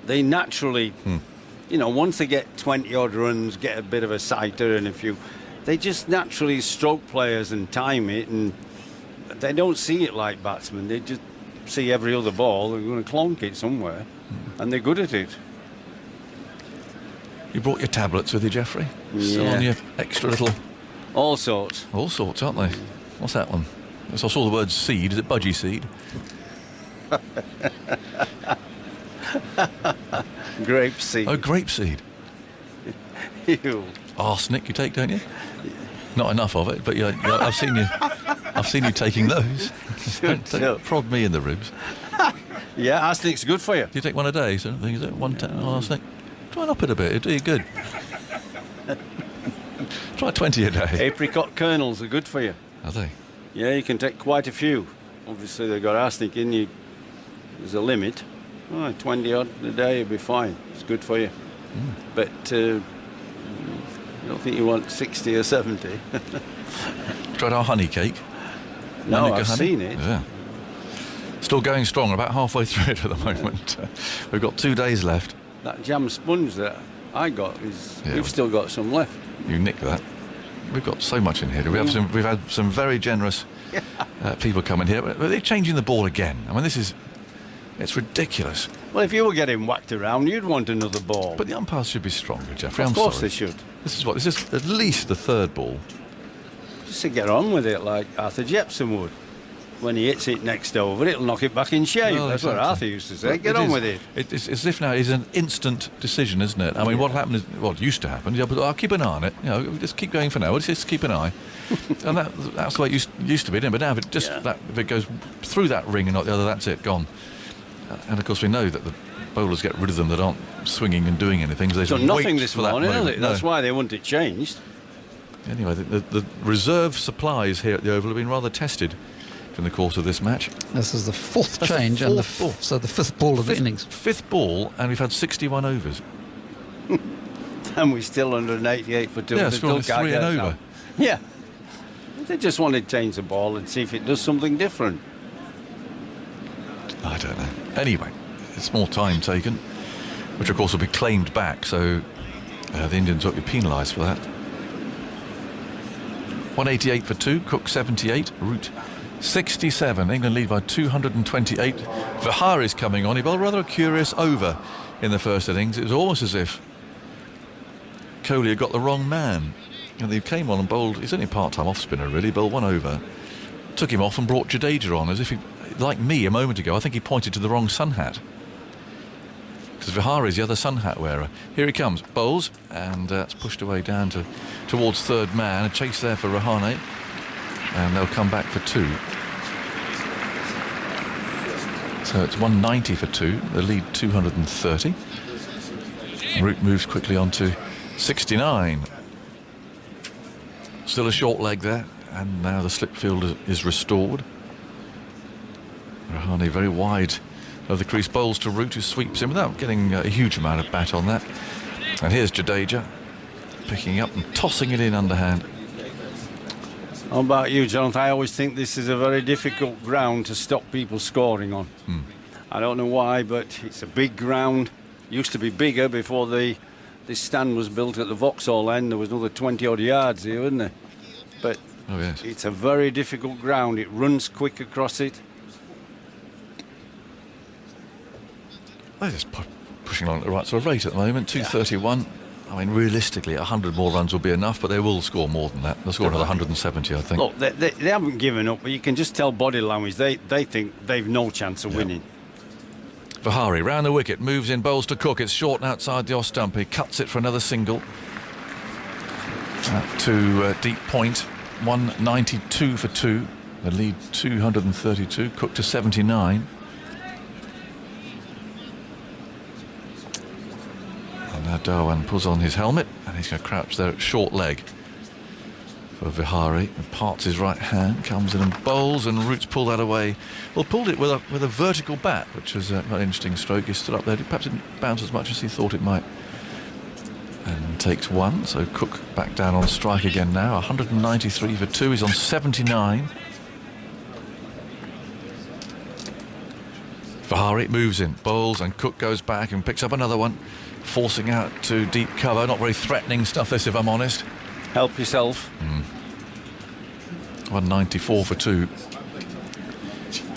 They naturally, you know, once they get 20 odd runs, get a bit of a sighter and a few, they just naturally stroke players and time it, and they don't see it like batsmen. They just see every other ball, they're going to clonk it somewhere, and they're good at it. You brought your tablets with you, Jeffrey? Still on your extra little... All sorts. All sorts, aren't they? What's that one? I saw the word seed. Is it budgie seed? Grape seed. Oh, grape seed. Ew. Arsenic you take, don't you? Not enough of it, but I've seen you taking those. Don't prod me in the ribs. Yeah, arsenic's good for you. Do you take one a day, sort of thing? Is it 1 arsenic? Try and up it a bit, it'll do you good. Try 20 a day. Apricot kernels are good for you. Are they? Yeah, you can take quite a few. Obviously, they've got arsenic in you. There's a limit. 20 odd a day will be fine. It's good for you. But I don't think you want 60 or 70. Tried our honey cake. No, I've seen it. Yeah. Still going strong, about halfway through it at the moment. We've got 2 days left. That jam sponge that I got we've still got some left. You nick that. We've got so much in here. We've had some very generous people coming here, but they're changing the ball again. I mean, it's ridiculous. Well, if you were getting whacked around, you'd want another ball. But the umpires should be stronger, Jeffrey. Of course they should. This is at least the third ball. Just to get on with it like Arthur Jepson would. When he hits it next over, it'll knock it back in shape. Well, That's what Arthur used to say. Well, get on with it. It's as if now it's an instant decision, isn't it? I mean, what happened is, what used to happen, but I'll keep an eye on it. You know, just keep going for now. Just keep an eye. And that's the way it used to be, didn't it? But now if it goes through that ring and not the other, that's it, gone. And of course we know that the bowlers get rid of them that aren't swinging and doing anything. So done nothing this morning, has it? That's why they want it changed. Anyway, the reserve supplies here at the Oval have been rather tested in the course of this match. This is the fourth change and the fifth ball of the innings. Fifth ball, and we've had 61 overs. And we're still under an 88 for 2. Yeah, still 3 and over. Now. Yeah. They just want to change the ball and see if it does something different. I don't know. Anyway, it's more time taken, which of course will be claimed back, so the Indians won't be penalised for that. 188 for 2, Cook 78, Root 67. England lead by 228. Vihari's coming on. He bowled rather a curious over in the first innings. It was almost as if Kohli had got the wrong man. And he came on and bowled. He's only a part-time off-spinner, really. Bowled one over, took him off and brought Jadeja on as if he, like me a moment ago, I think he pointed to the wrong sun hat. Because Vihari's the other sun hat wearer. Here he comes, bowls, and it's pushed away down towards third man. A chase there for Rahane, and they'll come back for 2. So it's 190 for 2. The lead 230. Root moves quickly on to 69. Still a short leg there, and now the slip field is restored. Rahane very wide of the crease, bowls to Root, who sweeps in without getting a huge amount of bat on that. And here's Jadeja picking up and tossing it in underhand. How about you, Jonathan? I always think this is a very difficult ground to stop people scoring on. I don't know why, but it's a big ground. Used to be bigger before this stand was built at the Vauxhall end. There was another 20 odd yards here, wasn't there? But it's a very difficult ground. It runs quick across it. They're just pushing along at the right sort of rate at the moment. 231. I mean, realistically, 100 more runs will be enough, but they will score more than that. They'll score another 170, I think. Look, they haven't given up, but you can just tell body language. They think they've no chance of winning. Vihari round the wicket, moves in, bowls to Cook. It's short and outside the off stump. He cuts it for another single. To deep point, 192 for 2. The lead 232. Cook to 79. And now Dhawan pulls on his helmet, and he's going to crouch there at short leg for Vihari. And parts his right hand, comes in and bowls, and Root's pulled that away. Well, pulled it with a vertical bat, which was an interesting stroke. He stood up there, perhaps didn't bounce as much as he thought it might. And takes one, so Cook back down on strike again now. 193 for 2, he's on 79. Vihari moves in, bowls, and Cook goes back and picks up another one, forcing out to deep cover. Not very threatening stuff, this, if I'm honest. Help yourself. 194 for 2.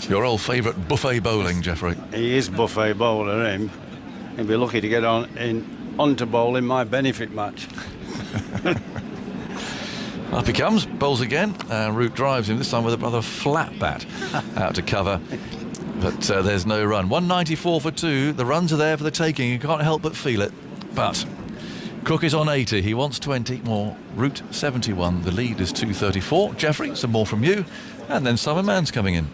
Your old favourite buffet bowling, Jeffrey. He is buffet bowler, him. He'll be lucky to get onto bowl in my benefit match. Up he comes, bowls again. Root drives him, this time with a rather flat bat out to cover. But there's no run. 194 for 2. The runs are there for the taking. You can't help but feel it. But Cook is on 80. He wants 20 more. Root 71. The lead is 234. Jeffrey, some more from you. And then Simon Mann's coming in.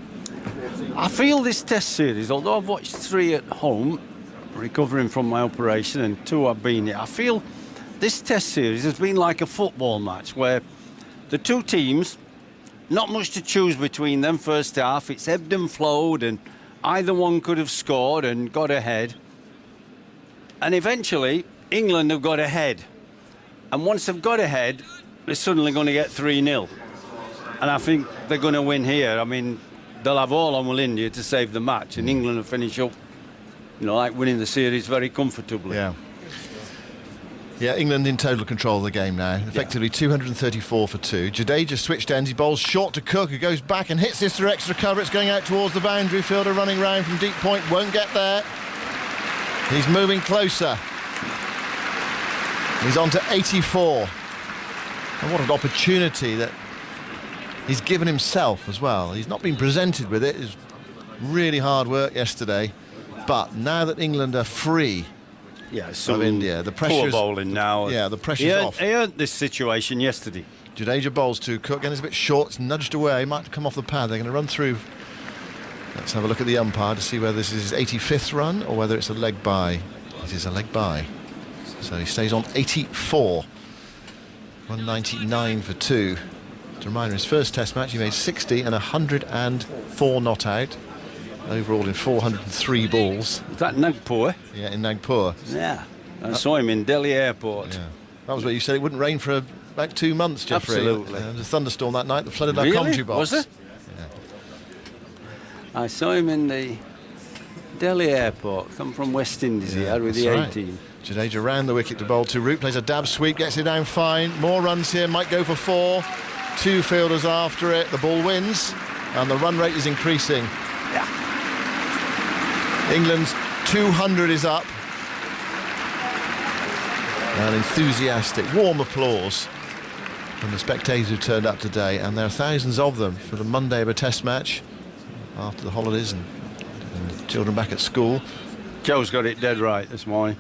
I feel this Test series, although I've watched 3 at home, recovering from my operation, and 2 I've been here, I feel this Test series has been like a football match where the 2 teams, not much to choose between them first half. It's ebbed and flowed, and either one could have scored and got ahead. And eventually, England have got ahead. And once they've got ahead, they're suddenly going to get 3-0. And I think they're going to win here. I mean, they'll have all on Will India to save the match, and England will finish up, like winning the series very comfortably. Yeah, England in total control of the game now. Effectively 234 for 2. Jadeja switched ends. He bowls short to Cook, who goes back and hits this for extra cover. It's going out towards the boundary. Fielder running round from deep point. Won't get there. He's moving closer. He's on to 84. And what an opportunity that he's given himself as well. He's not been presented with it. It was really hard work yesterday. But now that England are free of India, the pressure's... Poor bowling now. Yeah, the pressure's off. He earned this situation yesterday. Jadeja bowls to Cook, and it's a bit short. It's nudged away. Might come off the pad. They're going to run through. Let's have a look at the umpire to see whether this is his 85th run or whether it's a leg bye. It is a leg bye. So he stays on 84. 199 for 2. To remind his first Test match, he made 60 and 104 not out. Overall in 403 balls. Is that Nagpur? Yeah, in Nagpur. Yeah. I saw him in Delhi airport. Yeah. That was what you said. It wouldn't rain for about 2 months, Jeffrey. Absolutely. There was a thunderstorm that night that flooded our Really? commentary box. Was it? Yeah. I saw him in the Delhi airport. Come from West Indies here with the A team. Jadeja round the wicket to bowl to Root. Plays a dab sweep, gets it down fine. More runs here. Might go for 4. 2 fielders after it. The ball wins, and the run rate is increasing. Yeah. England's 200 is up. And enthusiastic, warm applause from the spectators who turned up today, and there are thousands of them for the Monday of a Test match after the holidays and children back at school. Joe's got it dead right this morning.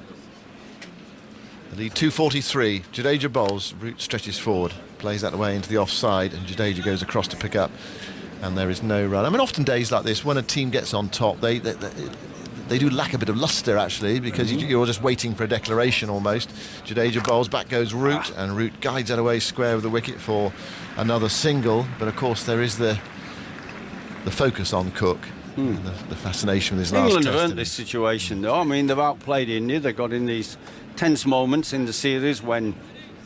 The lead 243. Jadeja bowls. Root stretches forward, plays that away into the offside, and Jadeja goes across to pick up. And there is no run. I mean, often days like this, when a team gets on top, they do lack a bit of lustre actually, because you're just waiting for a declaration almost. Jadeja bowls, back goes Root, and Root guides that away square with the wicket for another single. But of course there is the focus on Cook, the fascination with his last England test. have earned this situation though. I mean, they've outplayed India. They got in these tense moments in the series when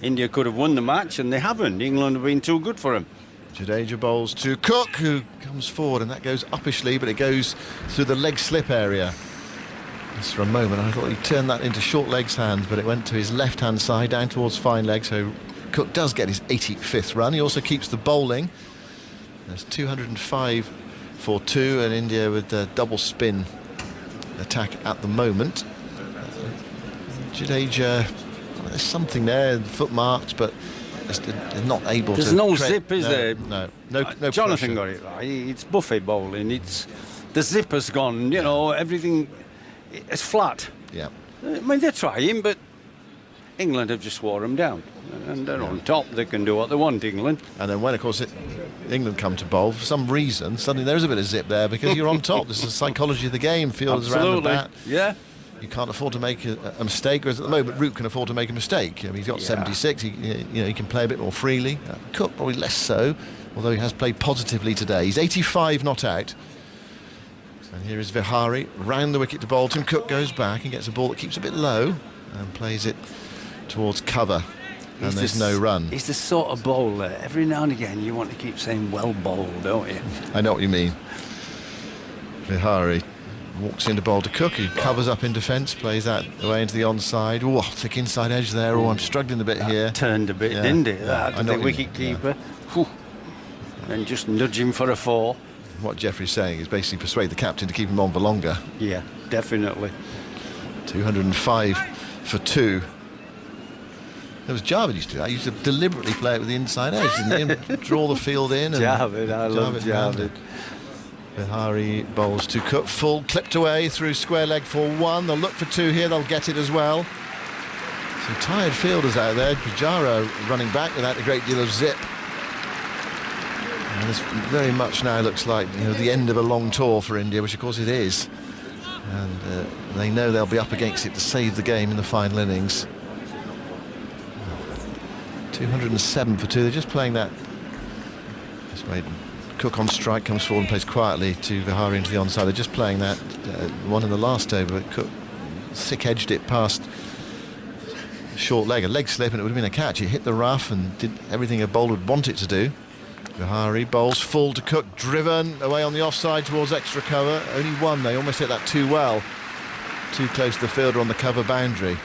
India could have won the match, and they haven't. England have been too good for them. Jadeja bowls to Cook, who comes forward, and that goes uppishly, but it goes through the leg slip area. Just for a moment I thought he turned that into short legs hands, but it went to his left hand side down towards fine leg, so Cook does get his 85th run. He also keeps the bowling. There's 205 for 2, and India with the double spin attack at the moment. Jadeja, there's something there, foot marked, but they're not able to. There's no zip, is there? No Jonathan pressure. got it right. It's buffet bowling. It's the zip has gone. You know, everything is flat. Yeah. I mean, they're trying, but England have just wore them down, and they're on top. They can do what they want, England. And then when, of course, England come to bowl, for some reason, suddenly there's a bit of zip there because you're on top. This is the psychology of the game. Fielders around the bat. Yeah. You can't afford to make a mistake, whereas at the moment Root can afford to make a mistake. I mean, he's got 76. He can play a bit more freely. Cook probably less so, although he has played positively today. He's 85 not out. And here is Vihari round the wicket to Bolton. Cook goes back and gets a ball that keeps a bit low and plays it towards cover. And there's no run. He's the sort of bowler. Every now and again, you want to keep saying "well bowled," don't you? I know what you mean. Vihari walks into bowl to Cook, who covers up in defence, plays that away into the onside. Oh, thick inside edge there. Oh, I'm struggling a bit here. Turned a bit, didn't it? That, the wicket keeper. And just nudge him for a 4. What Jeffrey's saying is basically persuade the captain to keep him on for longer. Yeah, definitely. 205 for 2. There was Javed used to do that. He used to deliberately play it with the inside edge, didn't he? Draw the field in. And Javed, I love Javed. Vihari bowls to Cook, full, clipped away through square leg for 1. They'll look for 2 here, they'll get it as well. Some tired fielders out there. Pujara running back without a great deal of zip. And this very much now looks like the end of a long tour for India, which of course it is. And they know they'll be up against it to save the game in the final innings. 207 for 2. They're just playing that. Just made Cook on strike, comes forward and plays quietly to Vihari into the onside. They're just playing that one in the last over, but Cook thick-edged it past short leg, a leg slip, and it would have been a catch. It hit the rough and did everything a bowler would want it to do. Vihari bowls full to Cook, driven away on the offside towards extra cover. Only 1, they almost hit that too well. Too close to the fielder on the cover boundary.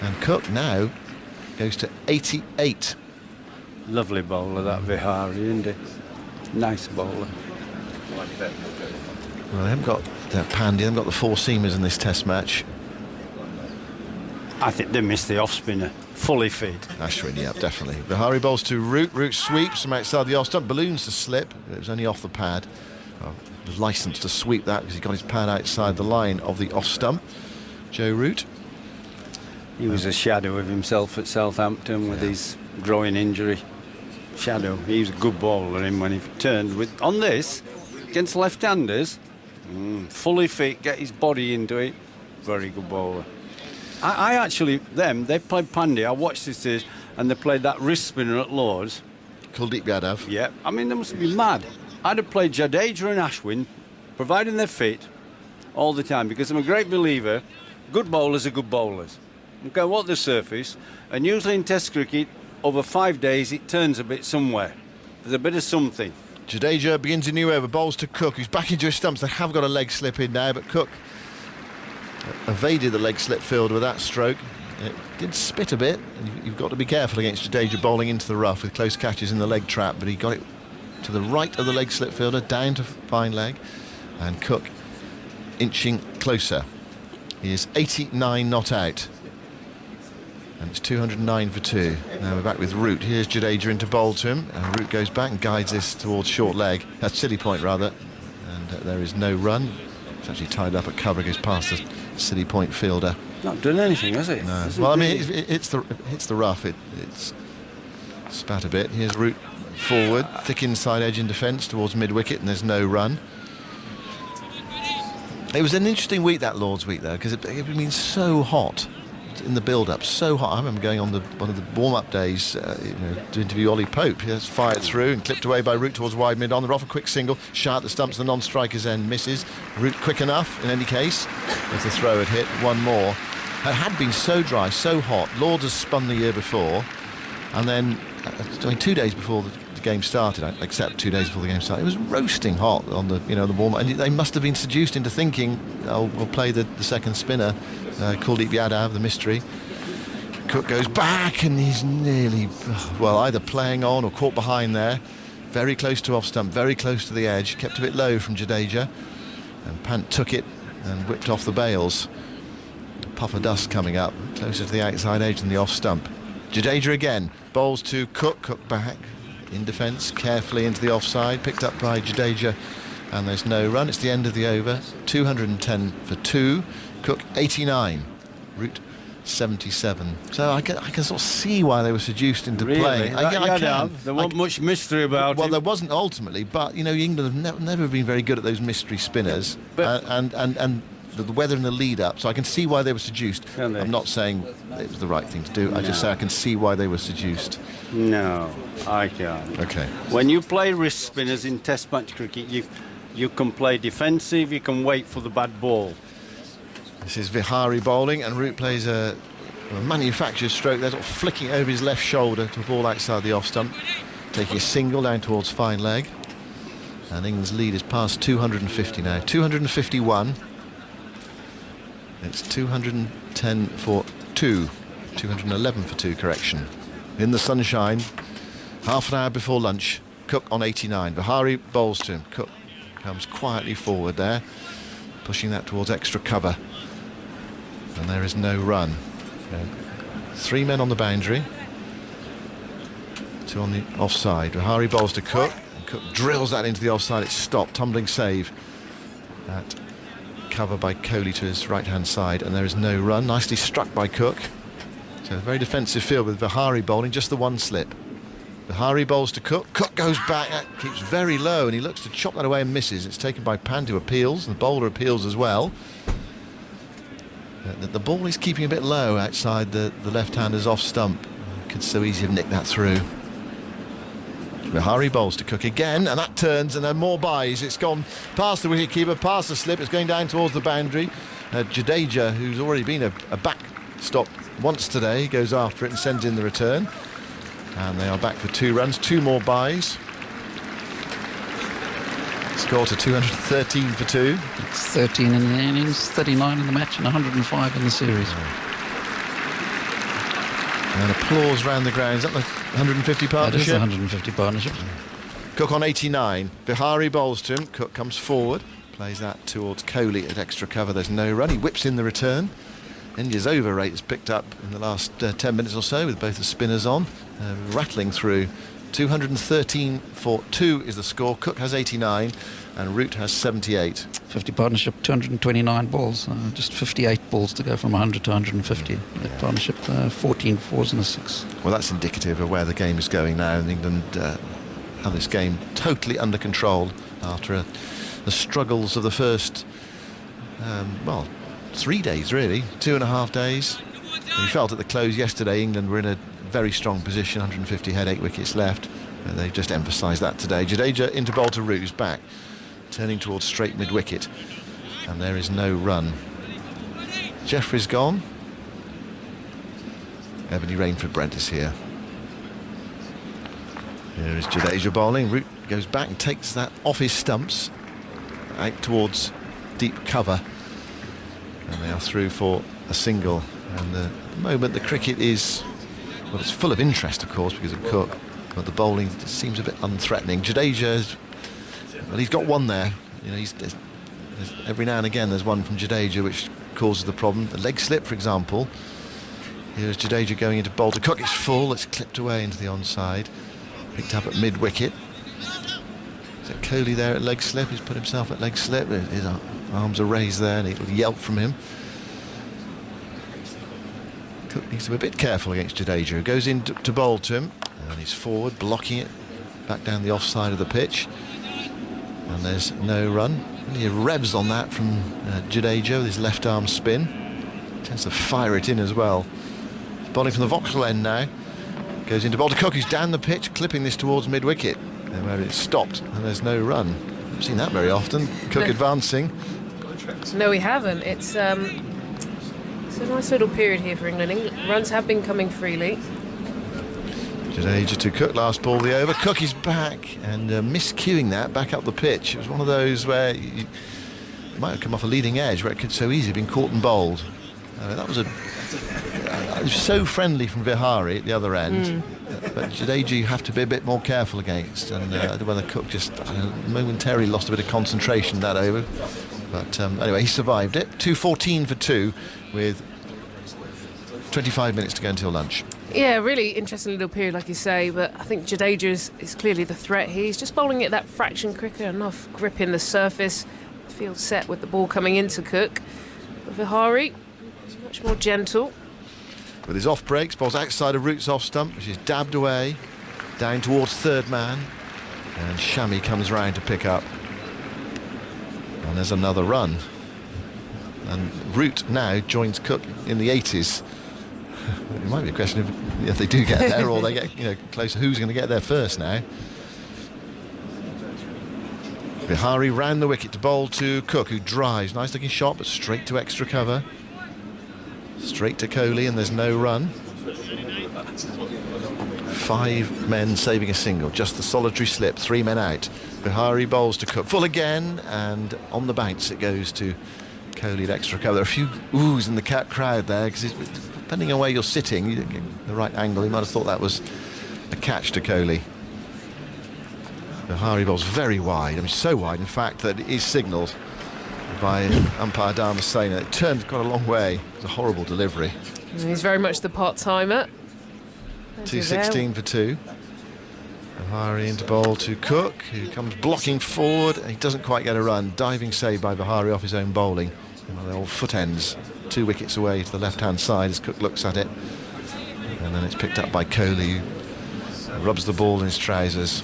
And Cook now goes to 88. Lovely bowler, that Vihari, isn't it? Nice bowler. Well, they haven't got Pandya, they haven't got the 4 seamers in this test match. I think they missed the off spinner. Fully fit. Ashwin, yeah, definitely. Vihari bowls to Root. Root sweeps from outside the off stump. Balloons to slip. It was only off the pad. Well, he was licensed to sweep that because he got his pad outside the line of the off stump. Joe Root. He was a shadow of himself at Southampton with his groin injury. Shadow. He was a good bowler in when he turned with on this against left-handers. Fully fit, get his body into it. Very good bowler. I actually, they played Pandya. I watched this and they played that wrist spinner at Lord's. Kuldeep Yadav. Yeah, I mean, they must be mad. I'd have played Jadeja and Ashwin, providing they're fit, all the time, because I'm a great believer, good bowlers are good bowlers. Okay, what the surface, and usually in Test cricket, over 5 days, it turns a bit somewhere. There's a bit of something. Jadeja begins a new over, bowls to Cook, who's back into his stumps. They have got a leg slip in now, but Cook evaded the leg slip field with that stroke. It did spit a bit. You've got to be careful against Jadeja bowling into the rough with close catches in the leg trap, but he got it to the right of the leg slip fielder, down to fine leg, and Cook inching closer. He is 89 not out, and it's 209 for 2. Now we're back with Root. Here's Jadeja into bowl to him, and Root goes back and guides this towards short leg. That's silly point rather, and there is no run. It's actually tied up at cover, goes past the silly point fielder. Not done anything, has it? No. Well, I mean, it hits the rough. It's spat a bit. Here's Root forward, thick inside edge in defence towards mid wicket, and there's no run. It was an interesting week, that Lord's week, though, because it had been so hot in the build-up, so hot. I remember going on one of the warm-up days, to interview Ollie Pope. He has fired through and clipped away by Root towards wide mid-on. They're off a quick single. Shah at the stumps, the non-striker's end misses. Root quick enough, in any case, as the throw had hit. One more. It had been so dry, so hot. Lords has spun the year before, and then, 2 days before the game started, except 2 days before the game started, it was roasting hot on the the warm-up, and they must have been seduced into thinking, we'll play the second spinner, Kuldeep Yadav, the mystery. Cook goes back, and he's nearly, either playing on or caught behind there. Very close to off stump, very close to the edge, kept a bit low from Jadeja, and Pant took it and whipped off the bails. Puff of dust coming up, closer to the outside edge than the off stump. Jadeja again, bowls to Cook, Cook back in defence, carefully into the offside, picked up by Jadeja, and there's no run. It's the end of the over. 210 for 2. Cook 89, Root 77. So I can sort of see why they were seduced into playing. I can. There wasn't much mystery about it. Well, there wasn't ultimately, but England have never been very good at those mystery spinners, and the weather in the lead up. So I can see why they were seduced. I'm not saying it was the right thing to do. I just say I can see why they were seduced. No, I can't. Okay. When you play wrist spinners in Test match cricket, you can play defensive. You can wait for the bad ball. This is Vihari bowling, and Root plays a manufactured stroke there, sort of flicking over his left shoulder to a ball outside the off stump, taking a single down towards fine leg. And England's lead is past 250 now. 251. It's 210 for 2. 211 for 2, correction. In the sunshine, half an hour before lunch. Cook on 89. Vihari bowls to him. Cook comes quietly forward there, pushing that towards extra cover. And there is no run. 3 men on the boundary. 2 on the offside. Vihari bowls to Cook. And Cook drills that into the offside. It's stopped. Tumbling save. That cover by Kohli to his right-hand side. And there is no run. Nicely struck by Cook. So a very defensive field with Vihari bowling. Just the one slip. Vihari bowls to Cook. Cook goes back. That keeps very low. And he looks to chop that away and misses. It's taken by Pant, who appeals. And the bowler appeals as well. The ball is keeping a bit low outside the left-hander's off stump. Could so easily have nicked that through. Vihari bowls to Cook again, and that turns, and there are more buys. It's gone past the wicketkeeper, past the slip. It's going down towards the boundary. Jadeja, who's already been a backstop once today, goes after it and sends in the return. And they are back for 2 runs. 2 more buys. Score to 213 for 2. It's 13 in the innings, 39 in the match, and 105 in the series. And applause round the ground. Is that the 150 partnership? That is the 150 partnership. Cook on 89. Vihari bowls to him. Cook comes forward, plays that towards Kohli at extra cover. There's no run. He whips in the return. India's over rate has picked up in the last 10 minutes or so with both the spinners on, rattling through. 213 for 2 is the score. Cook has 89 and Root has 78. 50 partnership, 229 balls, just 58 balls to go from 100 to 150. That partnership, 14 fours and a 6. Well, that's indicative of where the game is going now, and England have this game totally under control after the struggles of the first 3 days really, 2.5 days. We felt at the close yesterday England were in a very strong position, 150 head, 8 wickets left. They've just emphasised that today. Jadeja into bowl to Root, who's back, turning towards straight mid-wicket, and there is no run. Jeffrey's gone. Ebony Rainford-Brent is here. Here is Jadeja bowling. Root goes back and takes that off his stumps, out towards deep cover, and they are through for a single. And at the moment the cricket is, well, it's full of interest, of course, because of Cook, but the bowling seems a bit unthreatening. Jadeja, well, he's got one there. There's every now and again there's one from Jadeja which causes the problem. The leg slip, for example. Here's Jadeja going into bowl to Cook. It's full. It's clipped away into the onside. Picked up at mid-wicket. Is it Kohli there at leg slip? He's put himself at leg slip. His arms are raised there, and a yelp from him. Cook needs to be a bit careful against Jadeja, who goes in to bowl to him, and he's forward, blocking it back down the offside of the pitch. And there's no run. He revs on that from Jadeja with his left arm spin. Tends to fire it in as well. He's bowling from the Vauxhall end now. Goes into bowl to Cook, who's down the pitch, clipping this towards mid-wicket, where it's stopped, and there's no run. Haven't seen that very often. Cook advancing. No, we haven't. It's a nice little period here for England. Runs have been coming freely. Jadeja to Cook, last ball the over. Cook is back and miscuing that back up the pitch. It was one of those where you might have come off a leading edge where it could so easily have been caught and bowled. That was it was so friendly from Vihari at the other end. But Jadeja you have to be a bit more careful against, and I don't know whether Cook just momentarily lost a bit of concentration that over. But anyway, he survived it. 2:14 for 2 with 25 minutes to go until lunch. Yeah, really interesting little period, like you say, but I think Jadeja is clearly the threat here. He's just bowling it that fraction quicker, enough grip in the surface. Field set with the ball coming into Cook. But Vihari, much more gentle. With his off breaks, bowls outside of Root's off stump, which is dabbed away, down towards third man, and Shami comes round to pick up. And there's another run. And Root now joins Cook in the 80s. It might be a question of if they do get there or they get closer. Who's going to get there first now? Vihari round the wicket to bowl to Cook, who drives. Nice looking shot, but straight to extra cover. Straight to Kohli, and there's no run. 5 men saving a single, just the solitary slip, 3 men out. Vihari bowls to Cook, full again, and on the bounce it goes to Kohli at extra cover. There are a few oohs in the crowd there, because depending on where you're sitting, the right angle, you might have thought that was a catch to Kohli. Vihari bowls very wide, I mean so wide in fact that it is signalled by umpire Dharmasena. It turned quite a long way. It's a horrible delivery. He's very much the part-timer. 2:16 for 2. Vihari into bowl to Cook, who comes blocking forward. He doesn't quite get a run. Diving save by Vihari off his own bowling. One of the old foot ends, 2 wickets away to the left-hand side as Cook looks at it. And then it's picked up by Kohli, who rubs the ball in his trousers.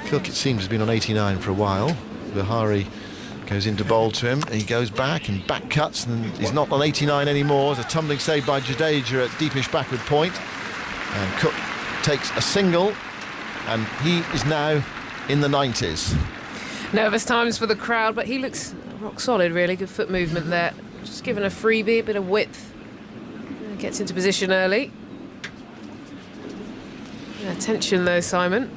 Cook, it seems, has been on 89 for a while. Vihari goes into bowl to him. He goes back and back cuts, and he's not on 89 anymore. There's a tumbling save by Jadeja at deepish backward point. And Cook takes a single, and he is now in the 90s. Nervous times for the crowd, but he looks rock solid, really. Good foot movement there. Just given a freebie, a bit of width. Gets into position early. Attention though, Simon.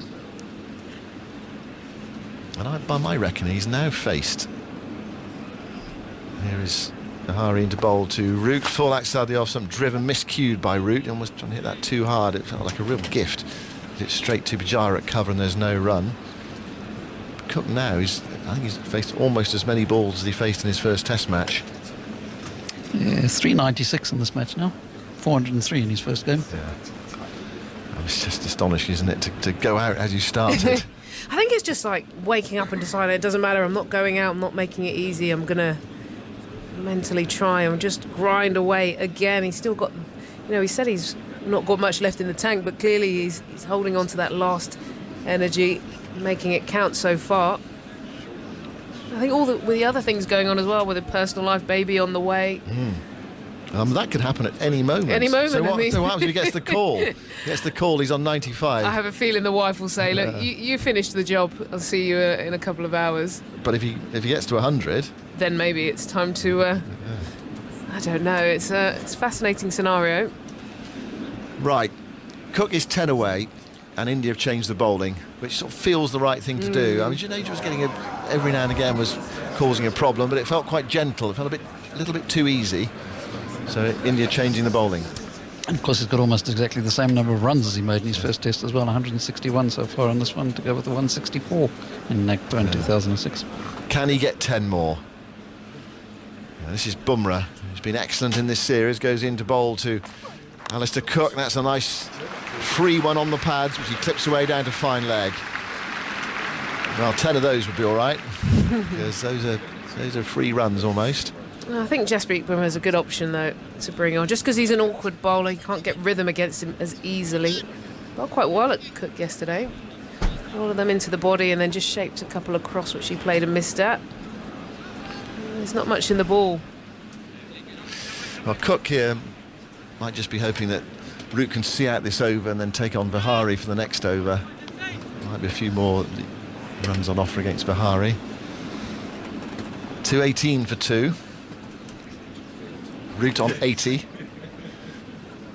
And by my reckoning, he's now faced. Here is Vihari into bowl to Root, full outside the off stump, driven, miscued by Root, almost trying to hit that too hard. It felt like a real gift. It's straight to Pujara at cover, and there's no run. Cook now, I think he's faced almost as many balls as he faced in his first Test match. Yeah, 396 in this match now. 403 in his first game. Yeah. It's just astonishing, isn't it, to go out as you started. I think it's just like waking up and deciding it doesn't matter, I'm not going out, I'm not making it easy, I'm going to mentally try and just grind away again. He's still got, he said he's not got much left in the tank, but clearly he's holding on to that last energy, making it count so far. I think with the other things going on as well, with a personal life, baby on the way. That could happen at any moment. Any moment. So what happens if he gets the call? He gets the call, he's on 95. I have a feeling the wife will say, look, you finished the job, I'll see you in a couple of hours. But if he gets to 100... then maybe it's time to... I don't know, it's a fascinating scenario. Right, Cook is 10 away, and India have changed the bowling, which sort of feels the right thing to do. I mean, Jadeja was getting every now and again was causing a problem, but it felt quite gentle. It felt a little bit too easy. So India changing the bowling. And of course he's got almost exactly the same number of runs as he made in his first test as well, 161 so far on this one, to go with the 164 in Nagpur in 2006. Can he get 10 more? This is Bumrah, who's been excellent in this series, goes in to bowl to Alastair Cook. That's a nice free one on the pads, which he clips away down to fine leg. Well, 10 of those would be all right, because those are free runs almost. I think Jasprit Bumrah is a good option, though, to bring on. Just because he's an awkward bowler, you can't get rhythm against him as easily. got quite well at Cook yesterday. A lot of them into the body and then just shaped a couple across, which he played and missed at. There's not much in the ball. Well, Cook here might just be hoping that Root can see out this over and then take on Vihari for the next over. Might be a few more runs on offer against Vihari. 218 for 2. Root on 80.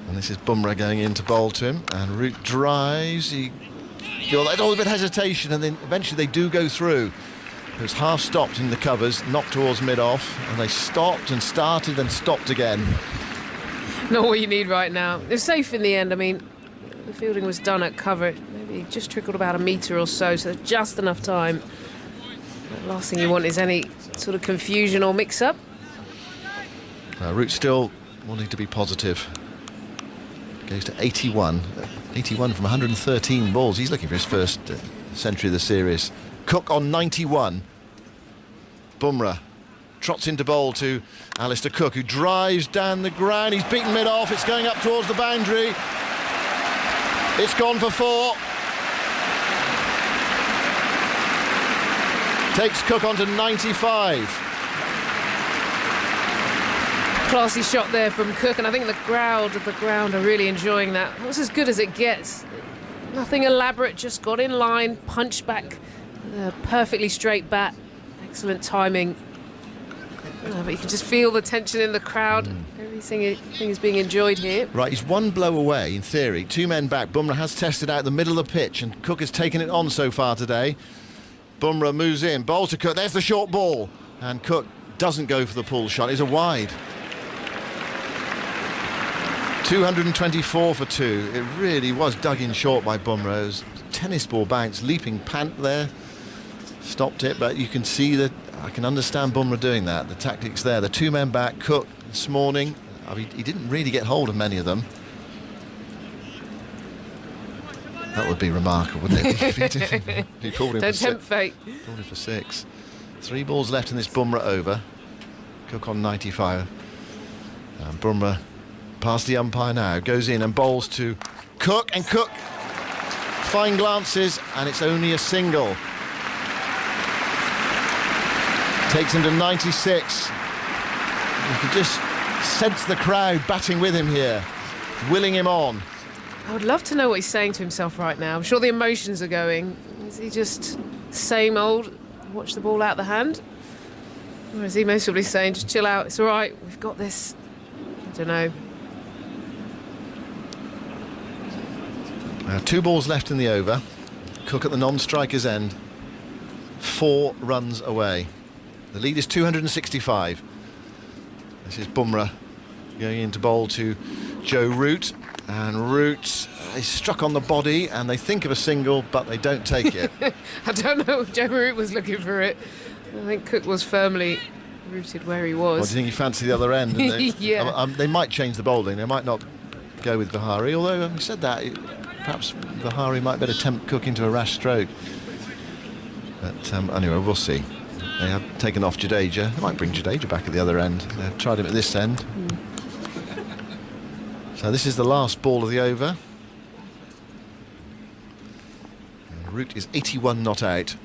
And this is Bumrah going in to bowl to him. And Root drives. There's all a bit of hesitation, and then eventually they do go through. It was half stopped in the covers, knocked towards mid-off, and they stopped and started and stopped again. Not what you need right now. It was safe in the end. I mean, the fielding was done at cover. Maybe just trickled about a metre or so, so just enough time. The last thing you want is any sort of confusion or mix-up. Root still wanting to be positive. Goes to 81. 81 from 113 balls. He's looking for his first century of the series. Cook on 91. Bumrah trots into bowl to Alastair Cook, who drives down the ground. He's beaten mid-off. It's going up towards the boundary. It's gone for 4. Takes Cook on to 95. Classy shot there from Cook, and I think the crowd are really enjoying that. That was as good as it gets. Nothing elaborate, just got in line, punched back, perfectly straight bat, excellent timing. But you can just feel the tension in the crowd. Everything is being enjoyed here. Right, he's one blow away, in theory. 2 men back. Bumrah has tested out the middle of the pitch, and Cook has taken it on so far today. Bumrah moves in, bowls to Cook. There's the short ball, and Cook doesn't go for the pull shot. It's a wide. 224 for 2. It really was dug in short by Bumrah. It was tennis ball bounce, leaping pant there. Stopped it, but you can see that I can understand Bumrah doing that. The tactics there. The 2 men back. Cook this morning, I mean, he didn't really get hold of many of them. That would be remarkable, wouldn't it? If he pulled him Don't tempt fate. Pulled him for 6. 3 balls left in this Bumrah over. Cook on 95. And Bumrah past the umpire now, goes in and bowls to Cook, and Cook fine glances, and it's only a single. Takes him to 96. You can just sense the crowd batting with him here, willing him on. I would love to know what he's saying to himself right now. I'm sure the emotions are going. Is he just same old, watch the ball out the hand? Or is he mostly saying, just chill out, it's all right, we've got this? I don't know. 2 balls left in the over. Cook at the non-striker's end. 4 runs away. The lead is 265. This is Bumrah going into bowl to Joe Root. And Root is struck on the body, and they think of a single, but they don't take it. I don't know if Joe Root was looking for it. I think Cook was firmly rooted where he was. What, do you think he fancied the other end? Yeah. They might change the bowling. They might not go with Vihari, although having said that, perhaps Vihari might better tempt Cook into a rash stroke. But anyway, we'll see. They have taken off Jadeja. They might bring Jadeja back at the other end. They've tried him at this end. So this is the last ball of the over. And Root is 81 not out.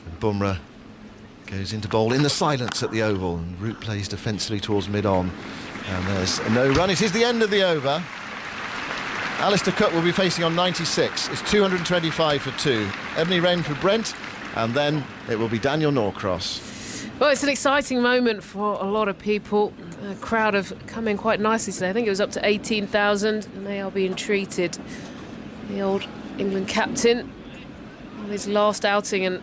And Bumrah goes into bowl in the silence at the oval, and Root plays defensively towards mid-on. And there's a no run. It is the end of the over. Alastair Cook will be facing on 96. It's 225 for 2. Ebony Wren for Brent, and then it will be Daniel Norcross. Well, it's an exciting moment for a lot of people. The crowd have come in quite nicely today. I think it was up to 18,000, and they are being treated. The old England captain on his last outing, and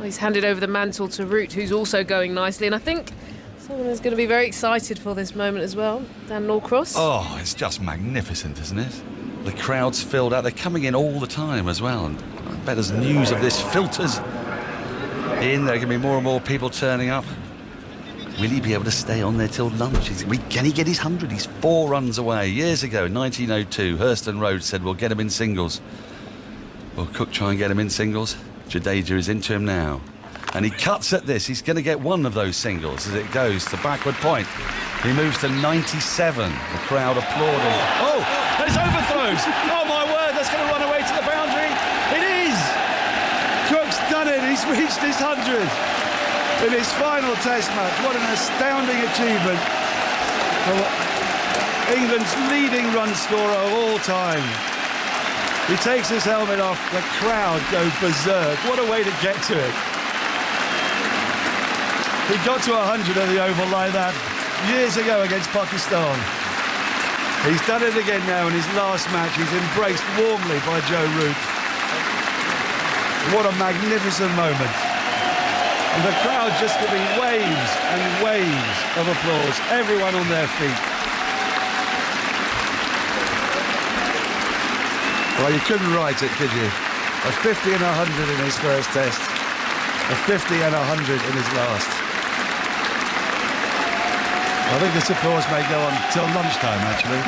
he's handed over the mantle to Root, who's also going nicely. And I think someone is going to be very excited for this moment as well. Dan Norcross. Oh, it's just magnificent, isn't it? The crowd's filled out. They're coming in all the time as well. And I bet as news of this filters in, there are going to be more and more people turning up. Will he be able to stay on there till lunch? Can he get his 100? He's 4 runs away. Years ago, 1902, Hurston Road said, we'll get him in singles. Will Cook try and get him in singles? Jadeja is into him now. And he cuts at this. He's going to get one of those singles as it goes to backward point. He moves to 97. The crowd applauding. Oh, there's overthrows. Oh, my word, that's going to run away to the boundary. It is. Cook's done it. He's reached his 100 in his final test match. What an astounding achievement for England's leading run scorer of all time. He takes his helmet off. The crowd go berserk. What a way to get to it. He got to 100 at the Oval like that years ago against Pakistan. He's done it again now in his last match. He's embraced warmly by Joe Root. What a magnificent moment. And the crowd just giving waves and waves of applause. Everyone on their feet. Well, you couldn't write it, could you? A 50 and 100 in his first test. A 50 and 100 in his last. I think this applause may go on till lunchtime, actually.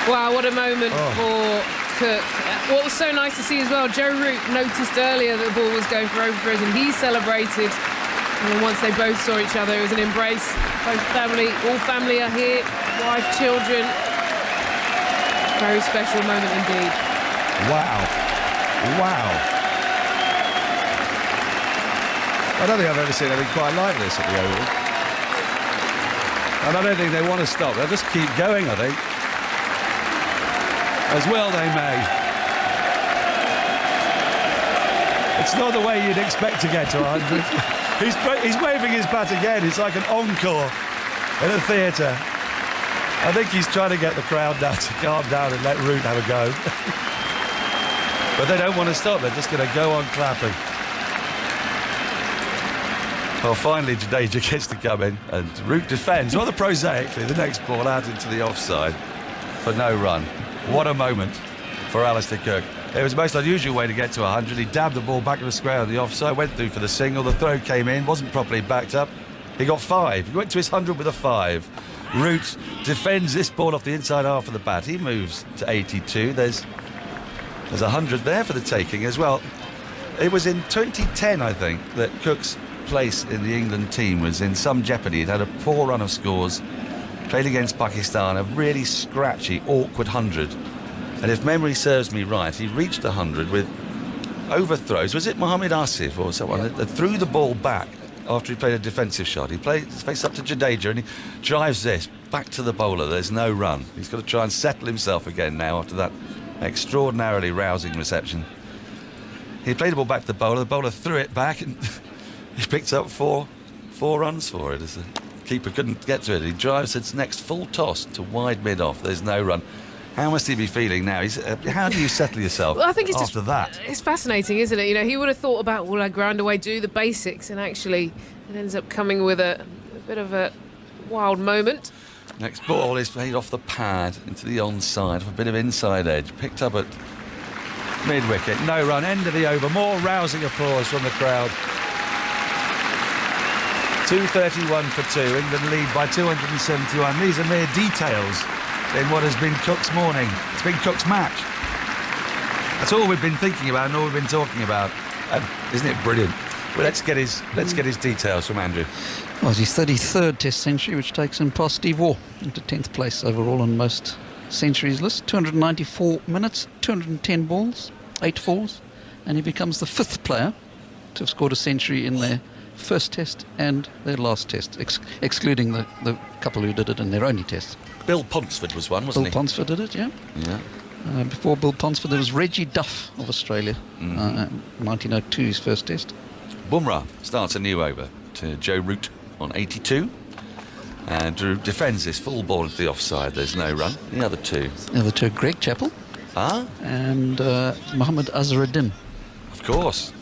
Wow, what a moment for Cook. What was so nice to see as well, Joe Root noticed earlier that the ball was going for overthrows and he celebrated. And then once they both saw each other, it was an embrace. Both family, all family are here, wife, children. Very special moment indeed. Wow. Wow. I don't think I've ever seen anything quite like this at the Oval. And I don't think they want to stop. They'll just keep going, I think. As well they may. It's not the way you'd expect to get to 100. He's waving his bat again. It's like an encore in a theatre. I think he's trying to get the crowd now to calm down and let Root have a go. But they don't want to stop. They're just going to go on clapping. Well, finally, Jadeja gets to come in and Root defends, rather prosaically, the next ball out into the offside for no run. What a moment for Alastair Cook. It was the most unusual way to get to 100. He dabbed the ball back to the square on the offside, went through for the single. The throw came in, wasn't properly backed up. He got 5. He went to his 100 with a 5. Root defends this ball off the inside half of the bat. He moves to 82. There's 100 there for the taking as well. It was in 2010, I think, that Cook's place in the England team was in some jeopardy. He'd had a poor run of scores, played against Pakistan, a really scratchy, awkward 100. And if memory serves me right, he reached 100 with overthrows. Was it Mohammed Asif or someone that threw the ball back after he played a defensive shot? He played face up to Jadeja and he drives this back to the bowler. There's no run. He's got to try and settle himself again now after that extraordinarily rousing reception. He played the ball back to the bowler threw it back and he picked up four runs for it as the keeper couldn't get to it. He drives its next full toss to wide mid-off. There's no run. How must he be feeling now? How do you settle yourself well, I think it's after that? It's fascinating, isn't it? You know, he would have thought about, will I ground away, do the basics, and actually it ends up coming with a bit of a wild moment. Next ball is played off the pad into the onside for a bit of inside edge. Picked up at mid-wicket. No run. End of the over. More rousing applause from the crowd. 2:31 for 2. England lead by 271. These are mere details in what has been Cook's morning. It's been Cook's match. That's all we've been thinking about and all we've been talking about. Isn't it brilliant? Well, let's get his details from Andrew. Well, it's his 33rd Test century, which takes him past Steve Waugh into 10th place overall on most centuries list. 294 minutes, 210 balls, 8 fours, and he becomes the 5th player to have scored a century in their first Test and their last Test, excluding the couple who did it in their only Test. Bill Ponsford was one, wasn't he? Bill Ponsford did it, yeah. Yeah. Before Bill Ponsford, there was Reggie Duff of Australia, 1902, his first Test. Bumrah starts a new over to Joe Root on 82. And Drew defends this full ball into the offside. There's no run. The other two, Greg Chappell. And Mohammed Azharuddin. Of course.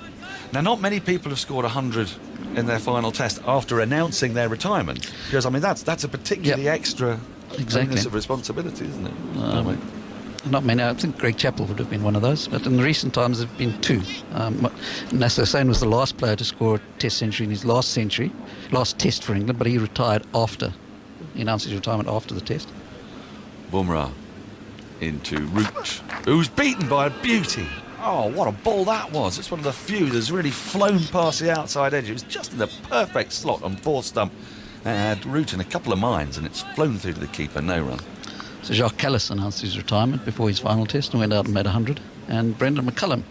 Now, not many people have scored 100 in their final Test after announcing their retirement. Because, I mean, that's a particularly extra onus of responsibility, isn't it? Not many. I think Greg Chappell would have been one of those. But in the recent times, there have been 2. Nasser Hussain was the last player to score a Test century in his last Test for England, but he retired after. He announced his retirement after the Test. Bumrah into Root, who's beaten by a beauty. Oh, what a ball that was. It's one of the few that's really flown past the outside edge. It was just in the perfect slot on fourth stump. Had root in a couple of mines, and it's flown through to the keeper, no run. So Jacques Callis announced his retirement before his final test and went out and made 100. And Brendan McCullum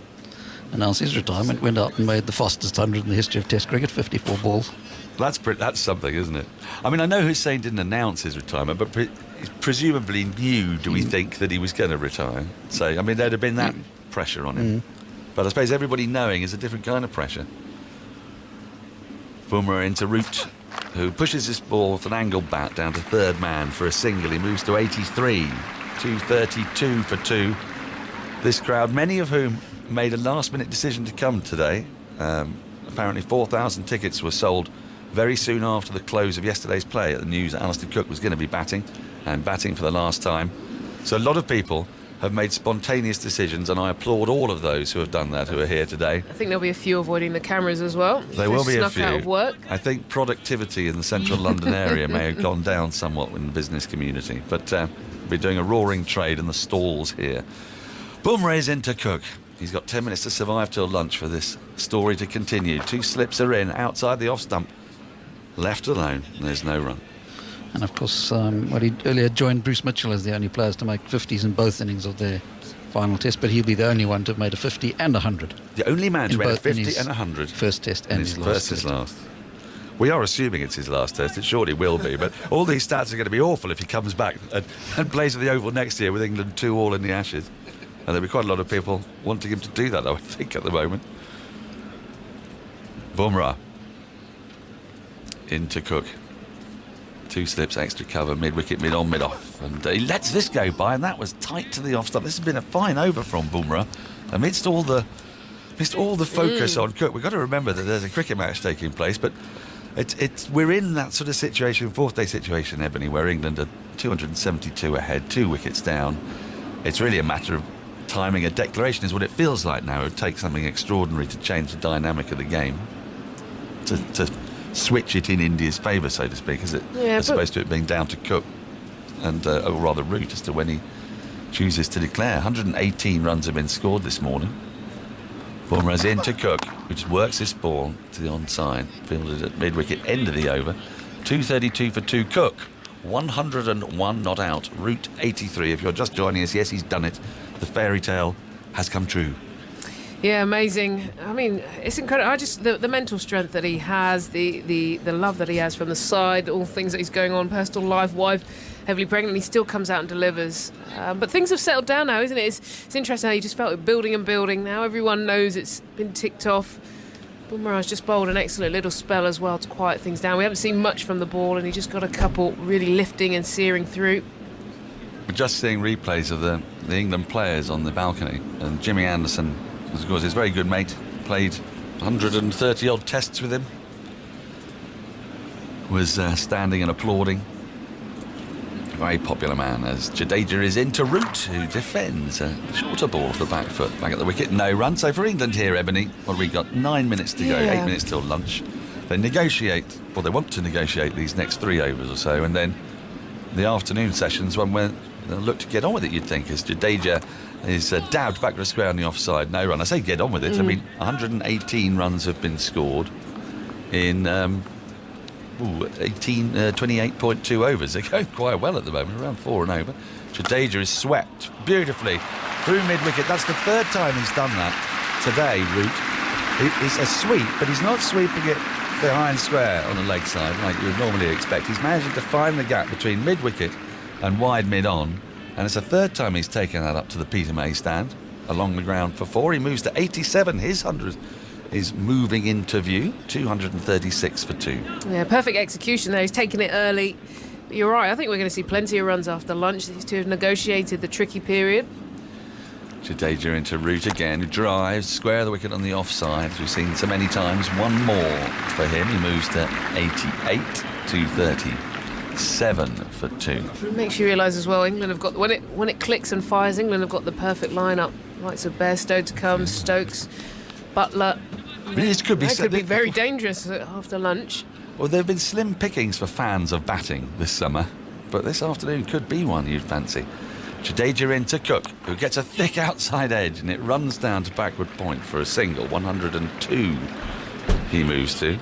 announced his retirement, went out and made the fastest 100 in the history of Test cricket, 54 balls. That's something, isn't it? I mean, I know Hussain didn't announce his retirement, but presumably knew, do we think, that he was going to retire. So, I mean, there'd have been that pressure on him. But I suppose everybody knowing is a different kind of pressure. Bumrah into Root, who pushes this ball with an angled bat down to third man for a single. He moves to 83, 232 for 2. This crowd, many of whom made a last-minute decision to come today. Apparently 4,000 tickets were sold very soon after the close of yesterday's play at the news that Alastair Cooks was going to be batting, and batting for the last time. So a lot of people have made spontaneous decisions, and I applaud all of those who have done that, who are here today. I think there'll be a few avoiding the cameras as well. There will be a few. Out of work. I think productivity in the central London area may have gone down somewhat in the business community, but we're doing a roaring trade in the stalls here. Bumrah is into Cook. He's got 10 minutes to survive till lunch for this story to continue. 2 slips are in, outside the off stump. Left alone, and there's no run. And of course, he earlier joined Bruce Mitchell as the only players to make 50s in both innings of their final test, but he'll be the only one to have made a 50 and 100. The only man to make a 50 and 100. First test and his last test. Last. We are assuming it's his last test. It surely will be, but all these stats are going to be awful if he comes back and plays at the Oval next year with England 2 all in the Ashes. And there'll be quite a lot of people wanting him to do that, I would think, at the moment. Bumrah into Cook. 2 slips, extra cover, mid-wicket, mid-on, mid-off. And he lets this go by, and that was tight to the off-stump. This has been a fine over from Bumrah. Amidst all the focus on Cook, we've got to remember that there's a cricket match taking place, but we're in that sort of situation, fourth-day situation, Ebony, where England are 272 ahead, 2 wickets down. It's really a matter of timing. A declaration is what it feels like now. It would take something extraordinary to change the dynamic of the game, to switch it in India's favour, so to speak, as opposed to it being down to Cook and or rather Root as to when he chooses to declare. 118 runs have been scored this morning. Bumrah's into Cook, who just works this ball to the onside, fielded at mid-wicket, end of the over. 232 for 2. Cook 101 not out. Root 83. If you're just joining us, yes, he's done it. The fairy tale has come true. Yeah, amazing. I mean, it's incredible. The mental strength that he has, the love that he has from the side, all things that he's going on, personal life, wife, heavily pregnant, he still comes out and delivers. But things have settled down now, isn't it? It's interesting how you just felt it building and building. Now everyone knows it's been ticked off. Bumrah has just bowled an excellent little spell as well to quiet things down. We haven't seen much from the ball, and he just got a couple really lifting and searing through. We're just seeing replays of the England players on the balcony, and Jimmy Anderson, of course, his very good mate, played 130 odd tests with him, was standing and applauding. A very popular man, as Jadeja is into Root, who defends a shorter ball off the back foot, back at the wicket, no run. So for England here, Ebony, what have we got? 9 minutes to go, 8 minutes till lunch. They negotiate, well, they want to negotiate these next 3 overs or so, and then the afternoon sessions when they'll look to get on with it, you'd think, as Jadeja is dabbed back to the square on the offside, no run. I say get on with it. I mean, 118 runs have been scored in 28.2 overs. They're going quite well at the moment, around 4 and over. Jadeja is swept beautifully through mid-wicket. That's the 3rd time he's done that today, Root. It's a sweep, but he's not sweeping it behind square on the leg side like you would normally expect. He's managing to find the gap between mid-wicket and wide mid-on, and it's the 3rd time he's taken that up to the Peter May stand along the ground for 4. He moves to 87. His 100 is moving into view. 236 for 2. Yeah, perfect execution there. He's taken it early. But you're right, I think we're going to see plenty of runs after lunch. These two have negotiated the tricky period. Jadeja into Root again, who drives square the wicket on the offside, as we've seen so many times. 1 more for him. He moves to 88. 237 for 2. It makes you realise as well, England have got, when it clicks and fires, England have got the perfect lineup. Likes of Bairstow to come, Stokes, Butler. It could be very dangerous after lunch. Well, there have been slim pickings for fans of batting this summer, but this afternoon could be one, you'd fancy. Jadeja into Cook, who gets a thick outside edge, and it runs down to backward point for a single. 102 he moves to.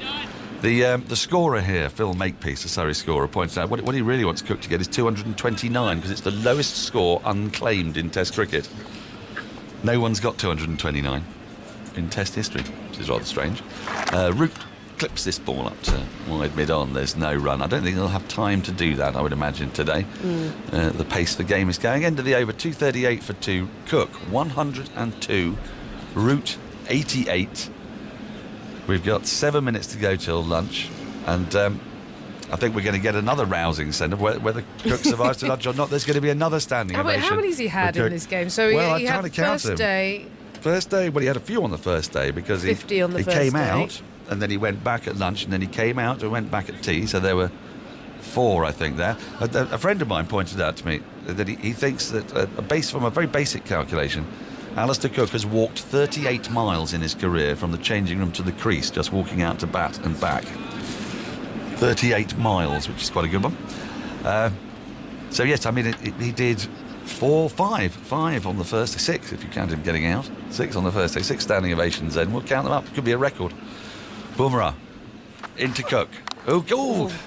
The scorer here, Phil Makepeace, the Surrey scorer, pointed out what he really wants Cook to get is 229, because it's the lowest score unclaimed in Test cricket. No one's got 229 in Test history, which is rather strange. Root clips this ball up to wide mid-on. There's no run. I don't think they'll have time to do that, I would imagine, today. The pace the game is going. End of the over, 238 for 2. Cook, 102. Root, 88. We've got 7 minutes to go till lunch, and I think we're going to get another rousing send-off. Whether Cook survives to lunch or not, there's going to be another standing ovation. How many has he had in this game? So well, he had first day. First day, well, he had a few on the first day because 50 on the he first came day. out and then he went back at lunch and then he came out and went back at tea. So there were 4, I think, there. A friend of mine pointed out to me that he thinks that from a very basic calculation, Alastair Cook has walked 38 miles in his career from the changing room to the crease, just walking out to bat and back. 38 miles, which is quite a good one. So yes, I mean, he did 5 on the first day, 6 if you count him getting out. 6 on the first day, 6 standing ovations then. We'll count them up. Could be a record. Bumrah into Cook. Oh,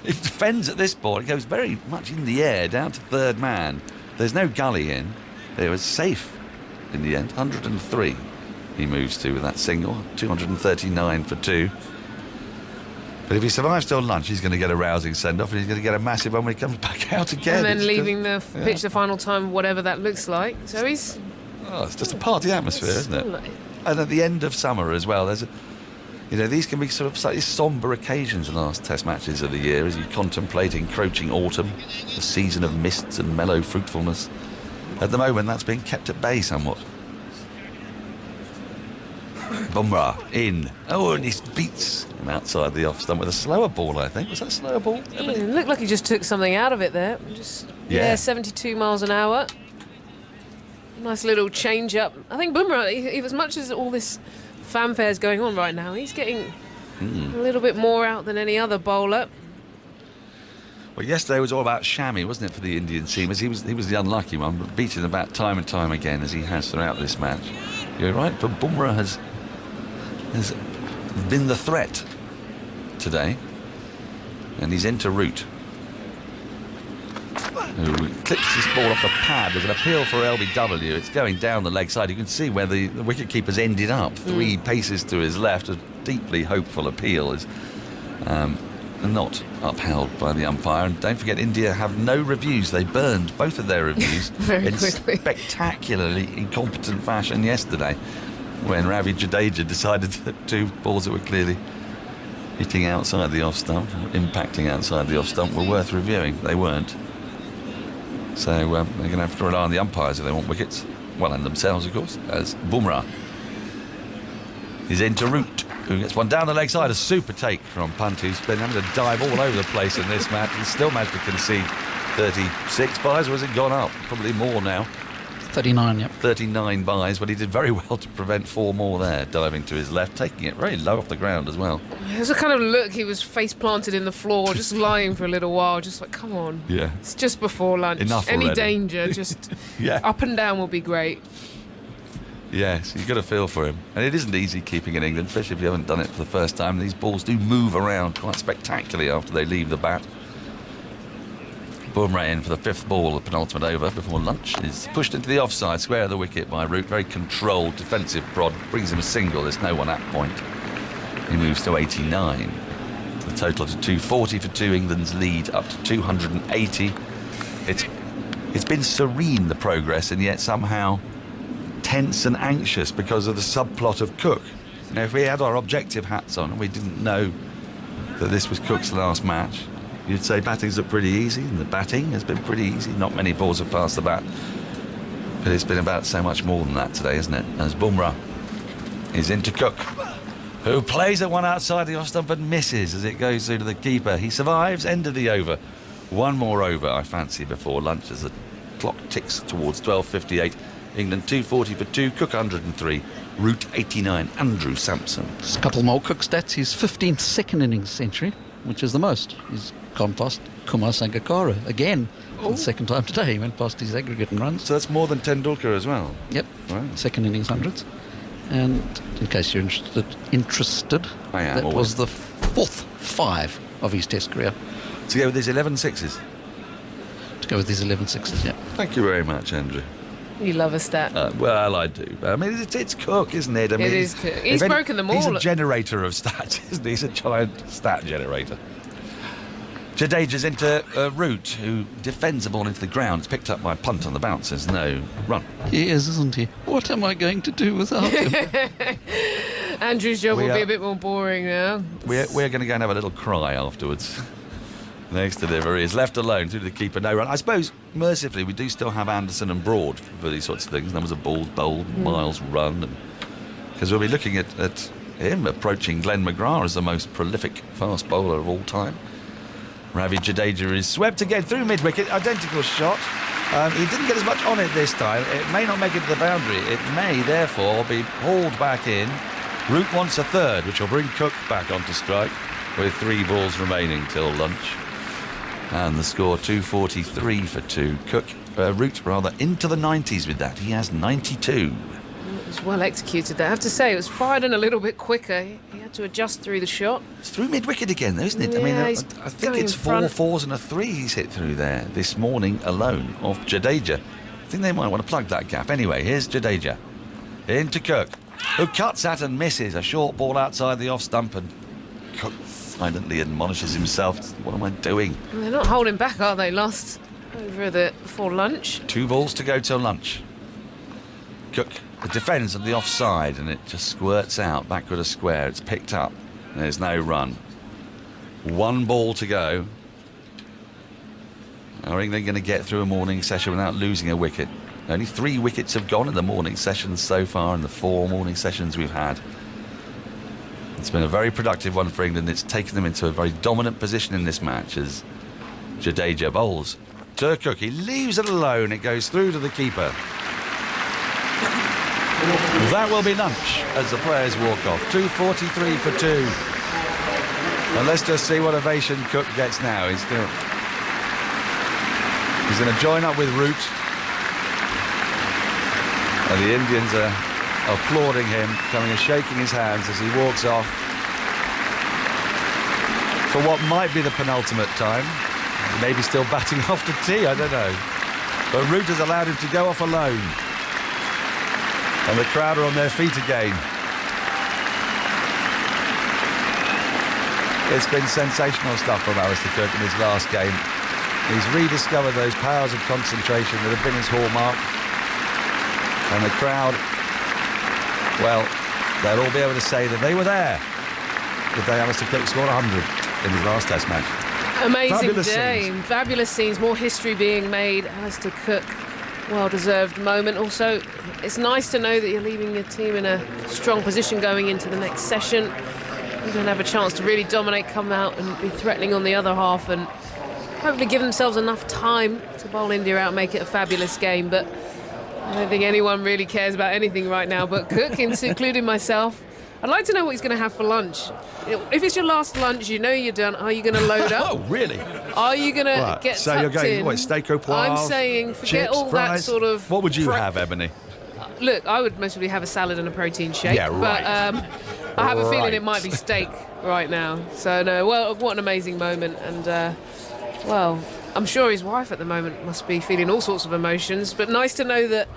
he defends at this ball. It goes very much in the air, down to third man. There's no gully in. It was safe in the end. 103 he moves to with that single. 239 for 2. But if he survives till lunch, he's going to get a rousing send-off, and he's going to get a massive one when he comes back out again. And then leaving the pitch the final time, whatever that looks like. So he's... Oh, it's just a party atmosphere, isn't it? And at the end of summer as well, these can be sort of slightly sombre occasions, the last Test matches of the year, as you contemplate encroaching autumn, the season of mists and mellow fruitfulness. At the moment, that's being kept at bay somewhat. Bumrah in. Oh, and he beats him outside the off stump with a slower ball, I think. Was that a slower ball? It looked like he just took something out of it there. 72 miles an hour. Nice little change up. I think Bumrah, as much as all this fanfare is going on right now, he's getting a little bit more out than any other bowler. Well, yesterday was all about Shami, wasn't it, for the Indian team? As he was the unlucky one, but beaten about time and time again, as he has throughout this match. You're right, but Bumrah has been the threat today, and he's into Root, who clips this ball off the pad. There's an appeal for LBW. It's going down the leg side. You can see where the wicket-keeper's ended up. 3 paces to his left. A deeply hopeful appeal is not upheld by the umpire. And don't forget, India have no reviews. They burned both of their reviews in spectacularly incompetent fashion yesterday, when Ravi Jadeja decided that 2 balls that were clearly hitting outside the off stump, impacting outside the off stump, were worth reviewing. They weren't. So they're going to have to rely on the umpires if they want wickets. Well, and themselves, of course, as Bumrah is into Root, who gets one down the leg side. A super take from Pant, who's been having to dive all over the place in this match. He's still managed to concede 36 buys, or has it gone up? Probably more now. 39, yep. 39 buys, but he did very well to prevent 4 more there, diving to his left, taking it very low off the ground as well. It was a kind of look, he was face planted in the floor, just lying for a little while, just like, come on. Yeah. It's just before lunch. Enough Any already. danger, just Yeah. up and down will be great. Yes, you've got to feel for him. And it isn't easy keeping in England, especially if you haven't done it for the first time. These balls do move around quite spectacularly after they leave the bat. Bumrah in for the 5th ball, the penultimate over before lunch. Is pushed into the offside square of the wicket by Root. Very controlled defensive prod. Brings him a single. There's no one at point. He moves to 89. The total to 240 for 2. England's lead up to 280. It's been serene, the progress, and yet somehow tense and anxious because of the subplot of Cook. You know, if we had our objective hats on and we didn't know that this was Cook's last match, you'd say batting's looked pretty easy, and the batting has been pretty easy. Not many balls have passed the bat, but it's been about so much more than that today, isn't it? As Bumrah is into Cook, who plays at one outside the off stump and misses as it goes through to the keeper. He survives. End of the over. 1 more over, I fancy, before lunch, as the clock ticks towards 12:58. England 240 for 2. Cook 103. Root 89. Andrew Sampson. Just a couple more Cook stats. His 15th second innings century, which is the most. He's gone past Kumar Sangakkara again for the second time today. He went past his aggregate in runs. So that's more than Tendulkar as well? Yep, right. Second innings hundreds. And in case you're interested, I am that always. was the fourth 5 of his Test career. To go with his 11 sixes? To go with his 11 sixes, yeah. Thank you very much, Andrew. You love a stat. Well, I do. I mean, it's Cook, isn't it? I mean, It is Cook. He's broken them He's all. a generator of stats, isn't he? He's a giant stat generator. Jadeja's into Root, who defends the ball into the ground. It's picked up by a punt on the bounce. There's no run. He is, isn't he? What am I going to do without him? Andrew's job will be a bit more boring now. We're going to go and have a little cry afterwards. Next delivery is left alone through the keeper, no run. I suppose, mercifully, we do still have Anderson and Broad for these sorts of things. There was a Balls bowled, Miles run. Because we'll be looking at him approaching Glenn McGrath as the most prolific fast bowler of all time. Ravi Jadeja is swept again through mid-wicket, identical shot. He didn't get as much on it this time. It may not make it to the boundary. It may, therefore, be hauled back in. Root wants a third, which will bring Cook back onto strike with 3 balls remaining till lunch. And the score 243 for 2. Cook, Root rather, into the 90s with that. He has 92. It was well executed there. I have to say, it was fired in a little bit quicker. He had to adjust through the shot. It's through mid-wicket again, though, isn't it? Yeah, I mean, he's I think going it's in 4 front. 4s and a 3 he's hit through there this morning alone off Jadeja. I think they might want to plug that gap. Anyway, here's Jadeja. Into Cook, who cuts at and misses. A short ball outside the off stump, and Cook silently admonishes himself. What am I doing? Well, they're not holding back, are they? Last over before lunch. 2 balls to go till lunch. Cook defends on the offside, and it just squirts out backward a square. It's picked up. There's no run. 1 ball to go. Are England going to get through a morning session without losing a wicket? Only 3 wickets have gone in the morning sessions so far, in the 4 morning sessions we've had. It's been a very productive one for England. It's taken them into a very dominant position in this match as Jadeja bowls to Cook. He leaves it alone. It goes through to the keeper. That will be lunch as the players walk off. 243 for 2. And let's just see what ovation Cook gets now. He's going to join up with Root. And the Indians are applauding him, coming and shaking his hands as he walks off for what might be the penultimate time. Maybe still batting off to tea, I don't know. But Root has allowed him to go off alone. And the crowd are on their feet again. It's been sensational stuff from Alastair Cook in his last game. He's rediscovered those powers of concentration that have been his hallmark. And the crowd, well, they'll all be able to say that they were there the day Alastair Cook scored 100 in his last Test match. Amazing Fabulous day. scenes. Fabulous scenes. More history being made. Alastair Cook, well-deserved moment. Also, it's nice to know that you're leaving your team in a strong position going into the next session. You're going to have a chance to really dominate, come out and be threatening on the other half, and hopefully give themselves enough time to bowl India out and make it a fabulous game. But I don't think anyone really cares about anything right now but Cook, including myself. I'd like to know what he's going to have for lunch. If it's your last lunch, you know you're done. Are you going to load up? Oh, really? Are you going to get So tucked you're going, in? what, steak au poivre? I'm saying forget chips, all fries? that sort of... What would you have, Ebony? Look, I would mostly have a salad and a protein shake. Yeah, right. But I have a feeling it might be steak right now. So, no, well, what an amazing moment. And, well, I'm sure his wife at the moment must be feeling all sorts of emotions. But nice to know that...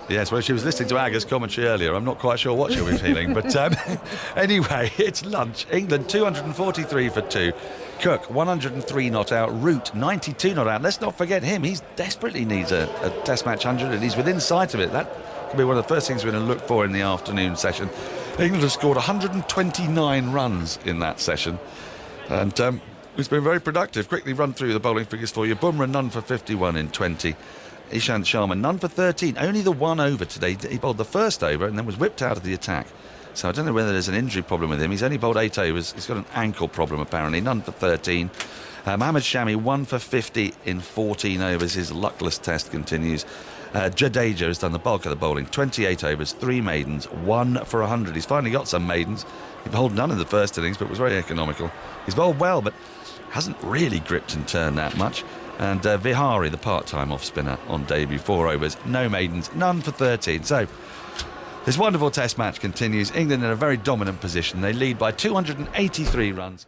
Yes, well, she was listening to Aga's commentary earlier. I'm not quite sure what she'll be feeling. But anyway, it's lunch. England 243 for 2. Cook 103 not out. Root 92 not out. Let's not forget him. He desperately needs a Test match 100, and he's within sight of it. That could be one of the first things we're going to look for in the afternoon session. England have scored 129 runs in that session. And it's been very productive. Quickly run through the bowling figures for you. Bumrah none for 51 in 20. Ishant Sharma none for 13. Only the 1 over today. He bowled the first over and then was whipped out of the attack. So I don't know whether there's an injury problem with him. He's only bowled 8 overs. He's got an ankle problem apparently. None for 13. Mohammad Shami 1 for 50 in 14 overs. His luckless Test continues. Jadeja has done the bulk of the bowling. 28 overs, 3 maidens, 1 for 100. He's finally got some maidens. He bowled none in the first innings, but was very economical. He's bowled well, but hasn't really gripped and turned that much. And Vihari, the part-time off-spinner, on debut, 4 overs, no maidens, none for 13. So this wonderful Test match continues. England in a very dominant position. They lead by 283 runs.